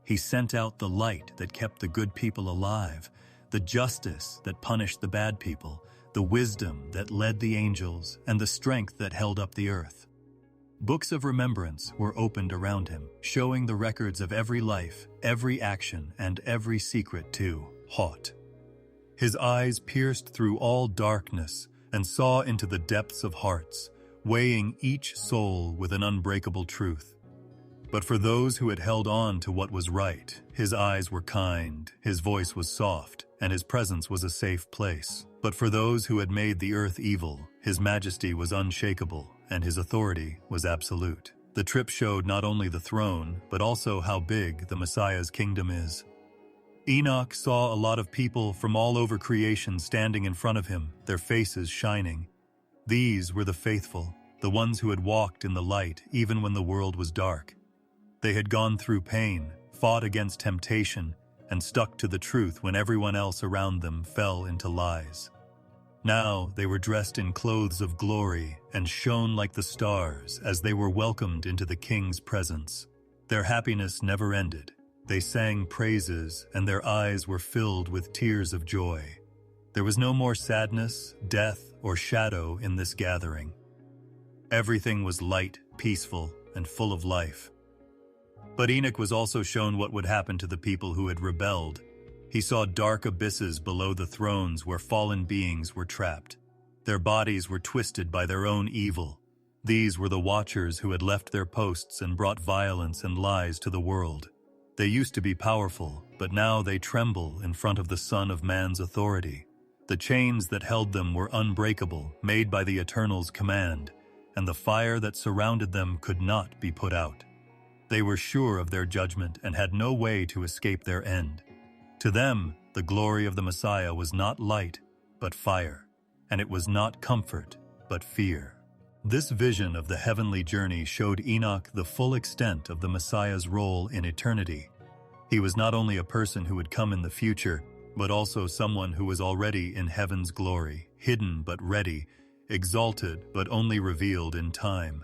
He sent out the light that kept the good people alive, the justice that punished the bad people, the wisdom that led the angels, and the strength that held up the earth. Books of remembrance were opened around him, showing the records of every life, every action, and every secret too. Hot. His eyes pierced through all darkness and saw into the depths of hearts, weighing each soul with an unbreakable truth. But for those who had held on to what was right, his eyes were kind, his voice was soft, and his presence was a safe place. But for those who had made the earth evil, his majesty was unshakable, and his authority was absolute. The trip showed not only the throne, but also how big the Messiah's kingdom is. Enoch saw a lot of people from all over creation standing in front of him, their faces shining. These were the faithful, the ones who had walked in the light even when the world was dark. They had gone through pain, fought against temptation, and stuck to the truth when everyone else around them fell into lies. Now they were dressed in clothes of glory and shone like the stars as they were welcomed into the King's presence. Their happiness never ended. They sang praises, and their eyes were filled with tears of joy. There was no more sadness, death, or shadow in this gathering. Everything was light, peaceful, and full of life. But Enoch was also shown what would happen to the people who had rebelled. He saw dark abysses below the thrones where fallen beings were trapped. Their bodies were twisted by their own evil. These were the watchers who had left their posts and brought violence and lies to the world. They used to be powerful, but now they tremble in front of the Son of Man's authority. The chains that held them were unbreakable, made by the Eternal's command, and the fire that surrounded them could not be put out. They were sure of their judgment and had no way to escape their end. To them, the glory of the Messiah was not light, but fire, and it was not comfort, but fear. This vision of the heavenly journey showed Enoch the full extent of the Messiah's role in eternity. He was not only a person who would come in the future, but also someone who was already in heaven's glory, hidden but ready, exalted but only revealed in time.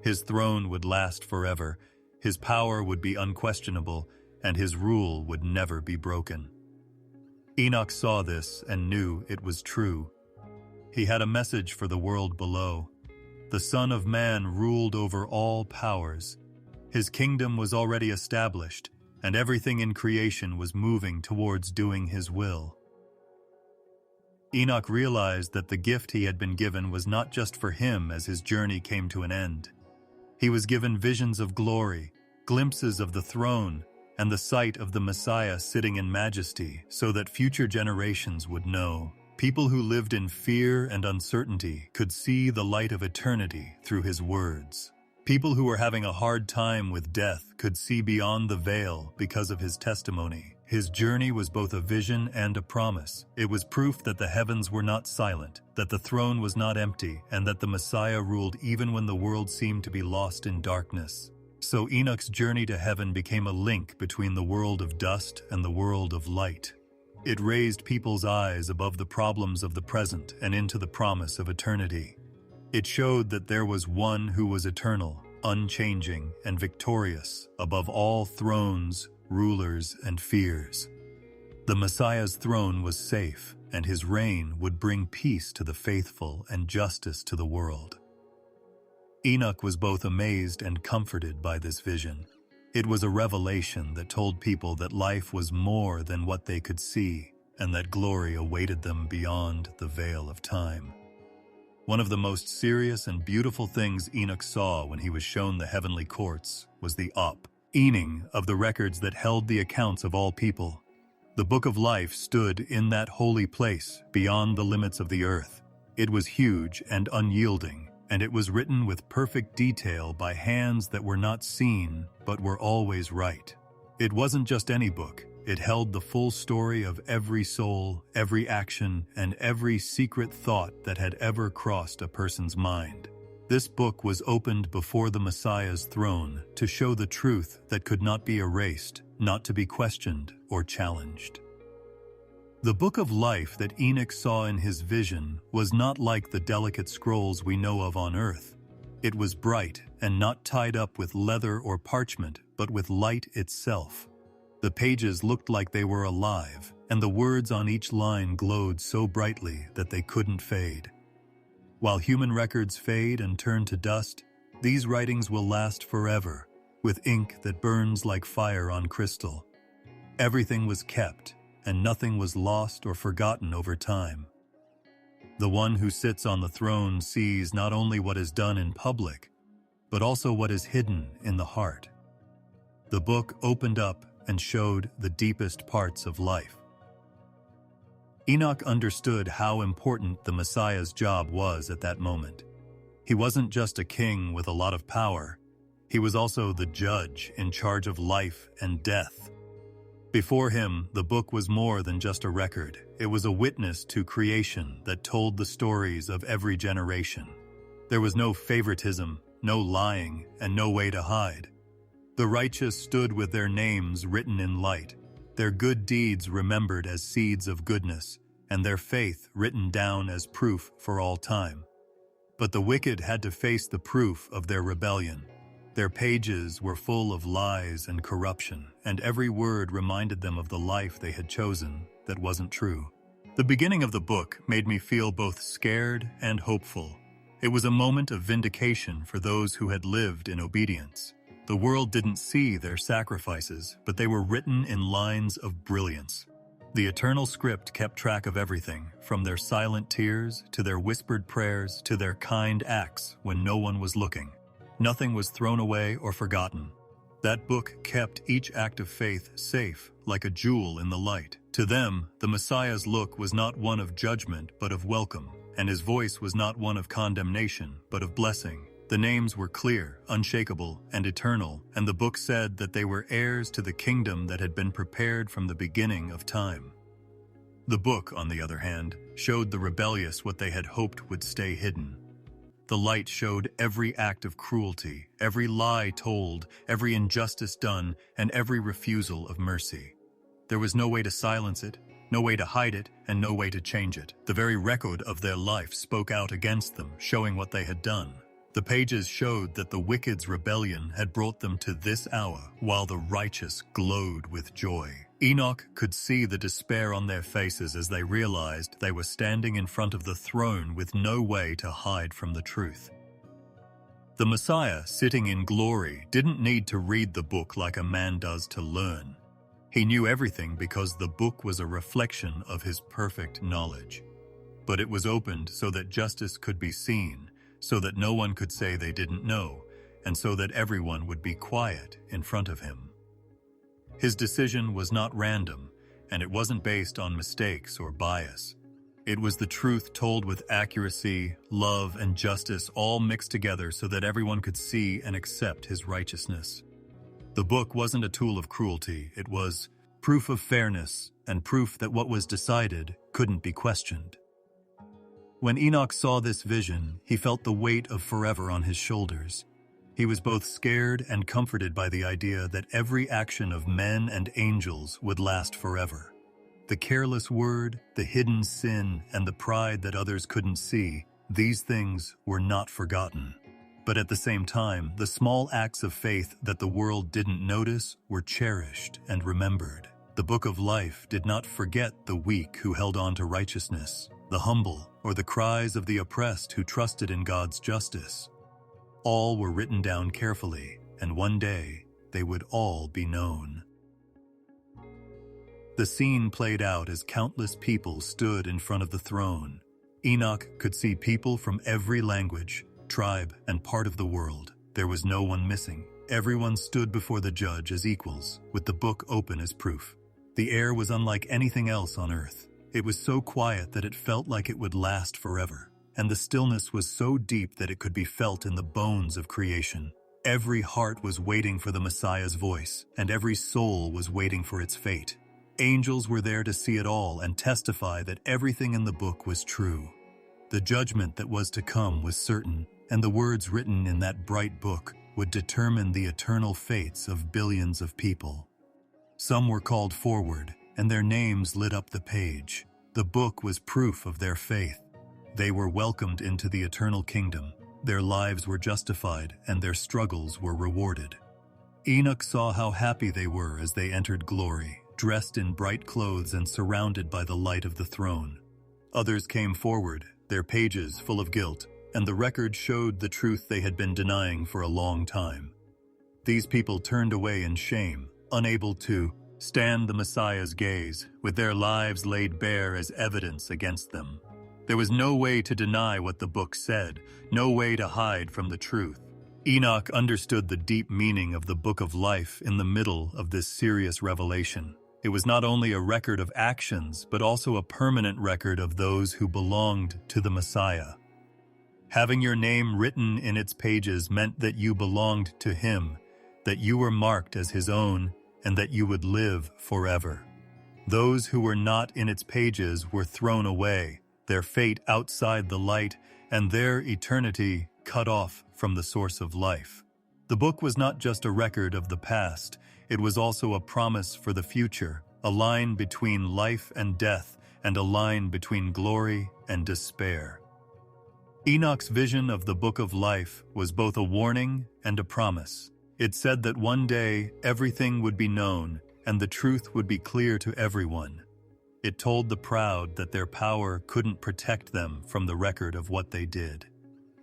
His throne would last forever, his power would be unquestionable, and his rule would never be broken. Enoch saw this and knew it was true. He had a message for the world below. The Son of Man ruled over all powers. His kingdom was already established, and everything in creation was moving towards doing his will. Enoch realized that the gift he had been given was not just for him as his journey came to an end. He was given visions of glory, glimpses of the throne, and the sight of the Messiah sitting in majesty so that future generations would know. People who lived in fear and uncertainty could see the light of eternity through his words. People who were having a hard time with death could see beyond the veil because of his testimony. His journey was both a vision and a promise. It was proof that the heavens were not silent, that the throne was not empty, and that the Messiah ruled even when the world seemed to be lost in darkness. So Enoch's journey to heaven became a link between the world of dust and the world of light. It raised people's eyes above the problems of the present and into the promise of eternity. It showed that there was one who was eternal, unchanging, and victorious above all thrones, rulers, and fears. The Messiah's throne was safe, and his reign would bring peace to the faithful and justice to the world. Enoch was both amazed and comforted by this vision. It was a revelation that told people that life was more than what they could see, and that glory awaited them beyond the veil of time. One of the most serious and beautiful things Enoch saw when he was shown the heavenly courts was the opening of the records that held the accounts of all people. The book of life stood in that holy place beyond the limits of the earth. It was huge and unyielding, and it was written with perfect detail by hands that were not seen but were always right. It wasn't just any book. It held the full story of every soul, every action, and every secret thought that had ever crossed a person's mind. This book was opened before the Messiah's throne to show the truth that could not be erased, not to be questioned or challenged. The book of life that Enoch saw in his vision was not like the delicate scrolls we know of on earth. It was bright and not tied up with leather or parchment, but with light itself. The pages looked like they were alive, and the words on each line glowed so brightly that they couldn't fade. While human records fade and turn to dust, these writings will last forever, with ink that burns like fire on crystal. Everything was kept, and nothing was lost or forgotten over time. The one who sits on the throne sees not only what is done in public, but also what is hidden in the heart. The book opened up and showed the deepest parts of life. Enoch understood how important the Messiah's job was at that moment. He wasn't just a king with a lot of power. He was also the judge in charge of life and death. Before him, the book was more than just a record. It was a witness to creation that told the stories of every generation. There was no favoritism, no lying, and no way to hide. The righteous stood with their names written in light, their good deeds remembered as seeds of goodness, and their faith written down as proof for all time. But the wicked had to face the proof of their rebellion. Their pages were full of lies and corruption, and every word reminded them of the life they had chosen that wasn't true. The beginning of the book made me feel both scared and hopeful. It was a moment of vindication for those who had lived in obedience. The world didn't see their sacrifices, but they were written in lines of brilliance. The eternal script kept track of everything, from their silent tears to their whispered prayers to their kind acts when no one was looking. Nothing was thrown away or forgotten. That book kept each act of faith safe, like a jewel in the light. To them, the Messiah's look was not one of judgment but of welcome, and his voice was not one of condemnation but of blessing. The names were clear, unshakable, and eternal, and the book said that they were heirs to the kingdom that had been prepared from the beginning of time. The book, on the other hand, showed the rebellious what they had hoped would stay hidden. The light showed every act of cruelty, every lie told, every injustice done, and every refusal of mercy. There was no way to silence it, no way to hide it, and no way to change it. The very record of their life spoke out against them, showing what they had done. The pages showed that the wicked's rebellion had brought them to this hour, while the righteous glowed with joy. Enoch could see the despair on their faces as they realized they were standing in front of the throne with no way to hide from the truth. The Messiah, sitting in glory, didn't need to read the book like a man does to learn. He knew everything because the book was a reflection of his perfect knowledge. But it was opened so that justice could be seen, so that no one could say they didn't know, and so that everyone would be quiet in front of him. His decision was not random, and it wasn't based on mistakes or bias. It was the truth told with accuracy, love, and justice all mixed together so that everyone could see and accept his righteousness. The book wasn't a tool of cruelty, it was proof of fairness and proof that what was decided couldn't be questioned. When Enoch saw this vision, he felt the weight of forever on his shoulders. He was both scared and comforted by the idea that every action of men and angels would last forever. The careless word, the hidden sin, and the pride that others couldn't see, these things were not forgotten. But at the same time, the small acts of faith that the world didn't notice were cherished and remembered. The Book of Life did not forget the weak who held on to righteousness, the humble, or the cries of the oppressed who trusted in God's justice. All were written down carefully, and one day they would all be known. The scene played out as countless people stood in front of the throne. Enoch could see people from every language, tribe, and part of the world. There was no one missing. Everyone stood before the judge as equals, with the book open as proof. The air was unlike anything else on earth. It was so quiet that it felt like it would last forever, and the stillness was so deep that it could be felt in the bones of creation. Every heart was waiting for the Messiah's voice, and every soul was waiting for its fate. Angels were there to see it all and testify that everything in the book was true. The judgment that was to come was certain, and the words written in that bright book would determine the eternal fates of billions of people. Some were called forward, and their names lit up the page. The book was proof of their faith. They were welcomed into the eternal kingdom. Their lives were justified, and their struggles were rewarded. Enoch saw how happy they were as they entered glory, dressed in bright clothes and surrounded by the light of the throne. Others came forward, their pages full of guilt, and the record showed the truth they had been denying for a long time. These people turned away in shame, unable to stand the Messiah's gaze, with their lives laid bare as evidence against them. There was no way to deny what the book said, no way to hide from the truth. Enoch understood the deep meaning of the Book of Life in the middle of this serious revelation. It was not only a record of actions, but also a permanent record of those who belonged to the Messiah. Having your name written in its pages meant that you belonged to him, that you were marked as his own, and that you would live forever. Those who were not in its pages were thrown away, their fate outside the light, and their eternity cut off from the source of life. The book was not just a record of the past, it was also a promise for the future, a line between life and death, and a line between glory and despair. Enoch's vision of the Book of Life was both a warning and a promise. It said that one day everything would be known and the truth would be clear to everyone. It told the proud that their power couldn't protect them from the record of what they did.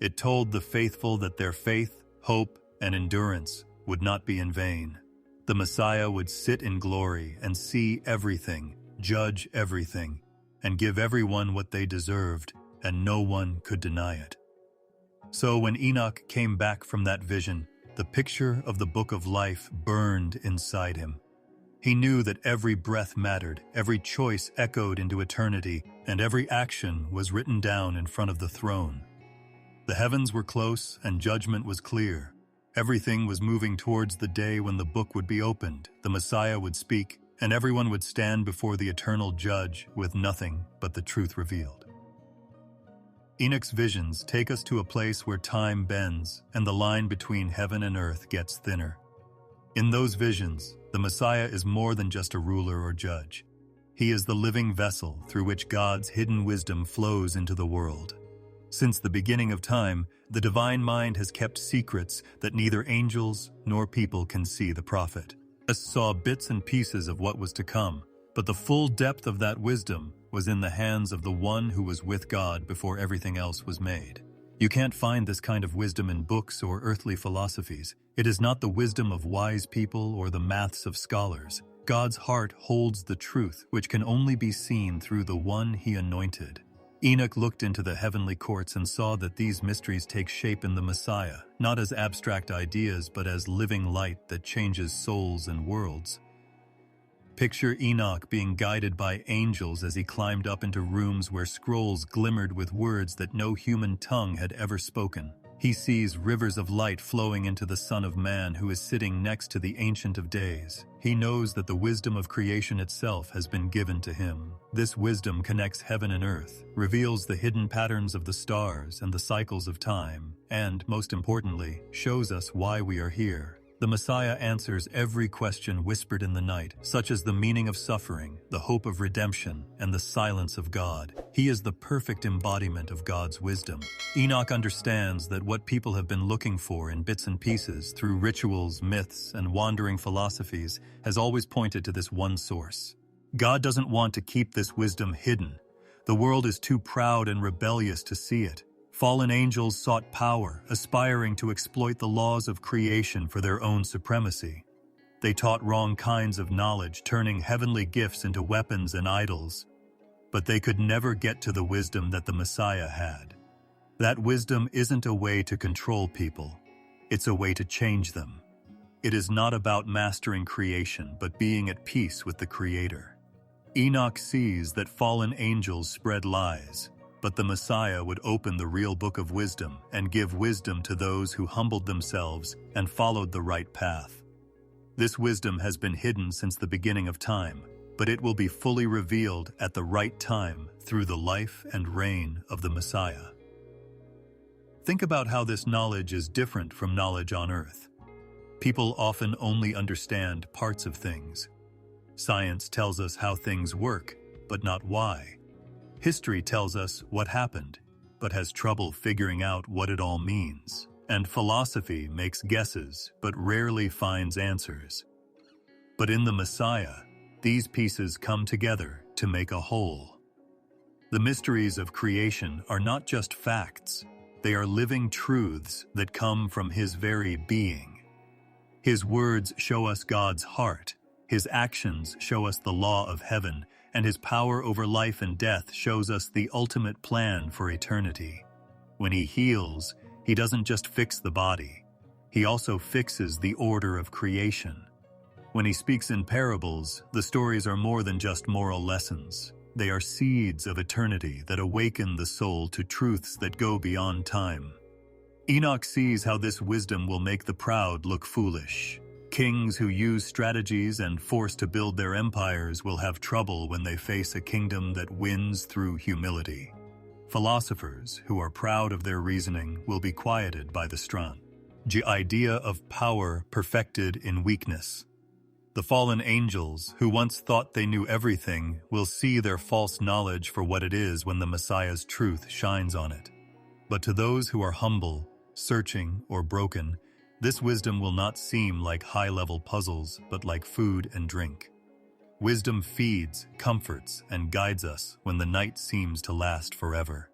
It told the faithful that their faith, hope, and endurance would not be in vain. The Messiah would sit in glory and see everything, judge everything, and give everyone what they deserved, and no one could deny it. So when Enoch came back from that vision, the picture of the Book of Life burned inside him. He knew that every breath mattered, every choice echoed into eternity, and every action was written down in front of the throne. The heavens were close and judgment was clear. Everything was moving towards the day when the book would be opened, the Messiah would speak, and everyone would stand before the eternal judge with nothing but the truth revealed. Enoch's visions take us to a place where time bends and the line between heaven and earth gets thinner. In those visions, the Messiah is more than just a ruler or judge. He is the living vessel through which God's hidden wisdom flows into the world. Since the beginning of time, the divine mind has kept secrets that neither angels nor people can see. The prophet saw bits and pieces of what was to come, but the full depth of that wisdom was in the hands of the one who was with God before everything else was made. You can't find this kind of wisdom in books or earthly philosophies. It is not the wisdom of wise people or the maths of scholars. God's heart holds the truth, which can only be seen through the one he anointed. Enoch looked into the heavenly courts and saw that these mysteries take shape in the Messiah, not as abstract ideas, but as living light that changes souls and worlds. Picture Enoch being guided by angels as he climbed up into rooms where scrolls glimmered with words that no human tongue had ever spoken. He sees rivers of light flowing into the Son of Man who is sitting next to the Ancient of Days. He knows that the wisdom of creation itself has been given to him. This wisdom connects heaven and earth, reveals the hidden patterns of the stars and the cycles of time, and, most importantly, shows us why we are here. The Messiah answers every question whispered in the night, such as the meaning of suffering, the hope of redemption, and the silence of God. He is the perfect embodiment of God's wisdom. Enoch understands that what people have been looking for in bits and pieces through rituals, myths, and wandering philosophies has always pointed to this one source. God doesn't want to keep this wisdom hidden. The world is too proud and rebellious to see it. Fallen angels sought power, aspiring to exploit the laws of creation for their own supremacy. They taught wrong kinds of knowledge, turning heavenly gifts into weapons and idols. But they could never get to the wisdom that the Messiah had. That wisdom isn't a way to control people. It's a way to change them. It is not about mastering creation, but being at peace with the Creator. Enoch sees that fallen angels spread lies, but the Messiah would open the real book of wisdom and give wisdom to those who humbled themselves and followed the right path. This wisdom has been hidden since the beginning of time, but it will be fully revealed at the right time through the life and reign of the Messiah. Think about how this knowledge is different from knowledge on earth. People often only understand parts of things. Science tells us how things work, but not why. History tells us what happened, but has trouble figuring out what it all means. And philosophy makes guesses, but rarely finds answers. But in the Messiah, these pieces come together to make a whole. The mysteries of creation are not just facts, they are living truths that come from His very being. His words show us God's heart, His actions show us the law of heaven, and His power over life and death shows us the ultimate plan for eternity. When He heals, He doesn't just fix the body. He also fixes the order of creation. When He speaks in parables, the stories are more than just moral lessons. They are seeds of eternity that awaken the soul to truths that go beyond time. Enoch sees how this wisdom will make the proud look foolish. Kings who use strategies and force to build their empires will have trouble when they face a kingdom that wins through humility. Philosophers who are proud of their reasoning will be quieted by the strong. The idea of power perfected in weakness. The fallen angels, who once thought they knew everything, will see their false knowledge for what it is when the Messiah's truth shines on it. But to those who are humble, searching, or broken, this wisdom will not seem like high-level puzzles, but like food and drink. Wisdom feeds, comforts, and guides us when the night seems to last forever.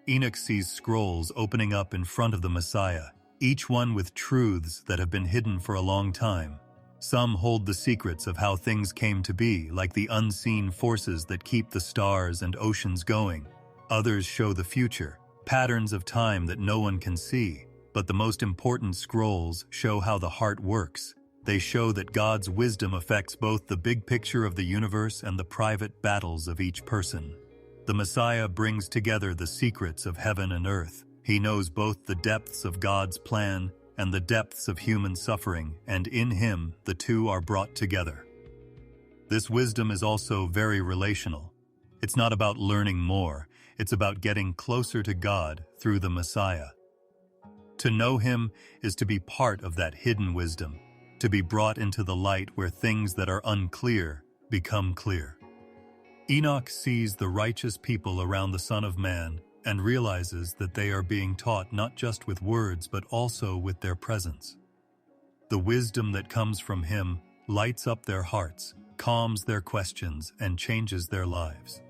Enoch sees scrolls opening up in front of the Messiah, each one with truths that have been hidden for a long time. Some hold the secrets of how things came to be, like the unseen forces that keep the stars and oceans going. Others show the future, patterns of time that no one can see. But the most important scrolls show how the heart works. They show that God's wisdom affects both the big picture of the universe and the private battles of each person. The Messiah brings together the secrets of heaven and earth. He knows both the depths of God's plan and the depths of human suffering, and in Him the two are brought together. This wisdom is also very relational. It's not about learning more. It's about getting closer to God through the Messiah. To know him is to be part of that hidden wisdom, to be brought into the light where things that are unclear become clear. Enoch sees the righteous people around the Son of Man and realizes that they are being taught not just with words but also with their presence. The wisdom that comes from him lights up their hearts, calms their questions, and changes their lives.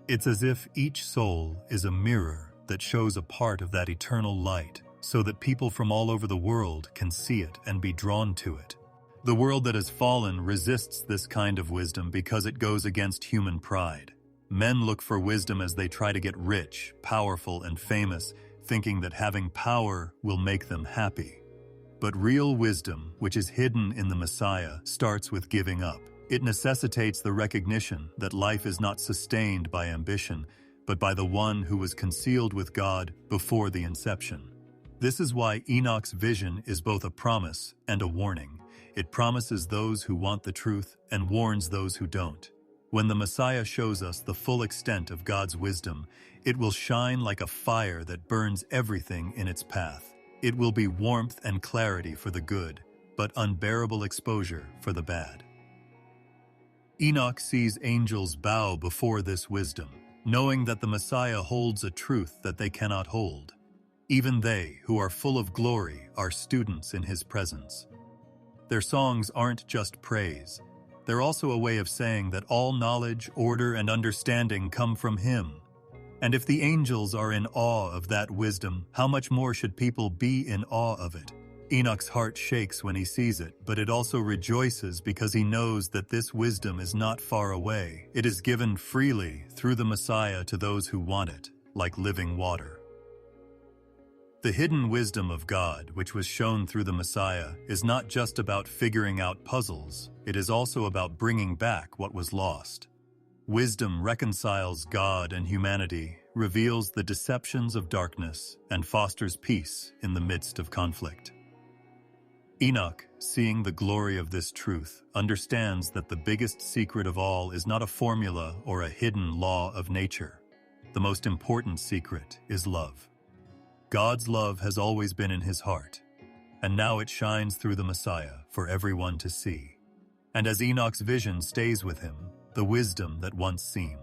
It's as if each soul is a mirror that shows a part of that eternal light so that people from all over the world can see it and be drawn to it. The world that has fallen resists this kind of wisdom because it goes against human pride. Men look for wisdom as they try to get rich, powerful, and famous, thinking that having power will make them happy. But real wisdom, which is hidden in the Messiah, starts with giving up. It necessitates the recognition that life is not sustained by ambition, but by the one who was concealed with God before the inception. This is why Enoch's vision is both a promise and a warning. It promises those who want the truth and warns those who don't. When the Messiah shows us the full extent of God's wisdom, it will shine like a fire that burns everything in its path. It will be warmth and clarity for the good, but unbearable exposure for the bad. Enoch sees angels bow before this wisdom, knowing that the Messiah holds a truth that they cannot hold. Even they, who are full of glory, are students in his presence. Their songs aren't just praise. They're also a way of saying that all knowledge, order, and understanding come from him. And if the angels are in awe of that wisdom, how much more should people be in awe of it? Enoch's heart shakes when he sees it, but it also rejoices because he knows that this wisdom is not far away. It is given freely through the Messiah to those who want it, like living water. The hidden wisdom of God, which was shown through the Messiah, is not just about figuring out puzzles. It is also about bringing back what was lost. Wisdom reconciles God and humanity, reveals the deceptions of darkness, and fosters peace in the midst of conflict. Enoch, seeing the glory of this truth, understands that the biggest secret of all is not a formula or a hidden law of nature. The most important secret is love. God's love has always been in his heart, and now it shines through the Messiah for everyone to see. And as Enoch's vision stays with him, the wisdom that once seemed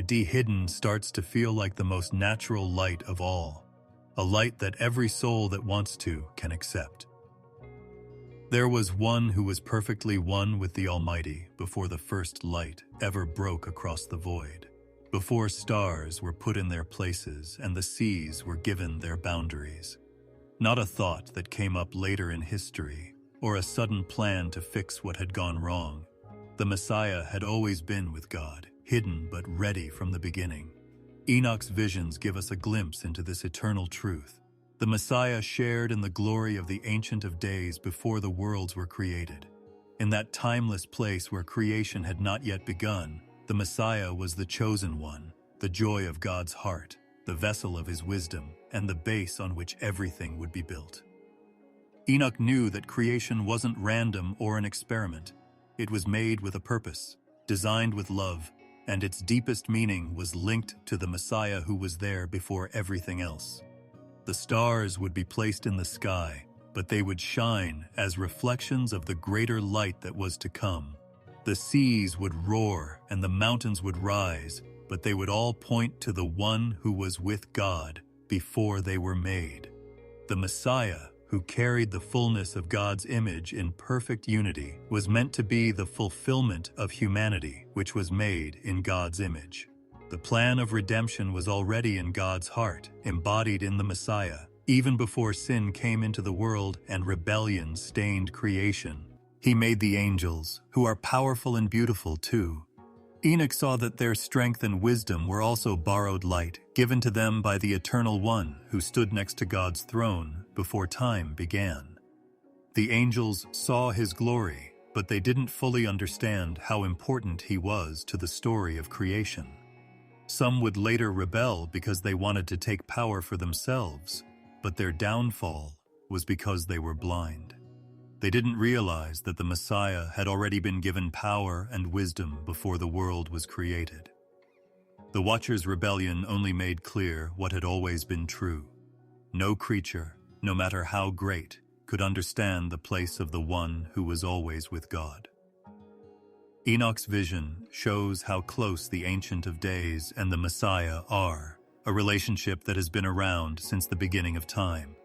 hidden starts to feel like the most natural light of all, a light that every soul that wants to can accept. There was one who was perfectly one with the Almighty before the first light ever broke across the void, before stars were put in their places and the seas were given their boundaries. Not a thought that came up later in history, or a sudden plan to fix what had gone wrong. The Messiah had always been with God, hidden but ready from the beginning. Enoch's visions give us a glimpse into this eternal truth. The Messiah shared in the glory of the Ancient of Days before the worlds were created. In that timeless place where creation had not yet begun, the Messiah was the chosen one, the joy of God's heart, the vessel of his wisdom, and the base on which everything would be built. Enoch knew that creation wasn't random or an experiment. It was made with a purpose, designed with love, and its deepest meaning was linked to the Messiah who was there before everything else. The stars would be placed in the sky, but they would shine as reflections of the greater light that was to come. The seas would roar and the mountains would rise, but they would all point to the one who was with God before they were made. The Messiah, who carried the fullness of God's image in perfect unity, was meant to be the fulfillment of humanity, which was made in God's image. The plan of redemption was already in God's heart, embodied in the Messiah, even before sin came into the world and rebellion stained creation. He made the angels, who are powerful and beautiful too. Enoch saw that their strength and wisdom were also borrowed light, given to them by the Eternal One who stood next to God's throne before time began. The angels saw his glory, but they didn't fully understand how important he was to the story of creation. Some would later rebel because they wanted to take power for themselves, but their downfall was because they were blind. They didn't realize that the Messiah had already been given power and wisdom before the world was created. The Watchers' rebellion only made clear what had always been true. No creature, no matter how great, could understand the place of the one who was always with God. Enoch's vision shows how close the Ancient of Days and the Messiah are, a relationship that has been around since the beginning of time.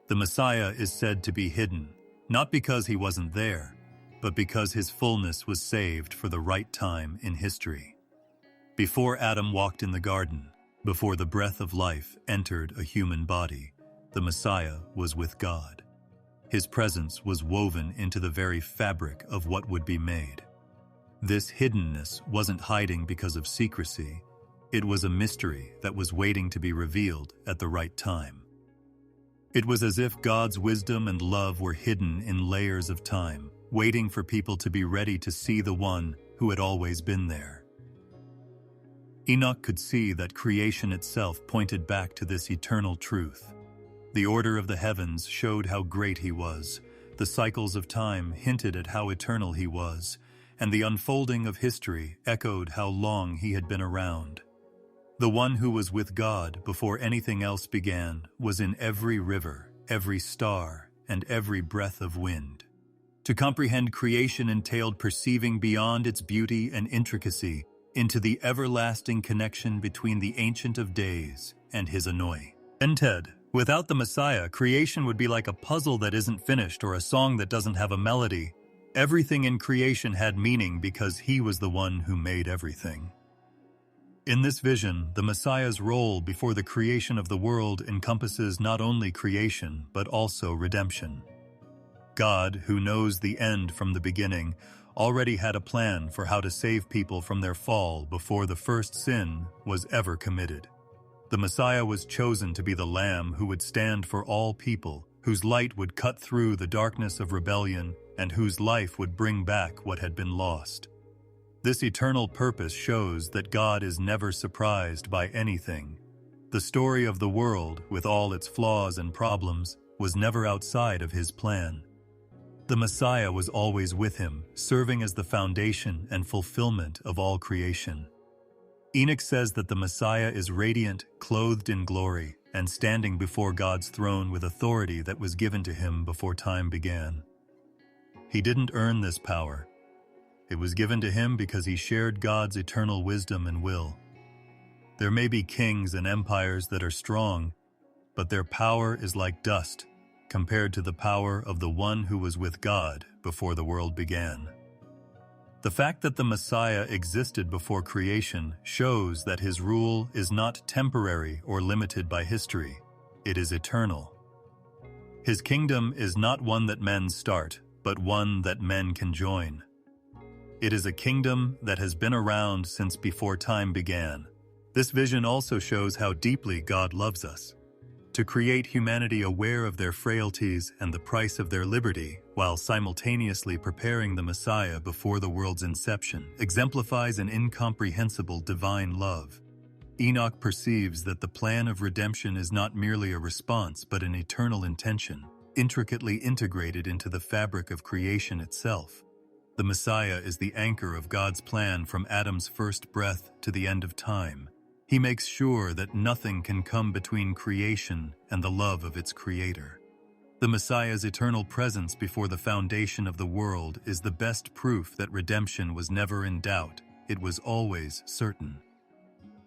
The Messiah is said to be hidden, not because he wasn't there, but because his fullness was saved for the right time in history. Before Adam walked in the garden, before the breath of life entered a human body, the Messiah was with God. His presence was woven into the very fabric of what would be made. This hiddenness wasn't hiding because of secrecy. It was a mystery that was waiting to be revealed at the right time. It was as if God's wisdom and love were hidden in layers of time, waiting for people to be ready to see the one who had always been there. Enoch could see that creation itself pointed back to this eternal truth. The order of the heavens showed how great he was. The cycles of time hinted at how eternal he was, and the unfolding of history echoed how long he had been around. The one who was with God before anything else began was in every river, every star, and every breath of wind. To comprehend creation entailed perceiving beyond its beauty and intricacy into the everlasting connection between the Ancient of Days and his Anointed. Without the Messiah, creation would be like a puzzle that isn't finished or a song that doesn't have a melody. Everything in creation had meaning because he was the one who made everything. In this vision, the Messiah's role before the creation of the world encompasses not only creation, but also redemption. God, who knows the end from the beginning, already had a plan for how to save people from their fall before the first sin was ever committed. The Messiah was chosen to be the Lamb who would stand for all people, whose light would cut through the darkness of rebellion and whose life would bring back what had been lost. This eternal purpose shows that God is never surprised by anything. The story of the world, with all its flaws and problems, was never outside of his plan. The Messiah was always with him, serving as the foundation and fulfillment of all creation. Enoch says that the Messiah is radiant, clothed in glory, and standing before God's throne with authority that was given to him before time began. He didn't earn this power. It was given to him because he shared God's eternal wisdom and will. There may be kings and empires that are strong, but their power is like dust compared to the power of the one who was with God before the world began. The fact that the Messiah existed before creation shows that his rule is not temporary or limited by history. It is eternal. His kingdom is not one that men start, but one that men can join. It is a kingdom that has been around since before time began. This vision also shows how deeply God loves us. To create humanity aware of their frailties and the price of their liberty, while simultaneously preparing the Messiah before the world's inception, exemplifies an incomprehensible divine love. Enoch perceives that the plan of redemption is not merely a response but an eternal intention, intricately integrated into the fabric of creation itself. The Messiah is the anchor of God's plan from Adam's first breath to the end of time. He makes sure that nothing can come between creation and the love of its creator. The Messiah's eternal presence before the foundation of the world is the best proof that redemption was never in doubt. It was always certain.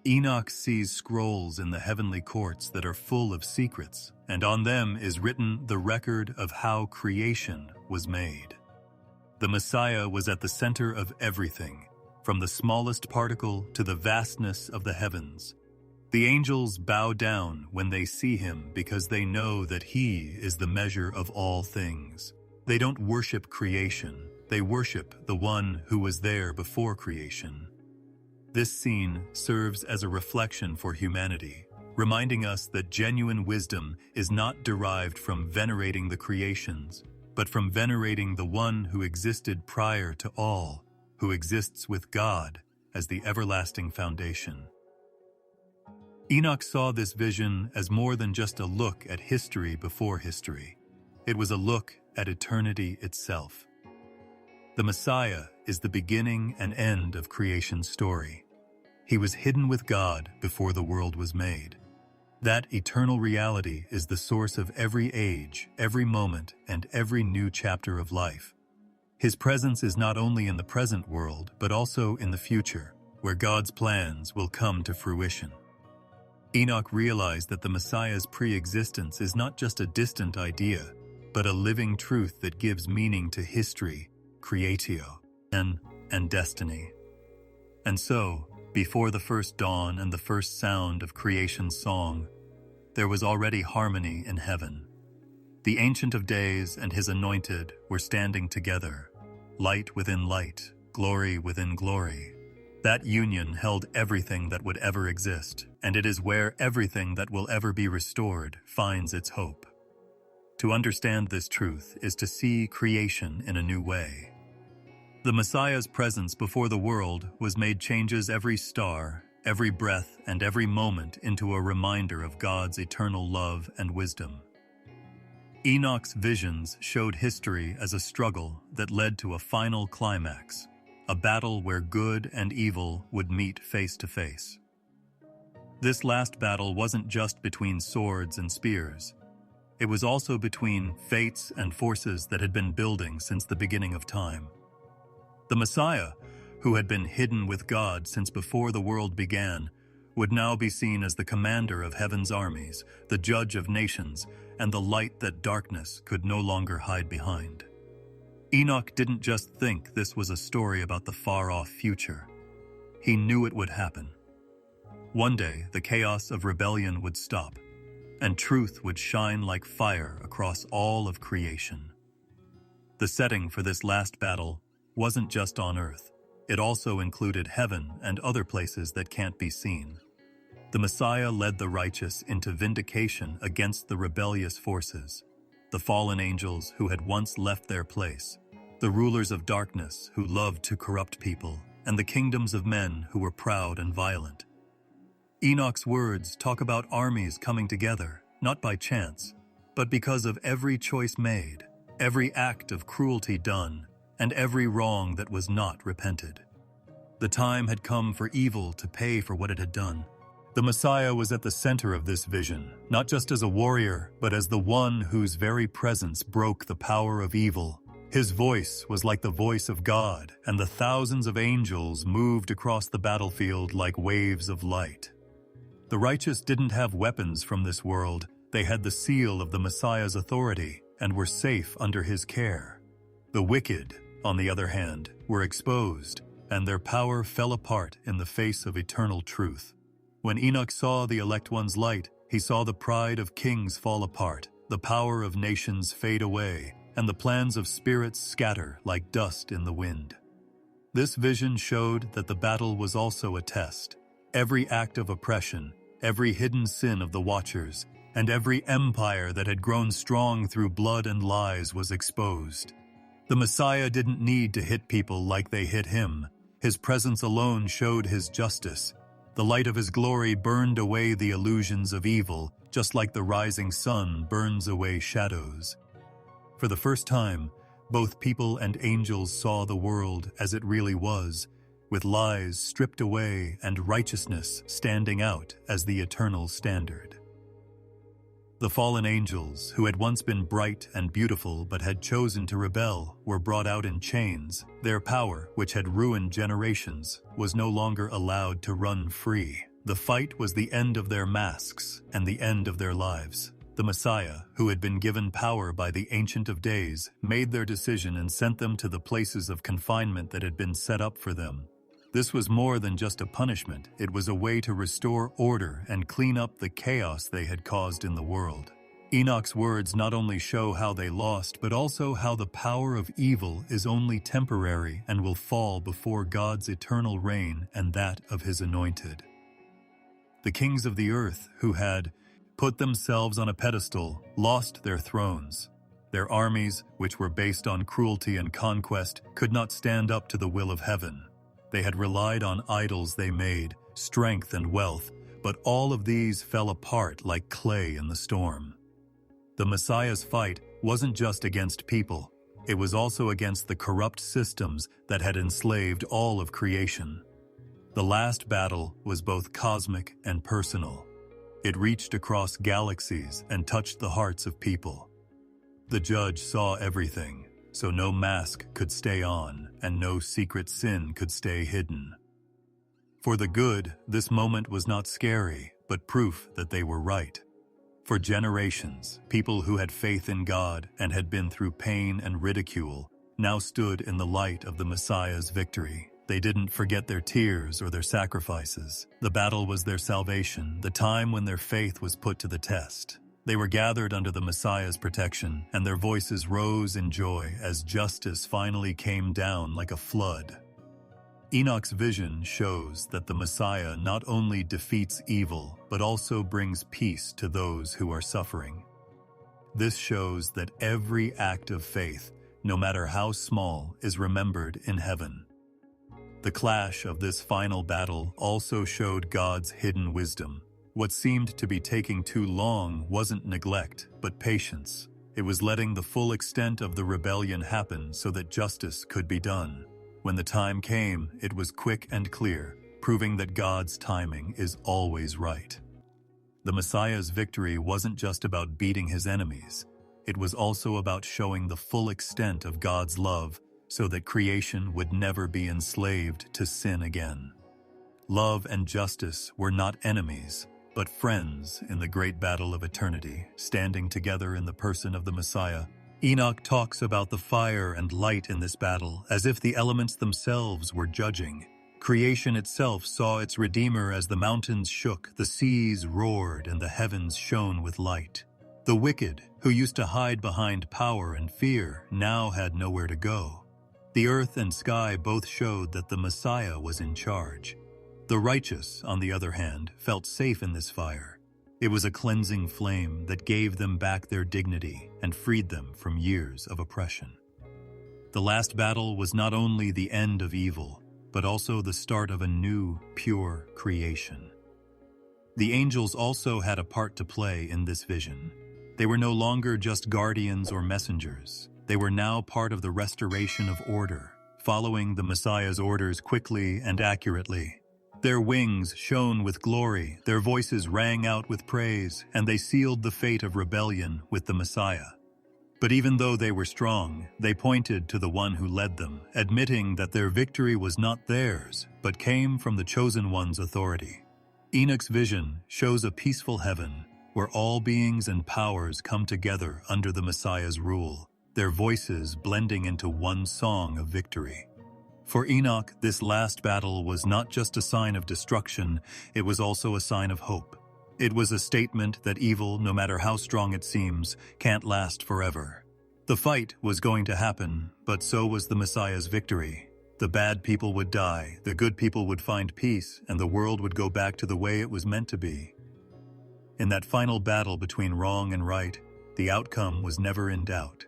Enoch sees scrolls in the heavenly courts that are full of secrets, and on them is written the record of how creation was made. The Messiah was at the center of everything, from the smallest particle to the vastness of the heavens. The angels bow down when they see him because they know that he is the measure of all things. They don't worship creation, they worship the one who was there before creation. This scene serves as a reflection for humanity, reminding us that genuine wisdom is not derived from venerating the creations, but from venerating the one who existed prior to all, who exists with God as the everlasting foundation. Enoch saw this vision as more than just a look at history before history. It was a look at eternity itself. The Messiah is the beginning and end of creation's story. He was hidden with God before the world was made. That eternal reality is the source of every age, every moment, and every new chapter of life. His presence is not only in the present world, but also in the future, where God's plans will come to fruition. Enoch realized that the Messiah's pre-existence is not just a distant idea, but a living truth that gives meaning to history, creatio, and destiny. And so, before the first dawn and the first sound of creation's song, there was already harmony in heaven. The Ancient of Days and his anointed were standing together, light within light, glory within glory. That union held everything that would ever exist, and it is where everything that will ever be restored finds its hope. To understand this truth is to see creation in a new way. The Messiah's presence before the world was made changes every star, every breath, and every moment into a reminder of God's eternal love and wisdom. Enoch's visions showed history as a struggle that led to a final climax, a battle where good and evil would meet face to face. This last battle wasn't just between swords and spears. It was also between fates and forces that had been building since the beginning of time. The Messiah, who had been hidden with God since before the world began, would now be seen as the commander of heaven's armies, the judge of nations, and the light that darkness could no longer hide behind. Enoch didn't just think this was a story about the far-off future. He knew it would happen. One day, the chaos of rebellion would stop, and truth would shine like fire across all of creation. The setting for this last battle wasn't just on earth. It also included heaven and other places that can't be seen. The Messiah led the righteous into vindication against the rebellious forces, the fallen angels who had once left their place, the rulers of darkness who loved to corrupt people, and the kingdoms of men who were proud and violent. Enoch's words talk about armies coming together, not by chance, but because of every choice made, every act of cruelty done, and every wrong that was not repented. The time had come for evil to pay for what it had done. The Messiah was at the center of this vision, not just as a warrior, but as the one whose very presence broke the power of evil. His voice was like the voice of God, and the thousands of angels moved across the battlefield like waves of light. The righteous didn't have weapons from this world. They had the seal of the Messiah's authority and were safe under his care. The wicked, on the other hand, were exposed, and their power fell apart in the face of eternal truth. When Enoch saw the elect one's light, he saw the pride of kings fall apart, the power of nations fade away, and the plans of spirits scatter like dust in the wind. This vision showed that the battle was also a test. Every act of oppression, every hidden sin of the watchers, and every empire that had grown strong through blood and lies was exposed. The Messiah didn't need to hit people like they hit him. His presence alone showed his justice. The light of his glory burned away the illusions of evil, just like the rising sun burns away shadows. For the first time, both people and angels saw the world as it really was, with lies stripped away and righteousness standing out as the eternal standard. The fallen angels, who had once been bright and beautiful but had chosen to rebel, were brought out in chains. Their power, which had ruined generations, was no longer allowed to run free. The fight was the end of their masks and the end of their lives. The Messiah, who had been given power by the Ancient of Days, made their decision and sent them to the places of confinement that had been set up for them. This was more than just a punishment. It was a way to restore order and clean up the chaos they had caused in the world. Enoch's words not only show how they lost, but also how the power of evil is only temporary and will fall before God's eternal reign and that of his anointed. The kings of the earth, who had put themselves on a pedestal, lost their thrones. Their armies, which were based on cruelty and conquest, could not stand up to the will of heaven. They had relied on idols they made, strength and wealth, but all of these fell apart like clay in the storm. The Messiah's fight wasn't just against people. It was also against the corrupt systems that had enslaved all of creation. The last battle was both cosmic and personal. It reached across galaxies and touched the hearts of people. The judge saw everything, so no mask could stay on and no secret sin could stay hidden. For the good, this moment was not scary, but proof that they were right. For generations, people who had faith in God and had been through pain and ridicule now stood in the light of the Messiah's victory. They didn't forget their tears or their sacrifices. The battle was their salvation, the time when their faith was put to the test. They were gathered under the Messiah's protection, and their voices rose in joy as justice finally came down like a flood. Enoch's vision shows that the Messiah not only defeats evil, but also brings peace to those who are suffering. This shows that every act of faith, no matter how small, is remembered in heaven. The clash of this final battle also showed God's hidden wisdom. What seemed to be taking too long wasn't neglect, but patience. It was letting the full extent of the rebellion happen so that justice could be done. When the time came, it was quick and clear, proving that God's timing is always right. The Messiah's victory wasn't just about beating his enemies. It was also about showing the full extent of God's love so that creation would never be enslaved to sin again. Love and justice were not enemies, but friends in the great battle of eternity, standing together in the person of the Messiah. Enoch talks about the fire and light in this battle as if the elements themselves were judging. Creation itself saw its Redeemer as the mountains shook, the seas roared, and the heavens shone with light. The wicked, who used to hide behind power and fear, now had nowhere to go. The earth and sky both showed that the Messiah was in charge. The righteous, on the other hand, felt safe in this fire. It was a cleansing flame that gave them back their dignity and freed them from years of oppression. The last battle was not only the end of evil, but also the start of a new, pure creation. The angels also had a part to play in this vision. They were no longer just guardians or messengers. They were now part of the restoration of order, following the Messiah's orders quickly and accurately. Their wings shone with glory, their voices rang out with praise, and they sealed the fate of rebellion with the Messiah. But even though they were strong, they pointed to the one who led them, admitting that their victory was not theirs, but came from the chosen one's authority. Enoch's vision shows a peaceful heaven, where all beings and powers come together under the Messiah's rule, their voices blending into one song of victory. For Enoch, this last battle was not just a sign of destruction, it was also a sign of hope. It was a statement that evil, no matter how strong it seems, can't last forever. The fight was going to happen, but so was the Messiah's victory. The bad people would die, the good people would find peace, and the world would go back to the way it was meant to be. In that final battle between wrong and right, the outcome was never in doubt.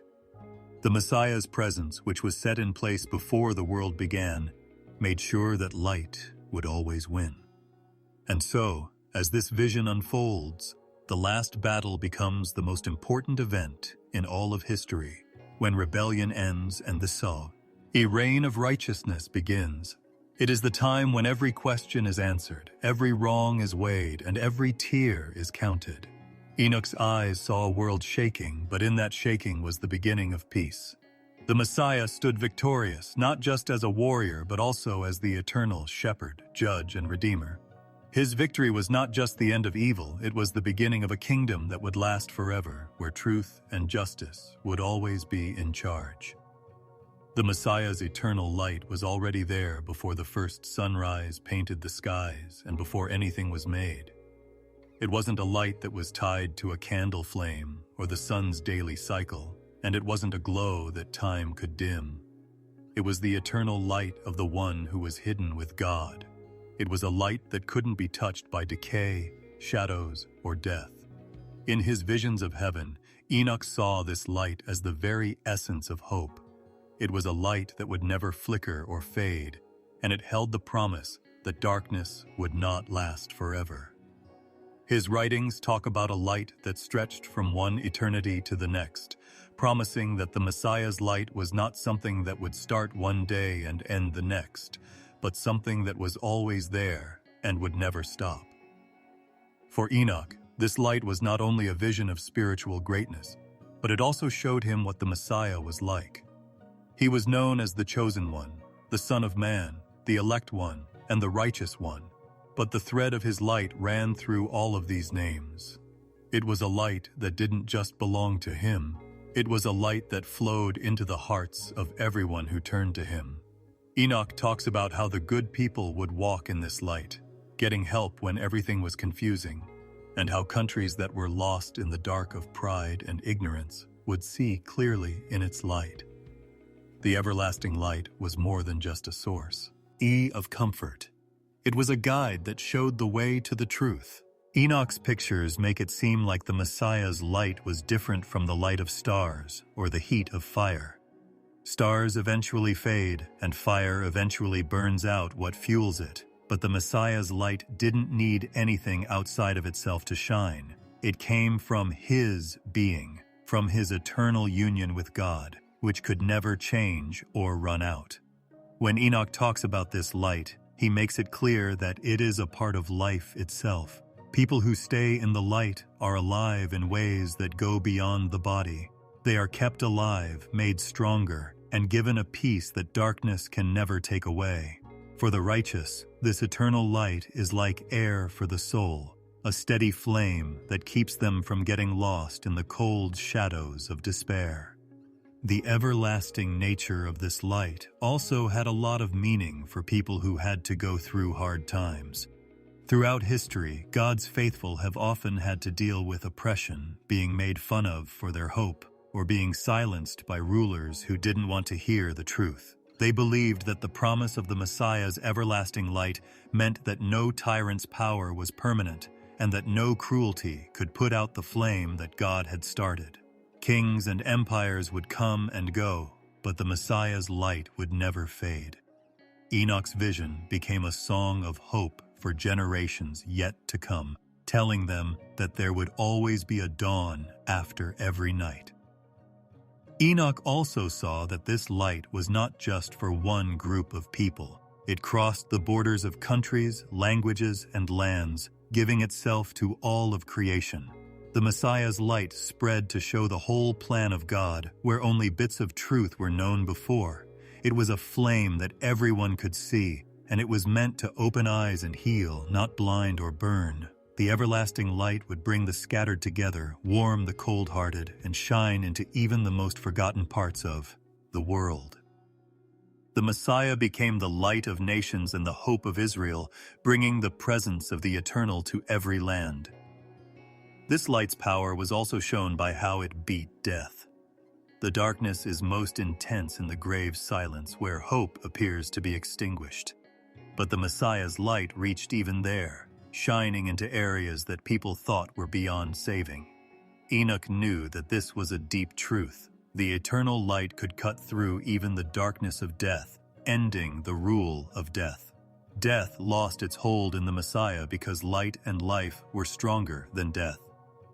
The Messiah's presence, which was set in place before the world began, made sure that light would always win. And so, as this vision unfolds, the last battle becomes the most important event in all of history, when rebellion ends and a reign of righteousness begins. It is the time when every question is answered, every wrong is weighed, and every tear is counted. Enoch's eyes saw a world shaking, but in that shaking was the beginning of peace. The Messiah stood victorious, not just as a warrior, but also as the eternal shepherd, judge, and redeemer. His victory was not just the end of evil, it was the beginning of a kingdom that would last forever, where truth and justice would always be in charge. The Messiah's eternal light was already there before the first sunrise painted the skies and before anything was made. It wasn't a light that was tied to a candle flame or the sun's daily cycle, and it wasn't a glow that time could dim. It was the eternal light of the one who was hidden with God. It was a light that couldn't be touched by decay, shadows, or death. In his visions of heaven, Enoch saw this light as the very essence of hope. It was a light that would never flicker or fade, and it held the promise that darkness would not last forever. His writings talk about a light that stretched from one eternity to the next, promising that the Messiah's light was not something that would start one day and end the next, but something that was always there and would never stop. For Enoch, this light was not only a vision of spiritual greatness, but it also showed him what the Messiah was like. He was known as the Chosen One, the Son of Man, the Elect One, and the Righteous One, but the thread of his light ran through all of these names. It was a light that didn't just belong to him. It was a light that flowed into the hearts of everyone who turned to him. Enoch talks about how the good people would walk in this light, getting help when everything was confusing, and how countries that were lost in the dark of pride and ignorance would see clearly in its light. The everlasting light was more than just a source of comfort. It was a guide that showed the way to the truth. Enoch's pictures make it seem like the Messiah's light was different from the light of stars or the heat of fire. Stars eventually fade, and fire eventually burns out what fuels it. But the Messiah's light didn't need anything outside of itself to shine. It came from his being, from his eternal union with God, which could never change or run out. When Enoch talks about this light, he makes it clear that it is a part of life itself. People who stay in the light are alive in ways that go beyond the body. They are kept alive, made stronger, and given a peace that darkness can never take away. For the righteous, this eternal light is like air for the soul, a steady flame that keeps them from getting lost in the cold shadows of despair. The everlasting nature of this light also had a lot of meaning for people who had to go through hard times. Throughout history, God's faithful have often had to deal with oppression, being made fun of for their hope, or being silenced by rulers who didn't want to hear the truth. They believed that the promise of the Messiah's everlasting light meant that no tyrant's power was permanent and that no cruelty could put out the flame that God had started. Kings and empires would come and go, but the Messiah's light would never fade. Enoch's vision became a song of hope for generations yet to come, telling them that there would always be a dawn after every night. Enoch also saw that this light was not just for one group of people. It crossed the borders of countries, languages, and lands, giving itself to all of creation. The Messiah's light spread to show the whole plan of God, where only bits of truth were known before. It was a flame that everyone could see, and it was meant to open eyes and heal, not blind or burn. The everlasting light would bring the scattered together, warm the cold-hearted, and shine into even the most forgotten parts of the world. The Messiah became the light of nations and the hope of Israel, bringing the presence of the eternal to every land. This light's power was also shown by how it beat death. The darkness is most intense in the grave silence where hope appears to be extinguished. But the Messiah's light reached even there, shining into areas that people thought were beyond saving. Enoch knew that this was a deep truth. The eternal light could cut through even the darkness of death, ending the rule of death. Death lost its hold in the Messiah because light and life were stronger than death.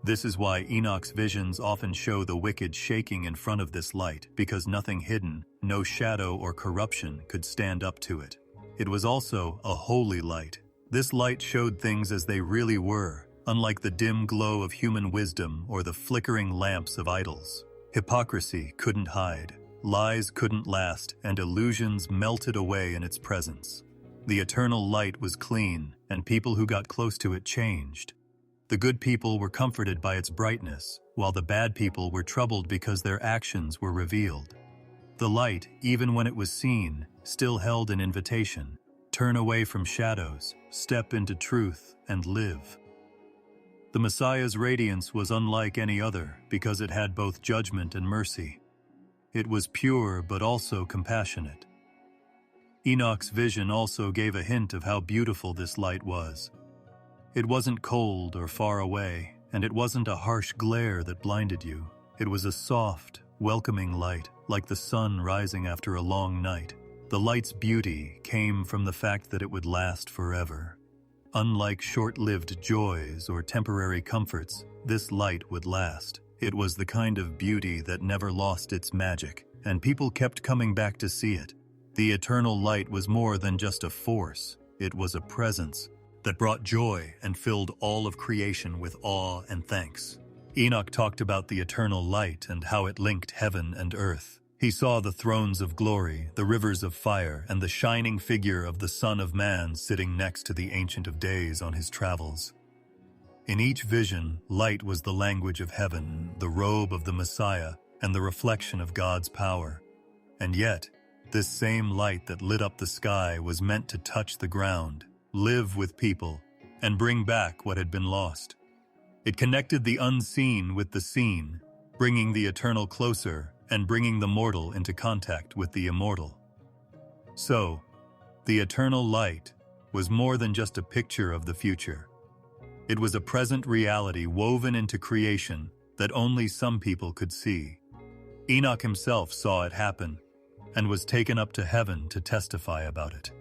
This is why Enoch's visions often show the wicked shaking in front of this light, because nothing hidden, no shadow or corruption could stand up to it. It was also a holy light. This light showed things as they really were, unlike the dim glow of human wisdom or the flickering lamps of idols. Hypocrisy couldn't hide, lies couldn't last, and illusions melted away in its presence. The eternal light was clean, and people who got close to it changed. The good people were comforted by its brightness, while the bad people were troubled because their actions were revealed. The light, even when it was seen, still held an invitation. Turn away from shadows, step into truth, and live. The Messiah's radiance was unlike any other because it had both judgment and mercy. It was pure but also compassionate. Enoch's vision also gave a hint of how beautiful this light was. It wasn't cold or far away, and it wasn't a harsh glare that blinded you. It was a soft, welcoming light, like the sun rising after a long night. The light's beauty came from the fact that it would last forever. Unlike short-lived joys or temporary comforts, this light would last. It was the kind of beauty that never lost its magic, and people kept coming back to see it. The eternal light was more than just a force, it was a presence that brought joy and filled all of creation with awe and thanks. Enoch talked about the eternal light and how it linked heaven and earth. He saw the thrones of glory, the rivers of fire, and the shining figure of the Son of Man sitting next to the Ancient of Days on his travels. In each vision, light was the language of heaven, the robe of the Messiah, and the reflection of God's power. And yet, this same light that lit up the sky was meant to touch the ground, live with people, and bring back what had been lost. It connected the unseen with the seen, bringing the eternal closer and bringing the mortal into contact with the immortal. So, the eternal light was more than just a picture of the future. It was a present reality woven into creation that only some people could see. Enoch himself saw it happen and was taken up to heaven to testify about it.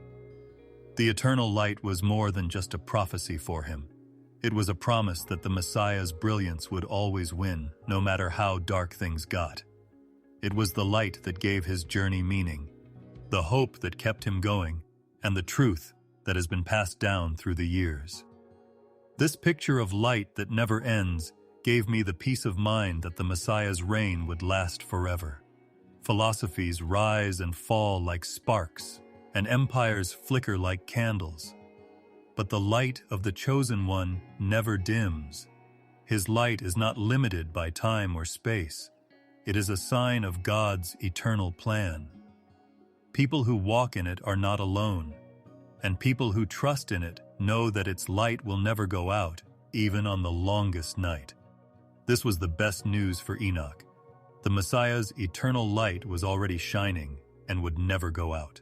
The eternal light was more than just a prophecy for him. It was a promise that the Messiah's brilliance would always win, no matter how dark things got. It was the light that gave his journey meaning, the hope that kept him going, and the truth that has been passed down through the years. This picture of light that never ends gave me the peace of mind that the Messiah's reign would last forever. Philosophies rise and fall like sparks, and empires flicker like candles. But the light of the Chosen One never dims. His light is not limited by time or space. It is a sign of God's eternal plan. People who walk in it are not alone, and people who trust in it know that its light will never go out, even on the longest night. This was the best news for Enoch. The Messiah's eternal light was already shining and would never go out.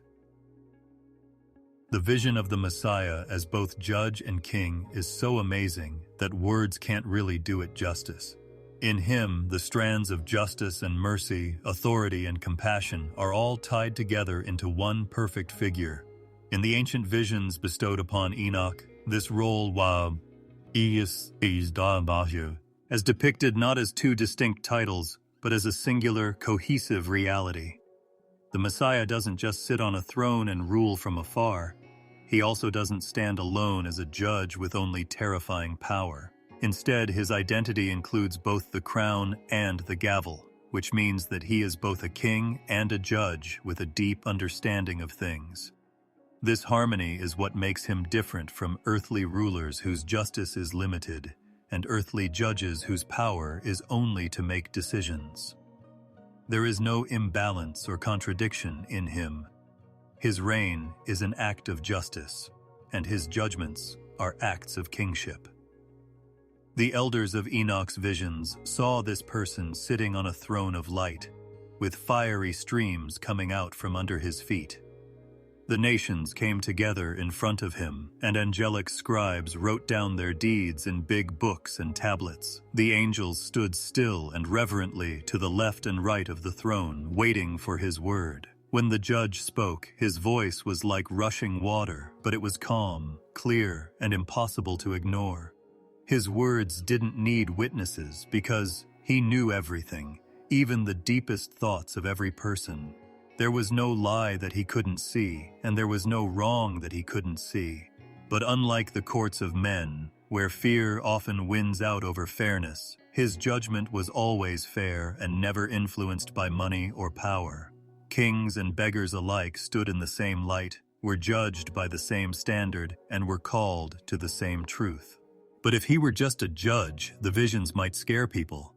The vision of the Messiah as both judge and king is so amazing that words can't really do it justice. In him, the strands of justice and mercy, authority and compassion are all tied together into one perfect figure. In the ancient visions bestowed upon Enoch, this role was as depicted not as two distinct titles, but as a singular, cohesive reality. The Messiah doesn't just sit on a throne and rule from afar. He also doesn't stand alone as a judge with only terrifying power. Instead, his identity includes both the crown and the gavel, which means that he is both a king and a judge with a deep understanding of things. This harmony is what makes him different from earthly rulers whose justice is limited, and earthly judges whose power is only to make decisions. There is no imbalance or contradiction in him. His reign is an act of justice, and his judgments are acts of kingship. The elders of Enoch's visions saw this person sitting on a throne of light, with fiery streams coming out from under his feet. The nations came together in front of him, and angelic scribes wrote down their deeds in big books and tablets. The angels stood still and reverently to the left and right of the throne, waiting for his word. When the judge spoke, his voice was like rushing water, but it was calm, clear, and impossible to ignore. His words didn't need witnesses because he knew everything, even the deepest thoughts of every person. There was no lie that he couldn't see, and there was no wrong that he couldn't see. But unlike the courts of men, where fear often wins out over fairness, his judgment was always fair and never influenced by money or power. Kings and beggars alike stood in the same light, were judged by the same standard, and were called to the same truth. But if he were just a judge, the visions might scare people.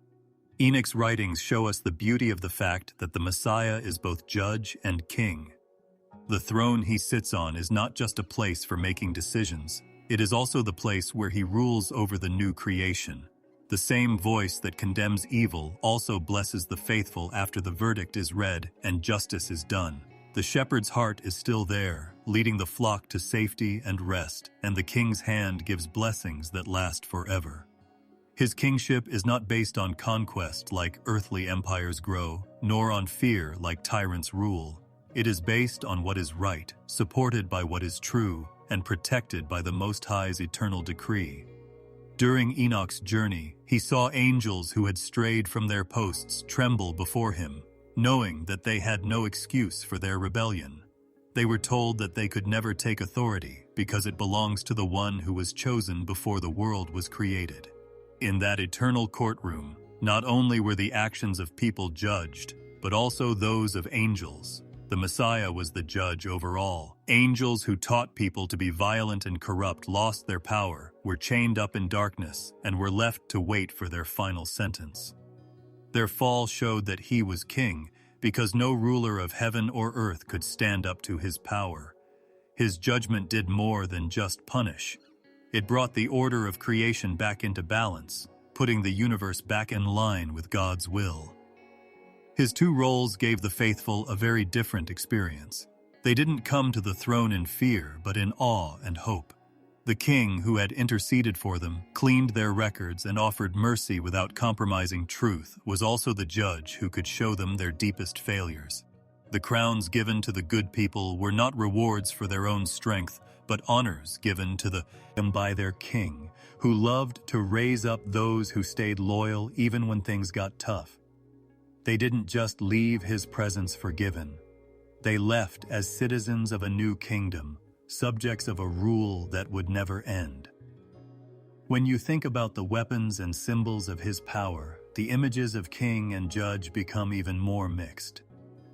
Enoch's writings show us the beauty of the fact that the Messiah is both judge and king. The throne he sits on is not just a place for making decisions. It is also the place where he rules over the new creation. The same voice that condemns evil also blesses the faithful after the verdict is read and justice is done. The shepherd's heart is still there, leading the flock to safety and rest, and the king's hand gives blessings that last forever. His kingship is not based on conquest like earthly empires grow, nor on fear like tyrants rule. It is based on what is right, supported by what is true, and protected by the Most High's eternal decree. During Enoch's journey, he saw angels who had strayed from their posts tremble before him, knowing that they had no excuse for their rebellion. They were told that they could never take authority because it belongs to the one who was chosen before the world was created. In that eternal courtroom, not only were the actions of people judged, but also those of angels. The Messiah was the judge over all. Angels who taught people to be violent and corrupt lost their power, were chained up in darkness, and were left to wait for their final sentence. Their fall showed that he was king, because no ruler of heaven or earth could stand up to his power. His judgment did more than just punish. It brought the order of creation back into balance, putting the universe back in line with God's will. His two roles gave the faithful a very different experience. They didn't come to the throne in fear, but in awe and hope. The king who had interceded for them, cleaned their records, and offered mercy without compromising truth, was also the judge who could show them their deepest failures. The crowns given to the good people were not rewards for their own strength, but honors given to them by their king, who loved to raise up those who stayed loyal even when things got tough. They didn't just leave his presence forgiven. They left as citizens of a new kingdom, subjects of a rule that would never end. When you think about the weapons and symbols of his power, the images of king and judge become even more mixed.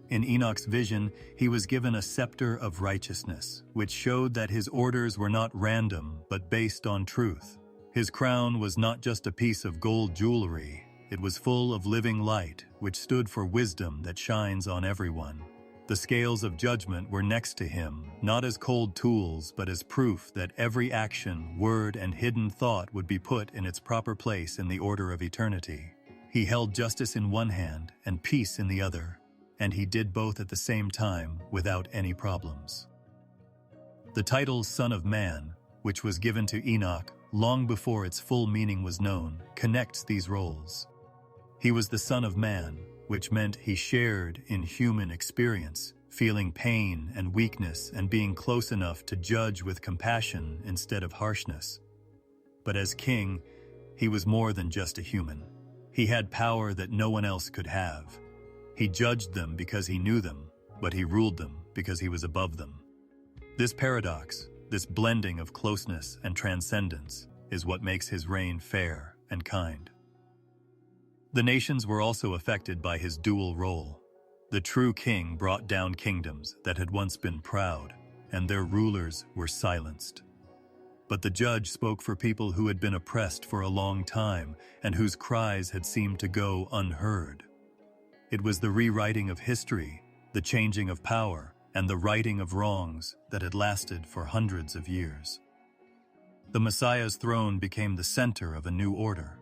In Enoch's vision, he was given a scepter of righteousness, which showed that his orders were not random, but based on truth. His crown was not just a piece of gold jewelry, it was full of living light, which stood for wisdom that shines on everyone. The scales of judgment were next to him, not as cold tools, but as proof that every action, word, and hidden thought would be put in its proper place in the order of eternity. He held justice in one hand and peace in the other, and he did both at the same time without any problems. The title Son of Man, which was given to Enoch long before its full meaning was known, connects these roles. He was the Son of Man, which meant he shared in human experience, feeling pain and weakness and being close enough to judge with compassion instead of harshness. But as king, he was more than just a human. He had power that no one else could have. He judged them because he knew them, but he ruled them because he was above them. This paradox, this blending of closeness and transcendence, is what makes his reign fair and kind. The nations were also affected by his dual role. The true king brought down kingdoms that had once been proud, and their rulers were silenced. But the judge spoke for people who had been oppressed for a long time and whose cries had seemed to go unheard. It was the rewriting of history, the changing of power, and the righting of wrongs that had lasted for hundreds of years. The Messiah's throne became the center of a new order.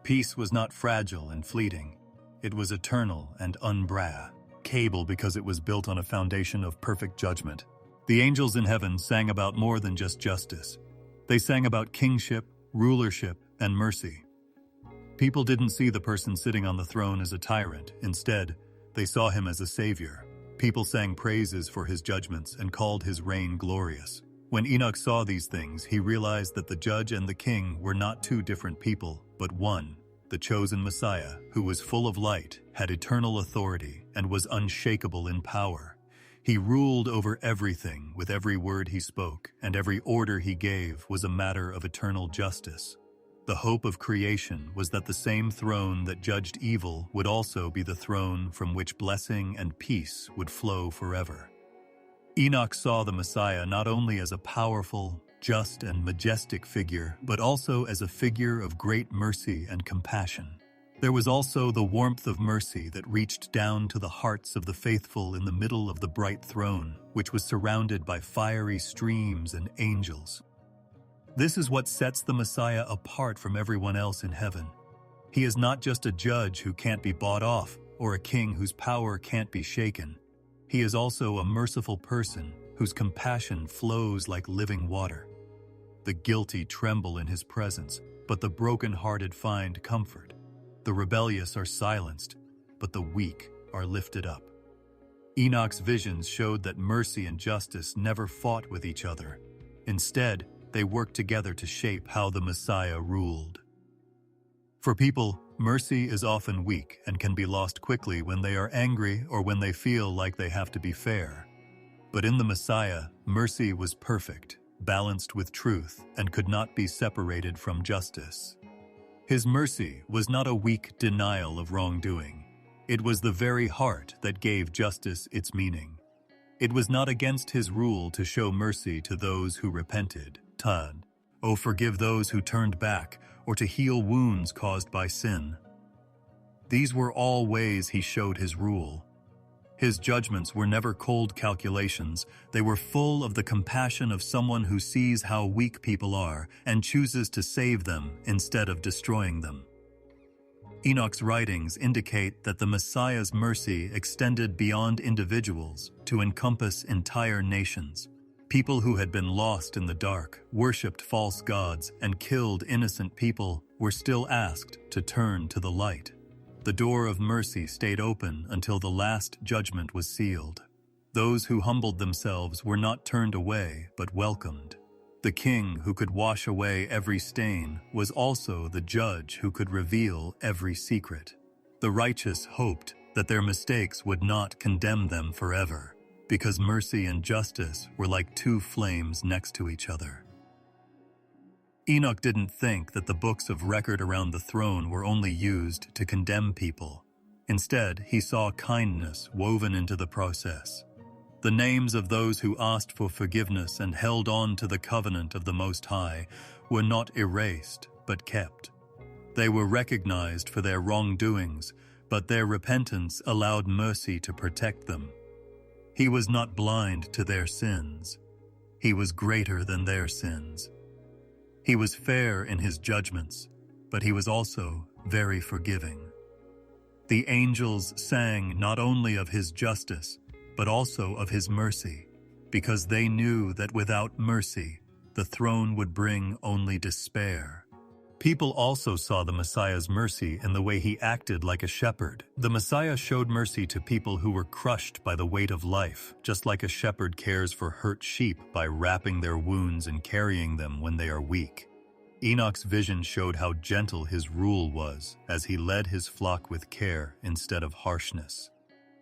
Peace was not fragile and fleeting. It was eternal and unbreakable because it was built on a foundation of perfect judgment. The angels in heaven sang about more than just justice. They sang about kingship, rulership, and mercy. People didn't see the person sitting on the throne as a tyrant. Instead, they saw him as a savior. People sang praises for his judgments and called his reign glorious. When Enoch saw these things, he realized that the judge and the king were not two different people, but one, the chosen Messiah, who was full of light, had eternal authority, and was unshakable in power. He ruled over everything with every word he spoke, and every order he gave was a matter of eternal justice. The hope of creation was that the same throne that judged evil would also be the throne from which blessing and peace would flow forever. Enoch saw the Messiah not only as a powerful, just, and majestic figure, but also as a figure of great mercy and compassion. There was also the warmth of mercy that reached down to the hearts of the faithful in the middle of the bright throne, which was surrounded by fiery streams and angels. This is what sets the Messiah apart from everyone else in heaven. He is not just a judge who can't be bought off, or a king whose power can't be shaken. He is also a merciful person whose compassion flows like living water. The guilty tremble in his presence, but the broken-hearted find comfort. The rebellious are silenced, but the weak are lifted up. Enoch's visions showed that mercy and justice never fought with each other. Instead, they worked together to shape how the Messiah ruled. For people, mercy is often weak and can be lost quickly when they are angry or when they feel like they have to be fair. But in the Messiah, mercy was perfect, balanced with truth, and could not be separated from justice. His mercy was not a weak denial of wrongdoing. It was the very heart that gave justice its meaning. It was not against his rule to show mercy to those who repented, forgive those who turned back, or to heal wounds caused by sin. These were all ways he showed his rule. His judgments were never cold calculations. They were full of the compassion of someone who sees how weak people are and chooses to save them instead of destroying them. Enoch's writings indicate that the Messiah's mercy extended beyond individuals to encompass entire nations. People who had been lost in the dark, worshipped false gods, and killed innocent people were still asked to turn to the light. The door of mercy stayed open until the last judgment was sealed. Those who humbled themselves were not turned away, but welcomed. The king who could wash away every stain was also the judge who could reveal every secret. The righteous hoped that their mistakes would not condemn them forever, because mercy and justice were like two flames next to each other. Enoch didn't think that the books of record around the throne were only used to condemn people. Instead, he saw kindness woven into the process. The names of those who asked for forgiveness and held on to the covenant of the Most High were not erased, but kept. They were recognized for their wrongdoings, but their repentance allowed mercy to protect them. He was not blind to their sins. He was greater than their sins. He was fair in his judgments, but he was also very forgiving. The angels sang not only of his justice, but also of his mercy, because they knew that without mercy, the throne would bring only despair. People also saw the Messiah's mercy in the way he acted like a shepherd. The Messiah showed mercy to people who were crushed by the weight of life, just like a shepherd cares for hurt sheep by wrapping their wounds and carrying them when they are weak. Enoch's vision showed how gentle his rule was as he led his flock with care instead of harshness.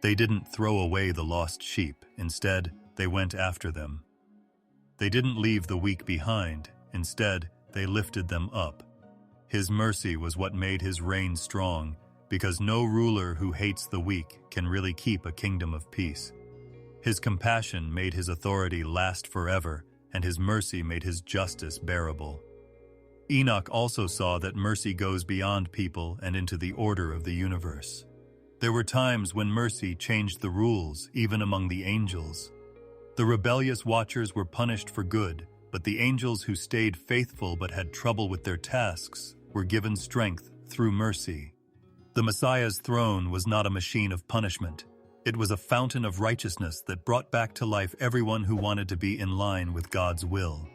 They didn't throw away the lost sheep. Instead, they went after them. They didn't leave the weak behind. Instead, they lifted them up. His mercy was what made his reign strong, because no ruler who hates the weak can really keep a kingdom of peace. His compassion made his authority last forever, and his mercy made his justice bearable. Enoch also saw that mercy goes beyond people and into the order of the universe. There were times when mercy changed the rules, even among the angels. The rebellious watchers were punished for good, but the angels who stayed faithful but had trouble with their tasks were given strength through mercy. The Messiah's throne was not a machine of punishment. It was a fountain of righteousness that brought back to life everyone who wanted to be in line with God's will.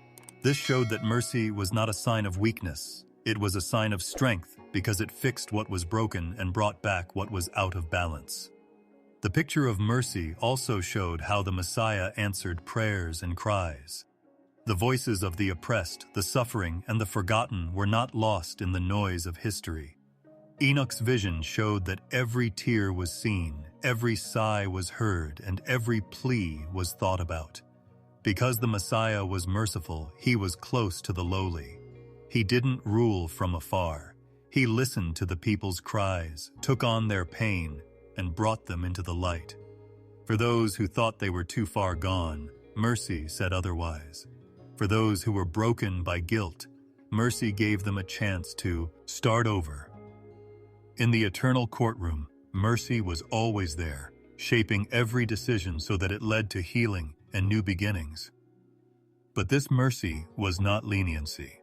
This showed that mercy was not a sign of weakness. It was a sign of strength because it fixed what was broken and brought back what was out of balance. The picture of mercy also showed how the Messiah answered prayers and cries. The voices of the oppressed, the suffering, and the forgotten were not lost in the noise of history. Enoch's vision showed that every tear was seen, every sigh was heard, and every plea was thought about. Because the Messiah was merciful, he was close to the lowly. He didn't rule from afar. He listened to the people's cries, took on their pain, and brought them into the light. For those who thought they were too far gone, mercy said otherwise. For those who were broken by guilt, mercy gave them a chance to start over. In the eternal courtroom, mercy was always there, shaping every decision so that it led to healing and new beginnings. But this mercy was not leniency.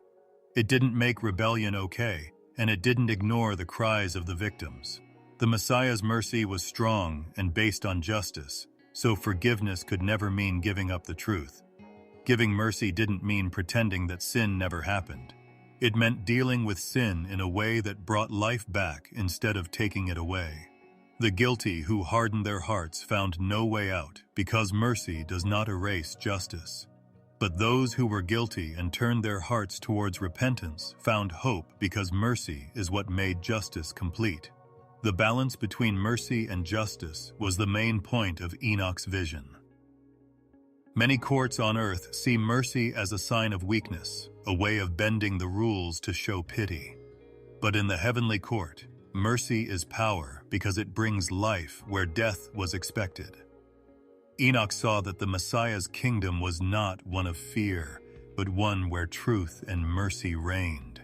It didn't make rebellion okay, and it didn't ignore the cries of the victims. The Messiah's mercy was strong and based on justice, so forgiveness could never mean giving up the truth. Giving mercy didn't mean pretending that sin never happened. It meant dealing with sin in a way that brought life back instead of taking it away. The guilty who hardened their hearts found no way out because mercy does not erase justice. But those who were guilty and turned their hearts towards repentance found hope because mercy is what made justice complete. The balance between mercy and justice was the main point of Enoch's vision. Many courts on earth see mercy as a sign of weakness, a way of bending the rules to show pity. But in the heavenly court, mercy is power because it brings life where death was expected. Enoch saw that the Messiah's kingdom was not one of fear, but one where truth and mercy reigned.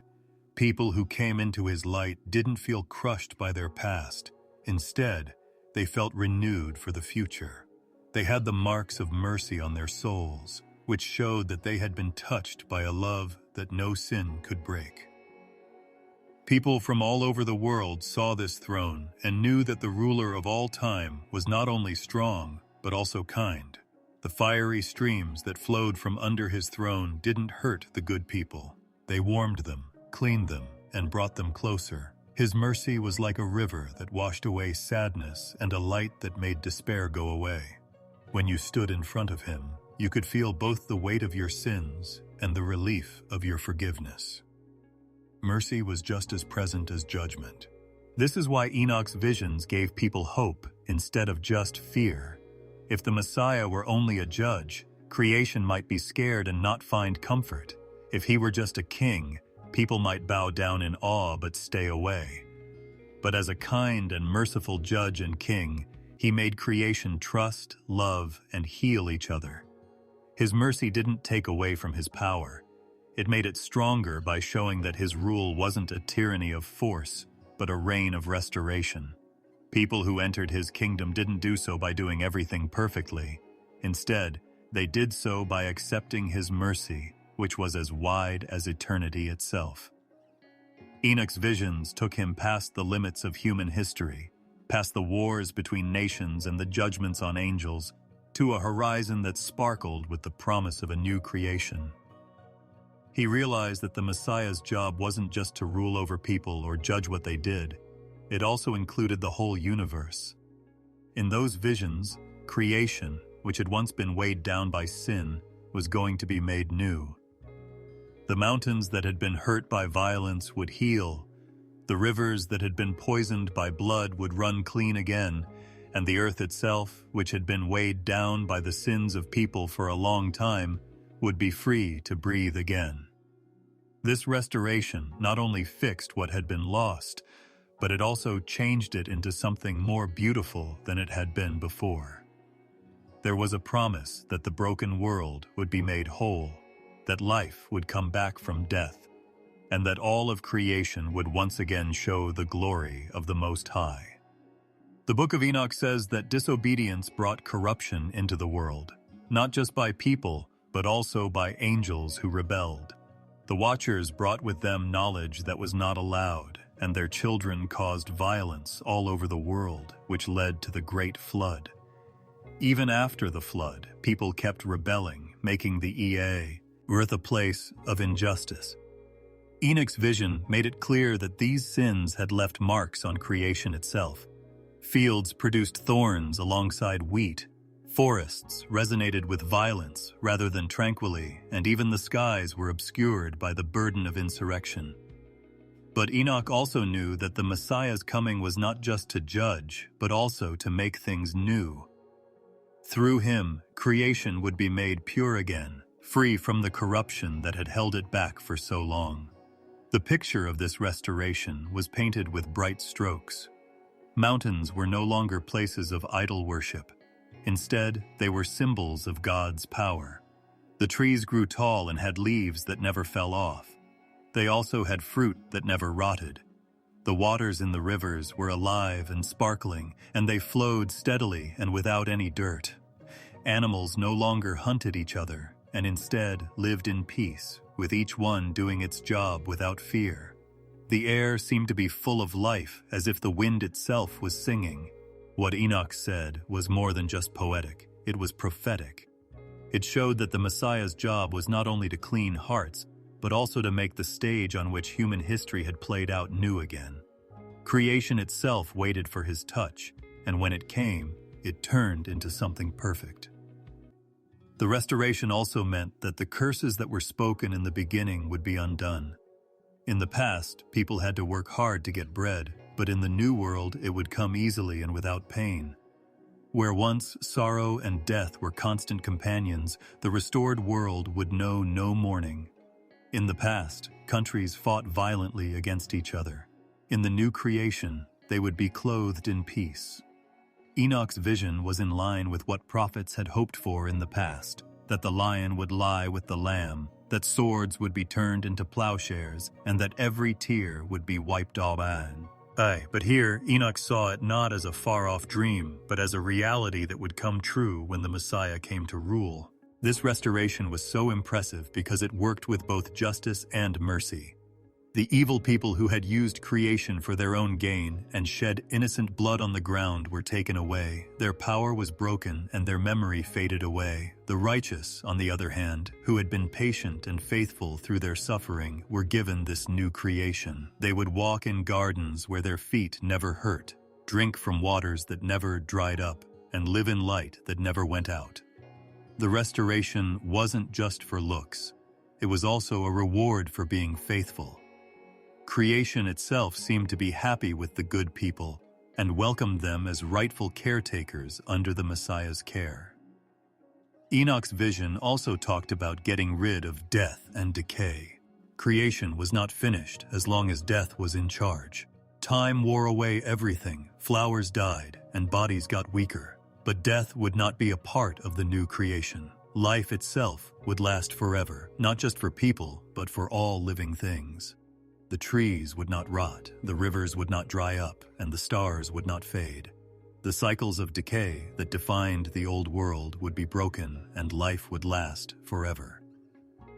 People who came into his light didn't feel crushed by their past. Instead, they felt renewed for the future. They had the marks of mercy on their souls, which showed that they had been touched by a love that no sin could break. People from all over the world saw this throne and knew that the ruler of all time was not only strong, but also kind. The fiery streams that flowed from under his throne didn't hurt the good people. They warmed them, cleaned them, and brought them closer. His mercy was like a river that washed away sadness and a light that made despair go away. When you stood in front of him, you could feel both the weight of your sins and the relief of your forgiveness. Mercy was just as present as judgment. This is why Enoch's visions gave people hope instead of just fear. If the Messiah were only a judge, creation might be scared and not find comfort. If he were just a king, people might bow down in awe but stay away. But as a kind and merciful judge and king, he made creation trust, love, and heal each other. His mercy didn't take away from his power. It made it stronger by showing that his rule wasn't a tyranny of force, but a reign of restoration. People who entered his kingdom didn't do so by doing everything perfectly. Instead, they did so by accepting his mercy, which was as wide as eternity itself. Enoch's visions took him past the limits of human history, past the wars between nations and the judgments on angels, to a horizon that sparkled with the promise of a new creation. He realized that the Messiah's job wasn't just to rule over people or judge what they did. It also included the whole universe. In those visions, creation, which had once been weighed down by sin, was going to be made new. The mountains that had been hurt by violence would heal. The rivers that had been poisoned by blood would run clean again, and the earth itself, which had been weighed down by the sins of people for a long time, would be free to breathe again. This restoration not only fixed what had been lost, but it also changed it into something more beautiful than it had been before. There was a promise that the broken world would be made whole, that life would come back from death, and that all of creation would once again show the glory of the Most High. The Book of Enoch says that disobedience brought corruption into the world, not just by people, but also by angels who rebelled. The Watchers brought with them knowledge that was not allowed, and their children caused violence all over the world, which led to the Great Flood. Even after the flood, people kept rebelling, making the earth a place of injustice. Enoch's vision made it clear that these sins had left marks on creation itself. Fields produced thorns alongside wheat. Forests resonated with violence rather than tranquilly, and even the skies were obscured by the burden of insurrection. But Enoch also knew that the Messiah's coming was not just to judge, but also to make things new. Through him, creation would be made pure again, free from the corruption that had held it back for so long. The picture of this restoration was painted with bright strokes. Mountains were no longer places of idol worship. Instead, they were symbols of God's power. The trees grew tall and had leaves that never fell off. They also had fruit that never rotted. The waters in the rivers were alive and sparkling, and they flowed steadily and without any dirt. Animals no longer hunted each other, and instead lived in peace, with each one doing its job without fear. The air seemed to be full of life, as if the wind itself was singing. What Enoch said was more than just poetic, it was prophetic. It showed that the Messiah's job was not only to clean hearts, but also to make the stage on which human history had played out new again. Creation itself waited for his touch, and when it came, it turned into something perfect. The restoration also meant that the curses that were spoken in the beginning would be undone. In the past, people had to work hard to get bread, but in the new world it would come easily and without pain. Where once sorrow and death were constant companions, the restored world would know no mourning. In the past, countries fought violently against each other. In the new creation, they would be clothed in peace. Enoch's vision was in line with what prophets had hoped for in the past, that the lion would lie with the lamb, that swords would be turned into plowshares, and that every tear would be wiped off. But here, Enoch saw it not as a far-off dream, but as a reality that would come true when the Messiah came to rule. This restoration was so impressive because it worked with both justice and mercy. The evil people who had used creation for their own gain and shed innocent blood on the ground were taken away. Their power was broken and their memory faded away. The righteous, on the other hand, who had been patient and faithful through their suffering, were given this new creation. They would walk in gardens where their feet never hurt, drink from waters that never dried up, and live in light that never went out. The restoration wasn't just for looks. It was also a reward for being faithful. Creation itself seemed to be happy with the good people and welcomed them as rightful caretakers under the Messiah's care. Enoch's vision also talked about getting rid of death and decay. Creation was not finished as long as death was in charge. Time wore away everything, flowers died, and bodies got weaker. But death would not be a part of the new creation. Life itself would last forever, not just for people, but for all living things. The trees would not rot, the rivers would not dry up, and the stars would not fade. The cycles of decay that defined the old world would be broken, and life would last forever.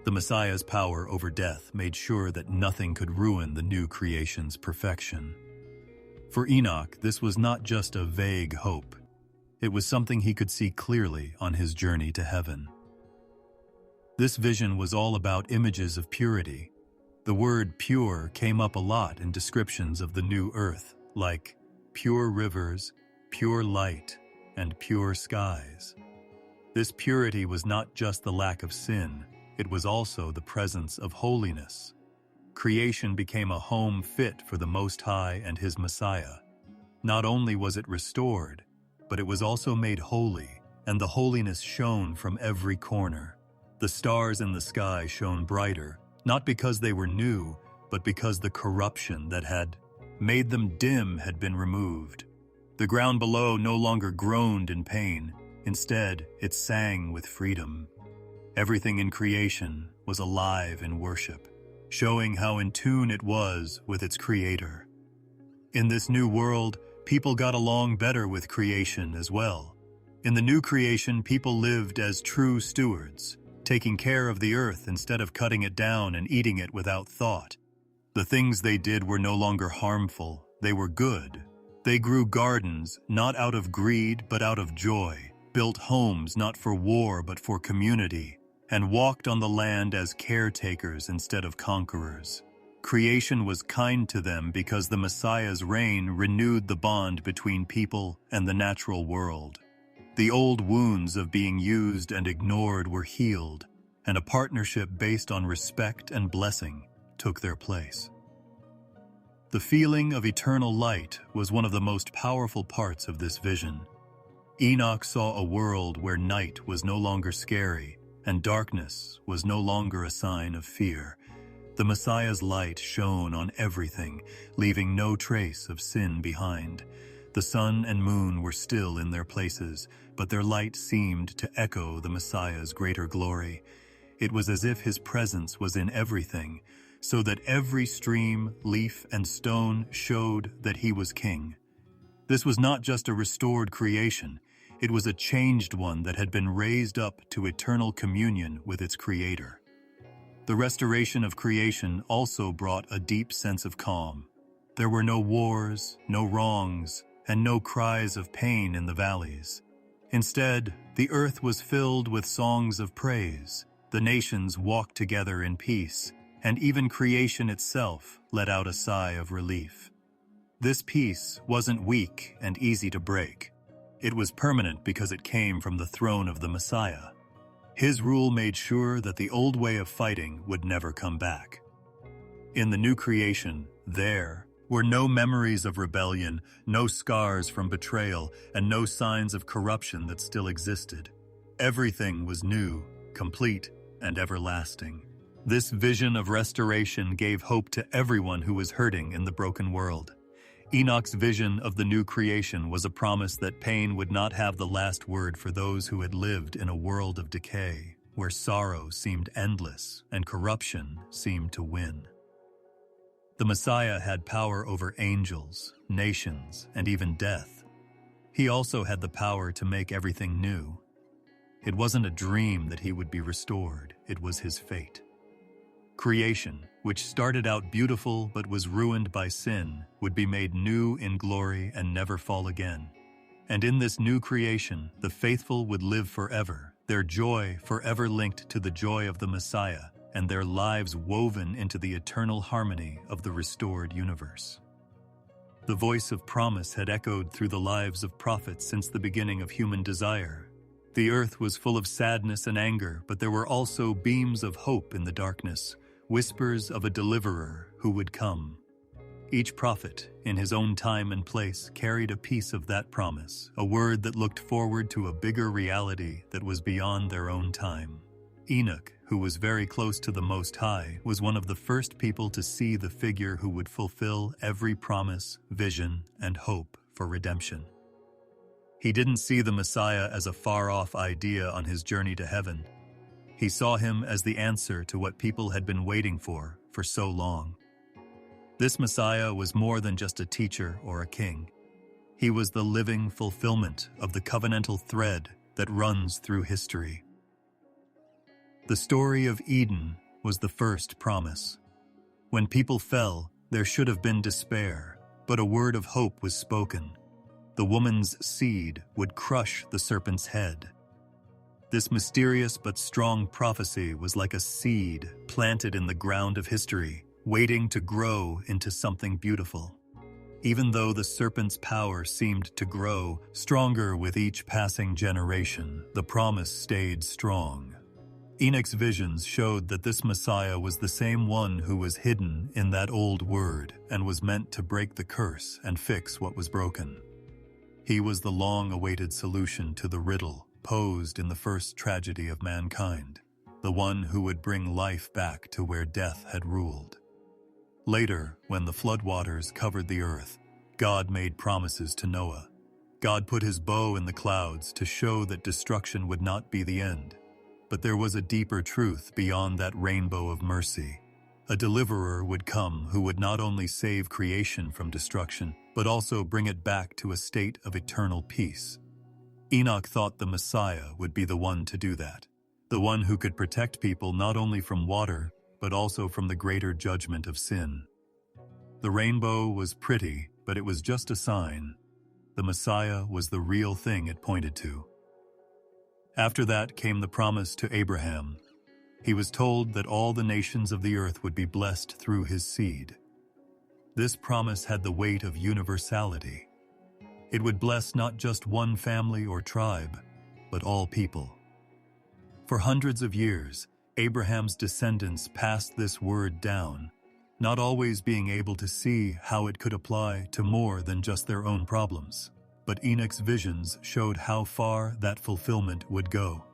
The Messiah's power over death made sure that nothing could ruin the new creation's perfection. For Enoch, this was not just a vague hope. It was something he could see clearly on his journey to heaven. This vision was all about images of purity. The word pure came up a lot in descriptions of the new earth, like pure rivers, pure light, and pure skies. This purity was not just the lack of sin, it was also the presence of holiness. Creation became a home fit for the Most High and His Messiah. Not only was it restored, but it was also made holy, and the holiness shone from every corner. The stars in the sky shone brighter, not because they were new, but because the corruption that had made them dim had been removed. The ground below no longer groaned in pain. Instead, it sang with freedom. Everything in creation was alive in worship, showing how in tune it was with its Creator. In this new world, people got along better with creation as well. In the new creation, people lived as true stewards, taking care of the earth instead of cutting it down and eating it without thought. The things they did were no longer harmful, they were good. They grew gardens, not out of greed but out of joy, built homes not for war but for community, and walked on the land as caretakers instead of conquerors. Creation was kind to them because the Messiah's reign renewed the bond between people and the natural world. The old wounds of being used and ignored were healed, and a partnership based on respect and blessing took their place. The feeling of eternal light was one of the most powerful parts of this vision. Enoch saw a world where night was no longer scary, and darkness was no longer a sign of fear. The Messiah's light shone on everything, leaving no trace of sin behind. The sun and moon were still in their places, but their light seemed to echo the Messiah's greater glory. It was as if his presence was in everything, so that every stream, leaf, and stone showed that he was king. This was not just a restored creation, it was a changed one that had been raised up to eternal communion with its Creator. The restoration of creation also brought a deep sense of calm. There were no wars, no wrongs, and no cries of pain in the valleys. Instead, the earth was filled with songs of praise. The nations walked together in peace, and even creation itself let out a sigh of relief. This peace wasn't weak and easy to break. It was permanent because it came from the throne of the Messiah. His rule made sure that the old way of fighting would never come back. In the new creation, there, were no memories of rebellion, no scars from betrayal, and no signs of corruption that still existed. Everything was new, complete, and everlasting. This vision of restoration gave hope to everyone who was hurting in the broken world. Enoch's vision of the new creation was a promise that pain would not have the last word for those who had lived in a world of decay, where sorrow seemed endless and corruption seemed to win. The Messiah had power over angels, nations, and even death. He also had the power to make everything new. It wasn't a dream that he would be restored, it was his fate. Creation, which started out beautiful but was ruined by sin, would be made new in glory and never fall again. And in this new creation, the faithful would live forever, their joy forever linked to the joy of the Messiah, and their lives woven into the eternal harmony of the restored universe. The voice of promise had echoed through the lives of prophets since the beginning of human desire. The earth was full of sadness and anger, but there were also beams of hope in the darkness, whispers of a deliverer who would come. Each prophet, in his own time and place, carried a piece of that promise, a word that looked forward to a bigger reality that was beyond their own time. Enoch, who was very close to the Most High, was one of the first people to see the figure who would fulfill every promise, vision, and hope for redemption. He didn't see the Messiah as a far-off idea on his journey to heaven. He saw him as the answer to what people had been waiting for so long. This Messiah was more than just a teacher or a king. He was the living fulfillment of the covenantal thread that runs through history. The story of Eden was the first promise. When people fell, there should have been despair, but a word of hope was spoken. The woman's seed would crush the serpent's head. This mysterious but strong prophecy was like a seed planted in the ground of history, waiting to grow into something beautiful. Even though the serpent's power seemed to grow stronger with each passing generation, the promise stayed strong. Enoch's visions showed that this Messiah was the same one who was hidden in that old word and was meant to break the curse and fix what was broken. He was the long-awaited solution to the riddle posed in the first tragedy of mankind, the one who would bring life back to where death had ruled. Later, when the floodwaters covered the earth, God made promises to Noah. God put his bow in the clouds to show that destruction would not be the end. But there was a deeper truth beyond that rainbow of mercy. A deliverer would come who would not only save creation from destruction, but also bring it back to a state of eternal peace. Enoch thought the Messiah would be the one to do that, the one who could protect people not only from water, but also from the greater judgment of sin. The rainbow was pretty, but it was just a sign. The Messiah was the real thing it pointed to. After that came the promise to Abraham. He was told that all the nations of the earth would be blessed through his seed. This promise had the weight of universality. It would bless not just one family or tribe, but all people. For hundreds of years, Abraham's descendants passed this word down, not always being able to see how it could apply to more than just their own problems. But Enoch's visions showed how far that fulfillment would go.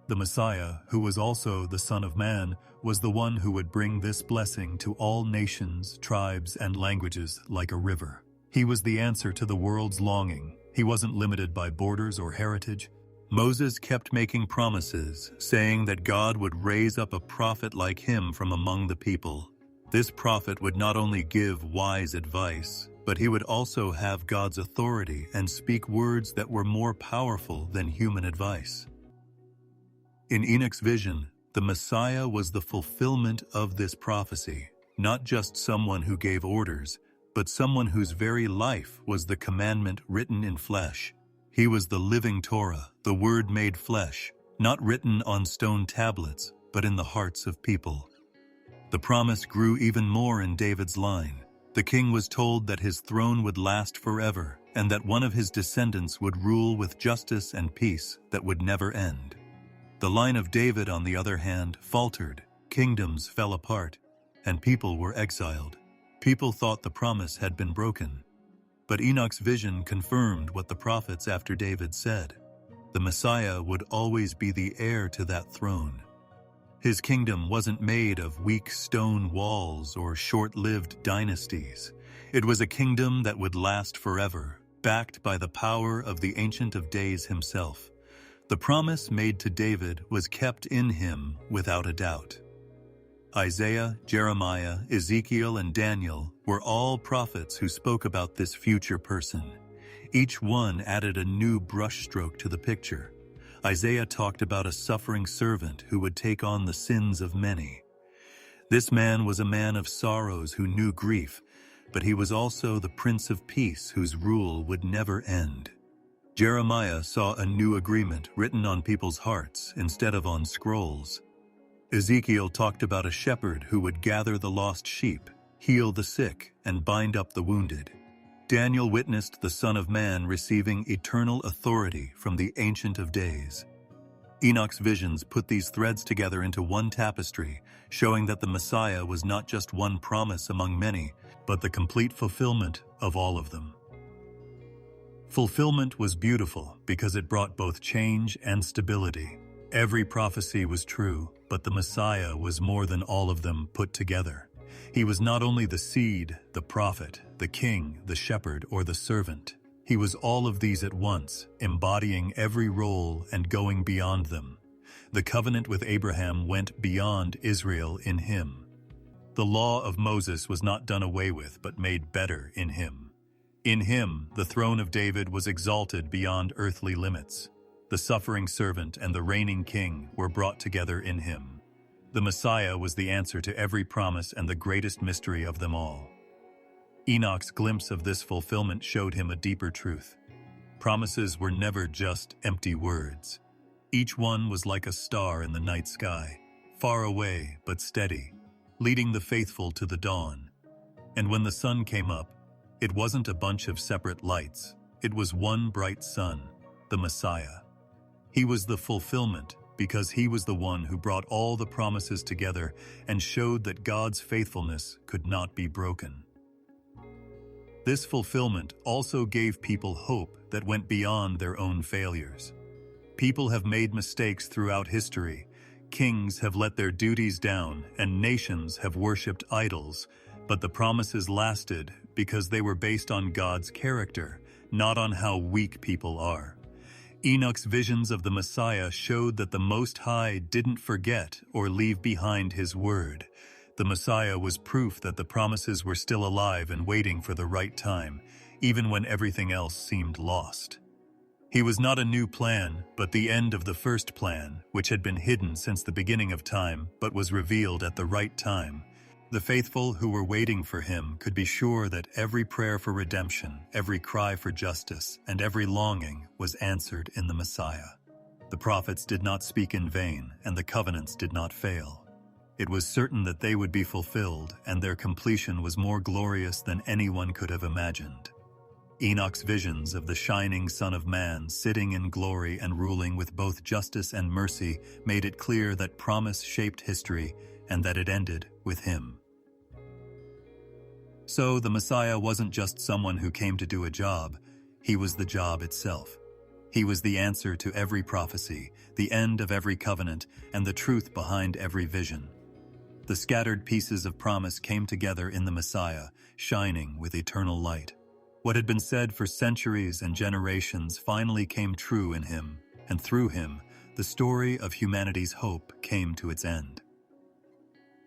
The Messiah, who was also the Son of Man, was the one who would bring this blessing to all nations, tribes, and languages like a river. He was the answer to the world's longing. He wasn't limited by borders or heritage. Moses kept making promises, saying that God would raise up a prophet like him from among the people. This prophet would not only give wise advice, but he would also have God's authority and speak words that were more powerful than human advice. In Enoch's vision, the Messiah was the fulfillment of this prophecy, not just someone who gave orders, but someone whose very life was the commandment written in flesh. He was the living Torah, the Word made flesh, not written on stone tablets, but in the hearts of people. The promise grew even more in David's line. The king was told that his throne would last forever, and that one of his descendants would rule with justice and peace that would never end. The line of David, on the other hand, faltered, kingdoms fell apart, and people were exiled. People thought the promise had been broken, but Enoch's vision confirmed what the prophets after David said. The Messiah would always be the heir to that throne. His kingdom wasn't made of weak stone walls or short-lived dynasties. It was a kingdom that would last forever, backed by the power of the Ancient of Days himself. The promise made to David was kept in him without a doubt. Isaiah, Jeremiah, Ezekiel, and Daniel were all prophets who spoke about this future person. Each one added a new brushstroke to the picture. Isaiah talked about a suffering servant who would take on the sins of many. This man was a man of sorrows who knew grief, but he was also the Prince of Peace whose rule would never end. Jeremiah saw a new agreement written on people's hearts instead of on scrolls. Ezekiel talked about a shepherd who would gather the lost sheep, heal the sick, and bind up the wounded. Daniel witnessed the Son of Man receiving eternal authority from the Ancient of Days. Enoch's visions put these threads together into one tapestry, showing that the Messiah was not just one promise among many, but the complete fulfillment of all of them. Fulfillment was beautiful because it brought both change and stability. Every prophecy was true, but the Messiah was more than all of them put together. He was not only the seed, the prophet, the king, the shepherd, or the servant. He was all of these at once, embodying every role and going beyond them. The covenant with Abraham went beyond Israel in him. The law of Moses was not done away with, but made better in him. In him, the throne of David was exalted beyond earthly limits. The suffering servant and the reigning king were brought together in him. The Messiah was the answer to every promise and the greatest mystery of them all. Enoch's glimpse of this fulfillment showed him a deeper truth. Promises were never just empty words. Each one was like a star in the night sky, far away but steady, leading the faithful to the dawn. And when the sun came up, it wasn't a bunch of separate lights. It was one bright sun, the Messiah. He was the fulfillment because he was the one who brought all the promises together and showed that God's faithfulness could not be broken. This fulfillment also gave people hope that went beyond their own failures. People have made mistakes throughout history. Kings have let their duties down, and nations have worshipped idols, but the promises lasted because they were based on God's character, not on how weak people are. Enoch's visions of the Messiah showed that the Most High didn't forget or leave behind his word. The Messiah was proof that the promises were still alive and waiting for the right time, even when everything else seemed lost. He was not a new plan, but the end of the first plan, which had been hidden since the beginning of time, but was revealed at the right time. The faithful who were waiting for him could be sure that every prayer for redemption, every cry for justice, and every longing was answered in the Messiah. The prophets did not speak in vain, and the covenants did not fail. It was certain that they would be fulfilled, and their completion was more glorious than anyone could have imagined. Enoch's visions of the shining Son of Man sitting in glory and ruling with both justice and mercy made it clear that promise shaped history and that it ended with him. So the Messiah wasn't just someone who came to do a job, he was the job itself. He was the answer to every prophecy, the end of every covenant, and the truth behind every vision. The scattered pieces of promise came together in the Messiah, shining with eternal light. What had been said for centuries and generations finally came true in him, and through him, the story of humanity's hope came to its end.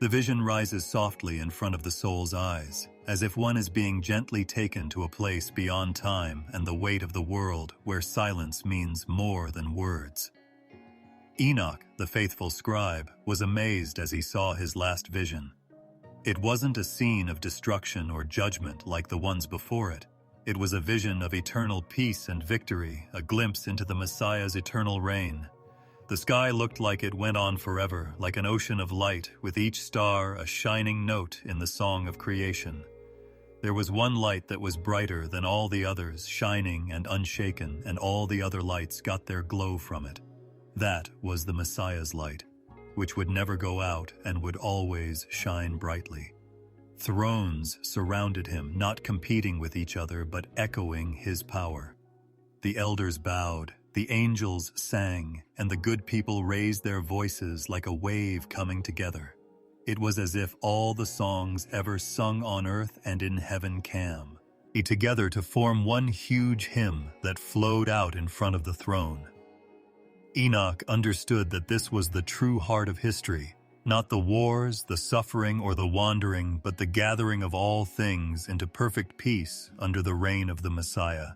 The vision rises softly in front of the soul's eyes, as if one is being gently taken to a place beyond time and the weight of the world where silence means more than words. Enoch, the faithful scribe, was amazed as he saw his last vision. It wasn't a scene of destruction or judgment like the ones before it. It was a vision of eternal peace and victory, a glimpse into the Messiah's eternal reign. The sky looked like it went on forever, like an ocean of light, with each star a shining note in the song of creation. There was one light that was brighter than all the others, shining and unshaken, and all the other lights got their glow from it. That was the Messiah's light, which would never go out and would always shine brightly. Thrones surrounded him, not competing with each other, but echoing his power. The elders bowed, the angels sang, and the good people raised their voices like a wave coming together. It was as if all the songs ever sung on earth and in heaven came together to form one huge hymn that flowed out in front of the throne. Enoch understood that this was the true heart of history, not the wars, the suffering, or the wandering, but the gathering of all things into perfect peace under the reign of the Messiah.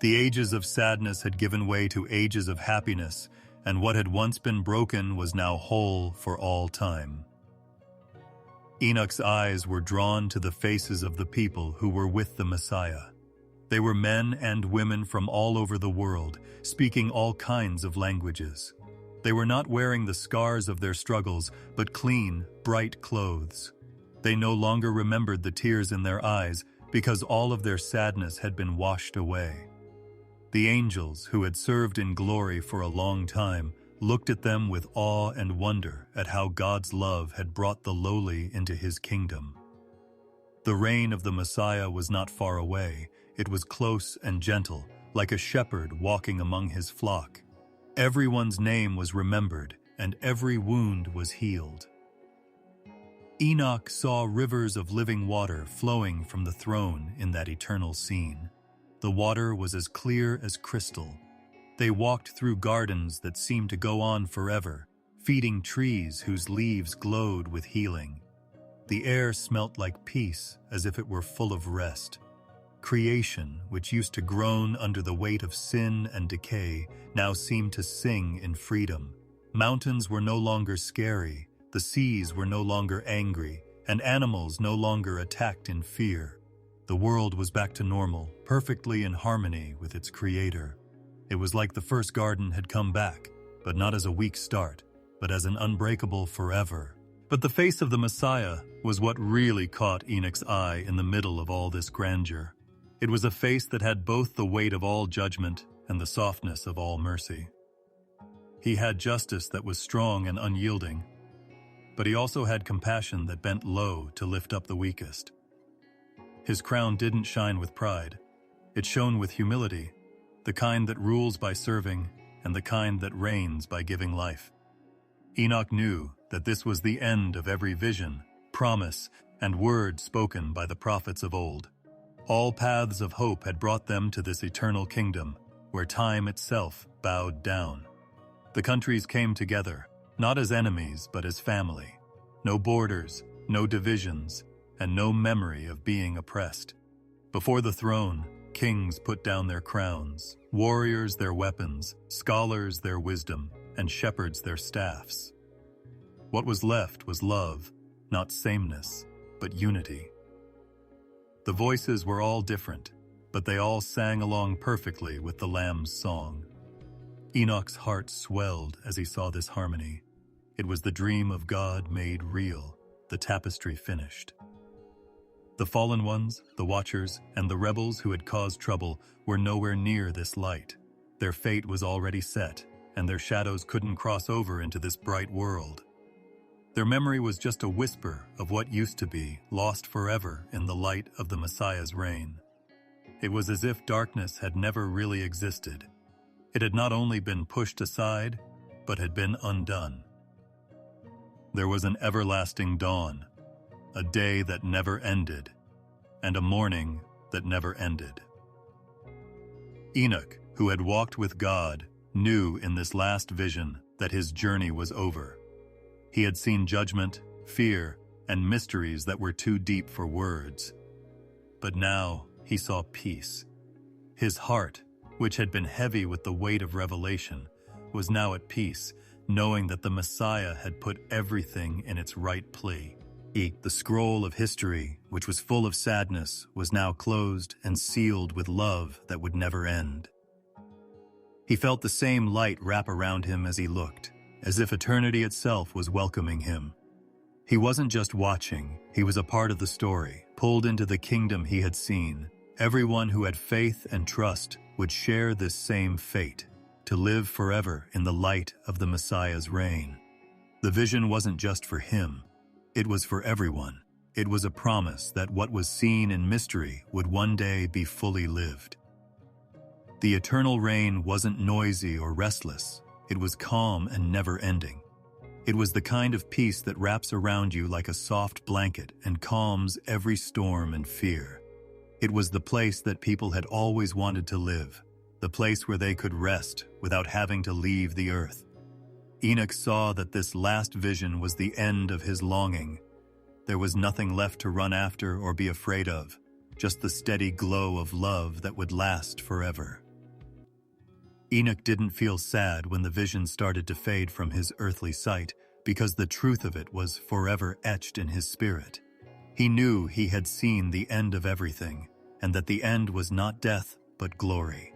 The ages of sadness had given way to ages of happiness, and what had once been broken was now whole for all time. Enoch's eyes were drawn to the faces of the people who were with the Messiah. They were men and women from all over the world, speaking all kinds of languages. They were not wearing the scars of their struggles, but clean, bright clothes. They no longer remembered the tears in their eyes, because all of their sadness had been washed away. The angels, who had served in glory for a long time, looked at them with awe and wonder at how God's love had brought the lowly into his kingdom. The reign of the Messiah was not far away. It was close and gentle, like a shepherd walking among his flock. Everyone's name was remembered, and every wound was healed. Enoch saw rivers of living water flowing from the throne in that eternal scene. The water was as clear as crystal. They walked through gardens that seemed to go on forever, feeding trees whose leaves glowed with healing. The air smelt like peace, as if it were full of rest. Creation, which used to groan under the weight of sin and decay, now seemed to sing in freedom. Mountains were no longer scary, the seas were no longer angry, and animals no longer attacked in fear. The world was back to normal, perfectly in harmony with its creator. It was like the first garden had come back, but not as a weak start, but as an unbreakable forever. But the face of the Messiah was what really caught Enoch's eye in the middle of all this grandeur. It was a face that had both the weight of all judgment and the softness of all mercy. He had justice that was strong and unyielding, but he also had compassion that bent low to lift up the weakest. His crown didn't shine with pride. It shone with humility, the kind that rules by serving and the kind that reigns by giving life. Enoch knew that this was the end of every vision, promise, and word spoken by the prophets of old. All paths of hope had brought them to this eternal kingdom, where time itself bowed down. The countries came together, not as enemies but as family. No borders, no divisions, and no memory of being oppressed. Before the throne, kings put down their crowns, warriors their weapons, scholars their wisdom, and shepherds their staffs. What was left was love, not sameness, but unity. The voices were all different, but they all sang along perfectly with the Lamb's song. Enoch's heart swelled as he saw this harmony. It was the dream of God made real, the tapestry finished. The fallen ones, the watchers, and the rebels who had caused trouble were nowhere near this light. Their fate was already set, and their shadows couldn't cross over into this bright world. Their memory was just a whisper of what used to be, lost forever in the light of the Messiah's reign. It was as if darkness had never really existed. It had not only been pushed aside, but had been undone. There was an everlasting dawn, a day that never ended, and a morning that never ended. Enoch, who had walked with God, knew in this last vision that his journey was over. He had seen judgment, fear, and mysteries that were too deep for words. But now he saw peace. His heart, which had been heavy with the weight of revelation, was now at peace, knowing that the Messiah had put everything in its right place. The scroll of history, which was full of sadness, was now closed and sealed with love that would never end. He felt the same light wrap around him as he looked, as if eternity itself was welcoming him. He wasn't just watching, he was a part of the story, pulled into the kingdom he had seen. Everyone who had faith and trust would share this same fate, to live forever in the light of the Messiah's reign. The vision wasn't just for him. It was for everyone. It was a promise that what was seen in mystery would one day be fully lived. The eternal reign wasn't noisy or restless. It was calm and never-ending. It was the kind of peace that wraps around you like a soft blanket and calms every storm and fear. It was the place that people had always wanted to live, the place where they could rest without having to leave the earth. Enoch saw that this last vision was the end of his longing. There was nothing left to run after or be afraid of, just the steady glow of love that would last forever. Enoch didn't feel sad when the vision started to fade from his earthly sight, because the truth of it was forever etched in his spirit. He knew he had seen the end of everything, and that the end was not death, but glory.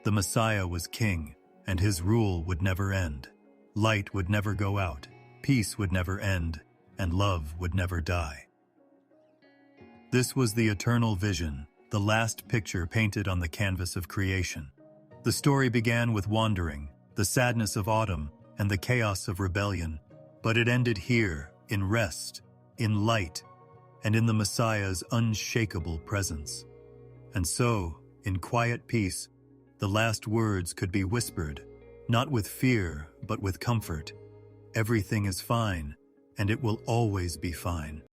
The Messiah was king, and his rule would never end. Light would never go out, peace would never end, and love would never die. This was the eternal vision, the last picture painted on the canvas of creation. The story began with wandering, the sadness of autumn, and the chaos of rebellion, but it ended here, in rest, in light, and in the Messiah's unshakable presence. And so, in quiet peace, the last words could be whispered, not with fear, but with comfort. Everything is fine, and it will always be fine.